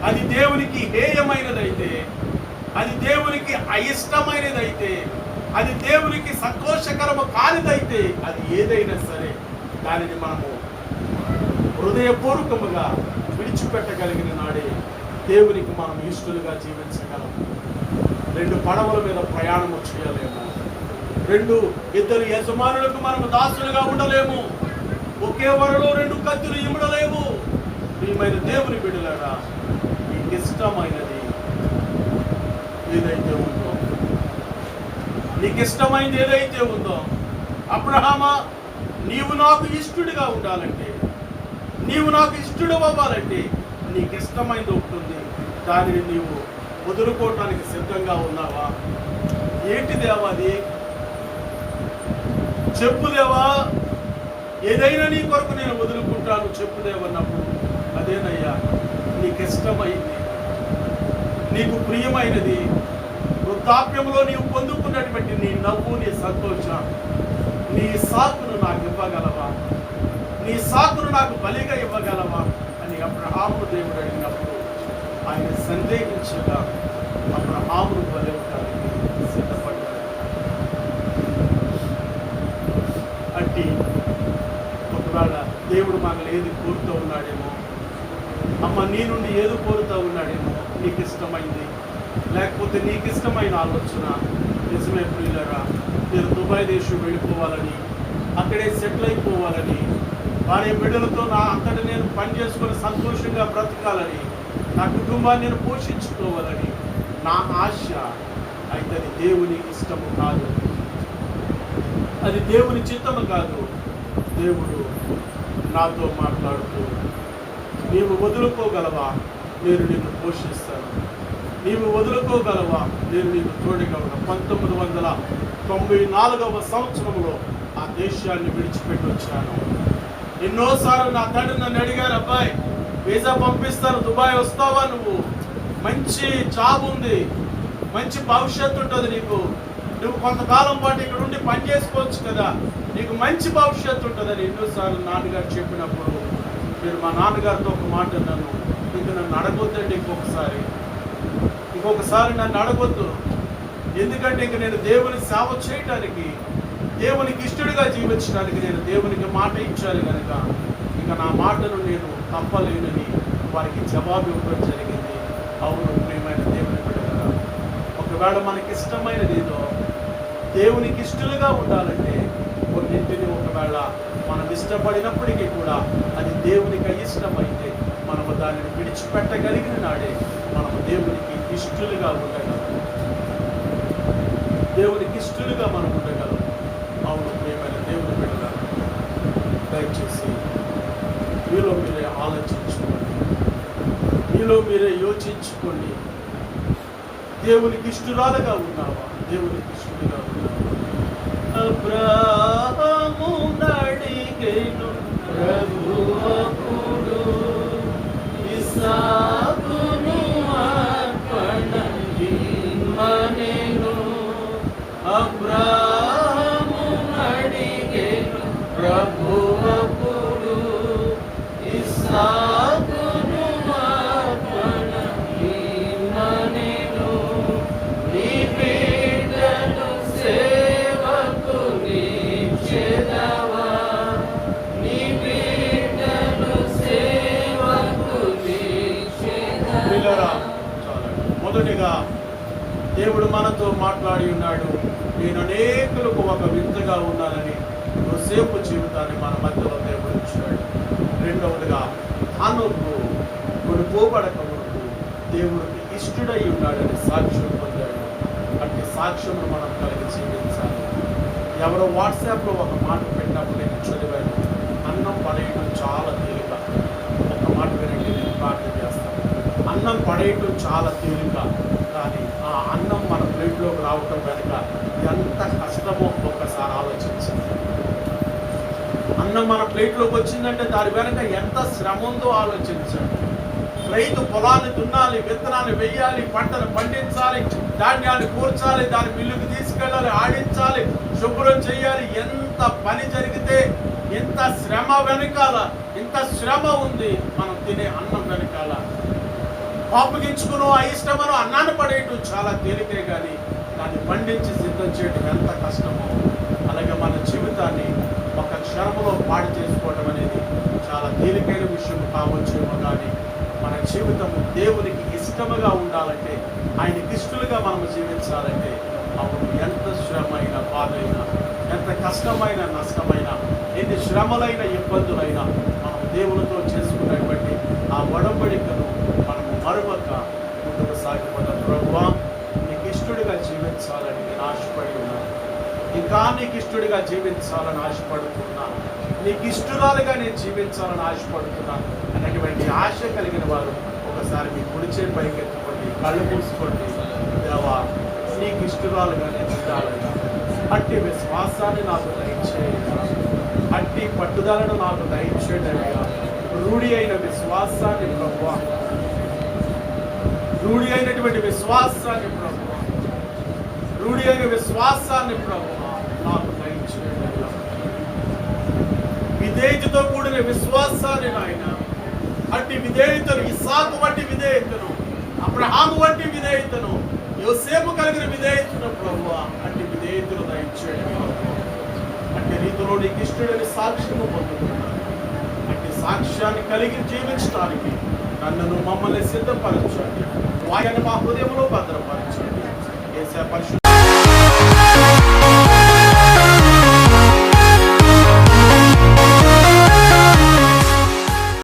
అది దేవునికి హేయమైనదైతే, అది దేవునికి అయిష్టమైనదైతే, అది దేవునికి సంతోషకరము కానిదైతే, అది ఏదైనా సరే దానిని మనము హృదయపూర్వకముగా విడిచిపెట్టగలిగిన నాడే దేవునికి మనం ఇష్టలుగా జీవించగలం. రెండు పడవల మీద ప్రయాణము చేయలేము. ఇద్దరు యజమానులకు మనము దాసులుగా ఉండలేము. ఒకే వరలో రెండు కత్తులు ఇమ్మడలేము. ప్రియమైన దేవుని బిడ్డలారా, నీకు ఇష్టమైనది ఏదైతే ఉందో, నీకు ఇష్టమైనది ఏదైతే ఉందో, అబ్రహామా నీవు నాకు ఇష్టడిగా ఉండాలంటే, నీవు నాకు ఇష్టడు అవ్వాలంటే నీకు ఇష్టమైనది ఉంటుంది. దానిని నీవు వదులుకోవటానికి సిద్ధంగా ఉన్నావా? ఏంటి దేవా అది? చెప్పుదేవా, ఏదైనా నీ కొరకు నేను వదులుకుంటాను చెప్పుదేవన్నప్పుడు, అదేనయ్యా నీకు ఇష్టమైంది, నీకు ప్రియమైనది, వృద్ధాప్యంలో నీవు పొందుకున్నటువంటి నీ నవ్వు, నీ సంతోషం, నీ సాకును నాకు ఇవ్వగలవా? నీ సాకును నాకు బలిగా ఇవ్వగలవా అని అబ్రహాము దేవుడు అడిగినప్పుడు ఆయన సందేహించగా అబ్రహామును బలి ఇవ్వడానికి సిద్ధపడ్డాడు. అట్టి ఒకవేళ దేవుడు మనల్ని ఏది కోరుతూ ఉన్నాడేమో, అమ్మ నీ నుండి ఏది కోరుతూ ఉన్నాడేమో, నీకు ఇష్టమైంది, లేకపోతే నీకు ఇష్టమైన ఆలోచన, నిజమే ప్రియులారా, మీరు దుబాయ్ దేశం వెళ్ళిపోవాలని, అక్కడే సెటిల్ అయిపోవాలని, వారి బిడ్డలతో నా అంతటి నేను పని చేసుకొని సంతోషంగా బ్రతకాలని, నా కుటుంబాన్ని నేను పోషించుకోవాలని నా ఆశ. అయితే అది దేవుని ఇష్టము కాదు, అది దేవుని చిత్తము కాదు. దేవుడు నాతో మాట్లాడుతూ, నీవు వదులుకోగలవా? నేను నిన్ను పోషిస్తాను, నీవు వదులుకోగలవా? నేను నీకు తోడుగా ఉన్నా. 1994వ సంవత్సరంలో ఆ దేశాన్ని విడిచిపెట్టి వచ్చాను. ఎన్నోసార్లు నా తండ్రి నన్ను అడిగారు, అబ్బాయి వీసా పంపిస్తాను, దుబాయ్ వస్తావా? నువ్వు మంచి జాబ్ ఉంది, మంచి భవిష్యత్తు ఉంటుంది నీకు, నువ్వు కొంతకాలం పాటు ఇక్కడ ఉండి పని చేసుకోవచ్చు కదా, నీకు మంచి భవిష్యత్తు ఉంటుందని ఎన్నోసార్లు నాన్నగారు చెప్పినప్పుడు మీరు మా నాన్నగారితో ఒక మాట అన్నాను, ఇంక నన్ను అడగొద్దండి, ఇంకొకసారి నన్ను అడగొద్దు. ఎందుకంటే ఇంక నేను దేవుని సేవ చేయటానికి, దేవునికి ఇష్టడుగా జీవించడానికి నేను దేవునికి మాట ఇచ్చాను కనుక ఇక నా మాటను నేను తప్పలేనని వారికి జవాబు ఇవ్వడం జరిగింది. అవును ప్రియమైన దేవుని బిడ్డలారా, ఒకవేళ మనకి ఇష్టమైనది ఏదో దేవునికి ఇష్టలుగా ఉండాలంటే కొన్నింటిని ఒకవేళ మనం ఇష్టపడినప్పటికీ కూడా అది దేవునికి అయిష్టమైతే మనము దానిని విడిచిపెట్టగలిగిన నాడే మనము దేవునికి ఇష్టలుగా ఉండగలం. దేవునికి ఇష్టలుగా మనం ఉండగలం. అవును ప్రియమైన దేవుని బిడ్డలారా, దయచేసి మీలో మీరే ఆలోచించుకోండి, మీలో మీరే యోచించుకోండి. దేవునికి ఇష్టరాలుగా ఉన్నావా? దేవునికి ఇష్టలుగా ఉన్నావా? అబ్రాహామును అడిగెను ప్రభువప్పుడు, ఇస్సాకును అర్పణమిమ్మనెను. అబ్రాహామును అడిగెను ప్రభువప్పుడు, ఇస్సాకును అర్పణమిమ్మనెను. నీ బిడ్డను సేవకునిచ్చెదవా? నీ బిడ్డను సేవకునిచ్చెదవా? మొదటిగా దేవుడు మనతో మాట్లాడి ఉన్నాడు, నేను అనేకులకు ఒక వింతగా ఉన్నానని యోసేపు జీవితాన్ని మన మధ్యలో దేవుడు ఇచ్చాడు. రెండవదిగా హనోకు కొనుకోబడక వరకు దేవుడికి ఇష్టడై ఉన్నాడని సాక్ష్యం పొందాడు. అంటే సాక్ష్యమును మనం కలిగి జీవించాలి. ఎవరో వాట్సాప్లో ఒక మాట పెట్టినప్పుడు నేను చదివాను, అన్నం పడేయడం చాలా తేలిక. ఒక మాట వినండి, నేను ప్రార్థన చేస్తాను. అన్నం పడేయటం చాలా తేలిక, కానీ ఆ అన్నం మన ప్లేట్లోకి రావటం వెనుక ఎంత కష్టమో ఒక్కసారి ఆలోచించండి. అన్నం మన ప్లేట్లోకి వచ్చిందంటే దాని వెనుక ఎంత శ్రమ ఉందో ఆలోచించండి. రైతు పొలాన్ని దున్నాలి, విత్తనాలు వేయాలి, పంటను పండించాలి, ధాన్యాన్ని కూర్చాలి, దాని మిల్లుకి తీసుకెళ్ళాలి, ఆడించాలి, శుభ్రం చేయాలి. ఎంత పని జరిగితే ఎంత శ్రమ వెనకాల, ఇంత శ్రమ ఉంది మనం తినే అన్నం వెనకాల. పాపగించుకును అయిష్టమను అన్నాన్ని పడేయటం చాలా తేలికే, కానీ దాన్ని పండించి సిద్ధం చేయడం ఎంత కష్టమో. అలాగే మన జీవితాన్ని ఒక క్షణంలో పాడు చేసుకోవడం అనేది చాలా తేలికైన విషయం కావచ్చేమో, కానీ మన జీవితము దేవునికి ఇష్టముగా ఉండాలంటే, ఆయనకి ఇష్టలుగా మనము జీవించాలంటే, అవును ఎంత శ్రమైన, బాధైనా, ఎంత కష్టమైన, నష్టమైన, ఎన్ని శ్రమలైన, ఇబ్బందులైనా మనం దేవునితో చేసుకున్నటువంటి ఆ ఒడంబడికను మనము మరొక ముందుకు సాగిపోతాం. ప్రభువా, నీకు ఇష్టడుగా జీవించాలని నేను ఆశపడి ఉన్నాను, ఇంకా నీకు ఇష్టడుగా జీవించాలని ఆశపడుతున్నాను, నీకు ఇష్టరాలుగా నేను జీవించాలని ఆశపడుతున్నాను అనేటువంటి ఆశ కలిగిన వారు ఒకసారి మీ కుడి చేయి పైకెత్తుకోండి, కళ్ళు మూసుకోండి. దేవా, నీకు ఇష్టరాలుగా నేను ఉండాలని అట్టి విశ్వాసాన్ని నాకు దయచేయండి, అట్టి పట్టుదలను నాకు దయచేయండిగా. రూఢి అయిన విశ్వాసాన్ని ప్రభువా, రూఢి అయినటువంటి విశ్వాసాన్ని ప్రభువా, రూఢి అయిన విశ్వాసాన్ని ప్రభువా నాకు దయచేయండి. విధేయతతో కూడిన విశ్వాసాన్ని నాయన, అట్టి విధేయతను, ఇస్సాకు వంటి విధేయతను, అబ్రహాము వంటి విధేయతను, యోసేపు కలిగిన విధేయతను ప్రభువా అట్టి విధేయతను దయచేయండి. అట్టి రీతిలో నీకు ఇష్టడని సాక్ష్యము పొందుతున్నాను. అట్టి సాక్ష్యాన్ని కలిగి జీవించడానికి నన్ను మమ్మల్ని సిద్ధపరచండి, వారిని మా హృదయంలో భద్రపరచండి. యేసయ్య పరిశుద్ధ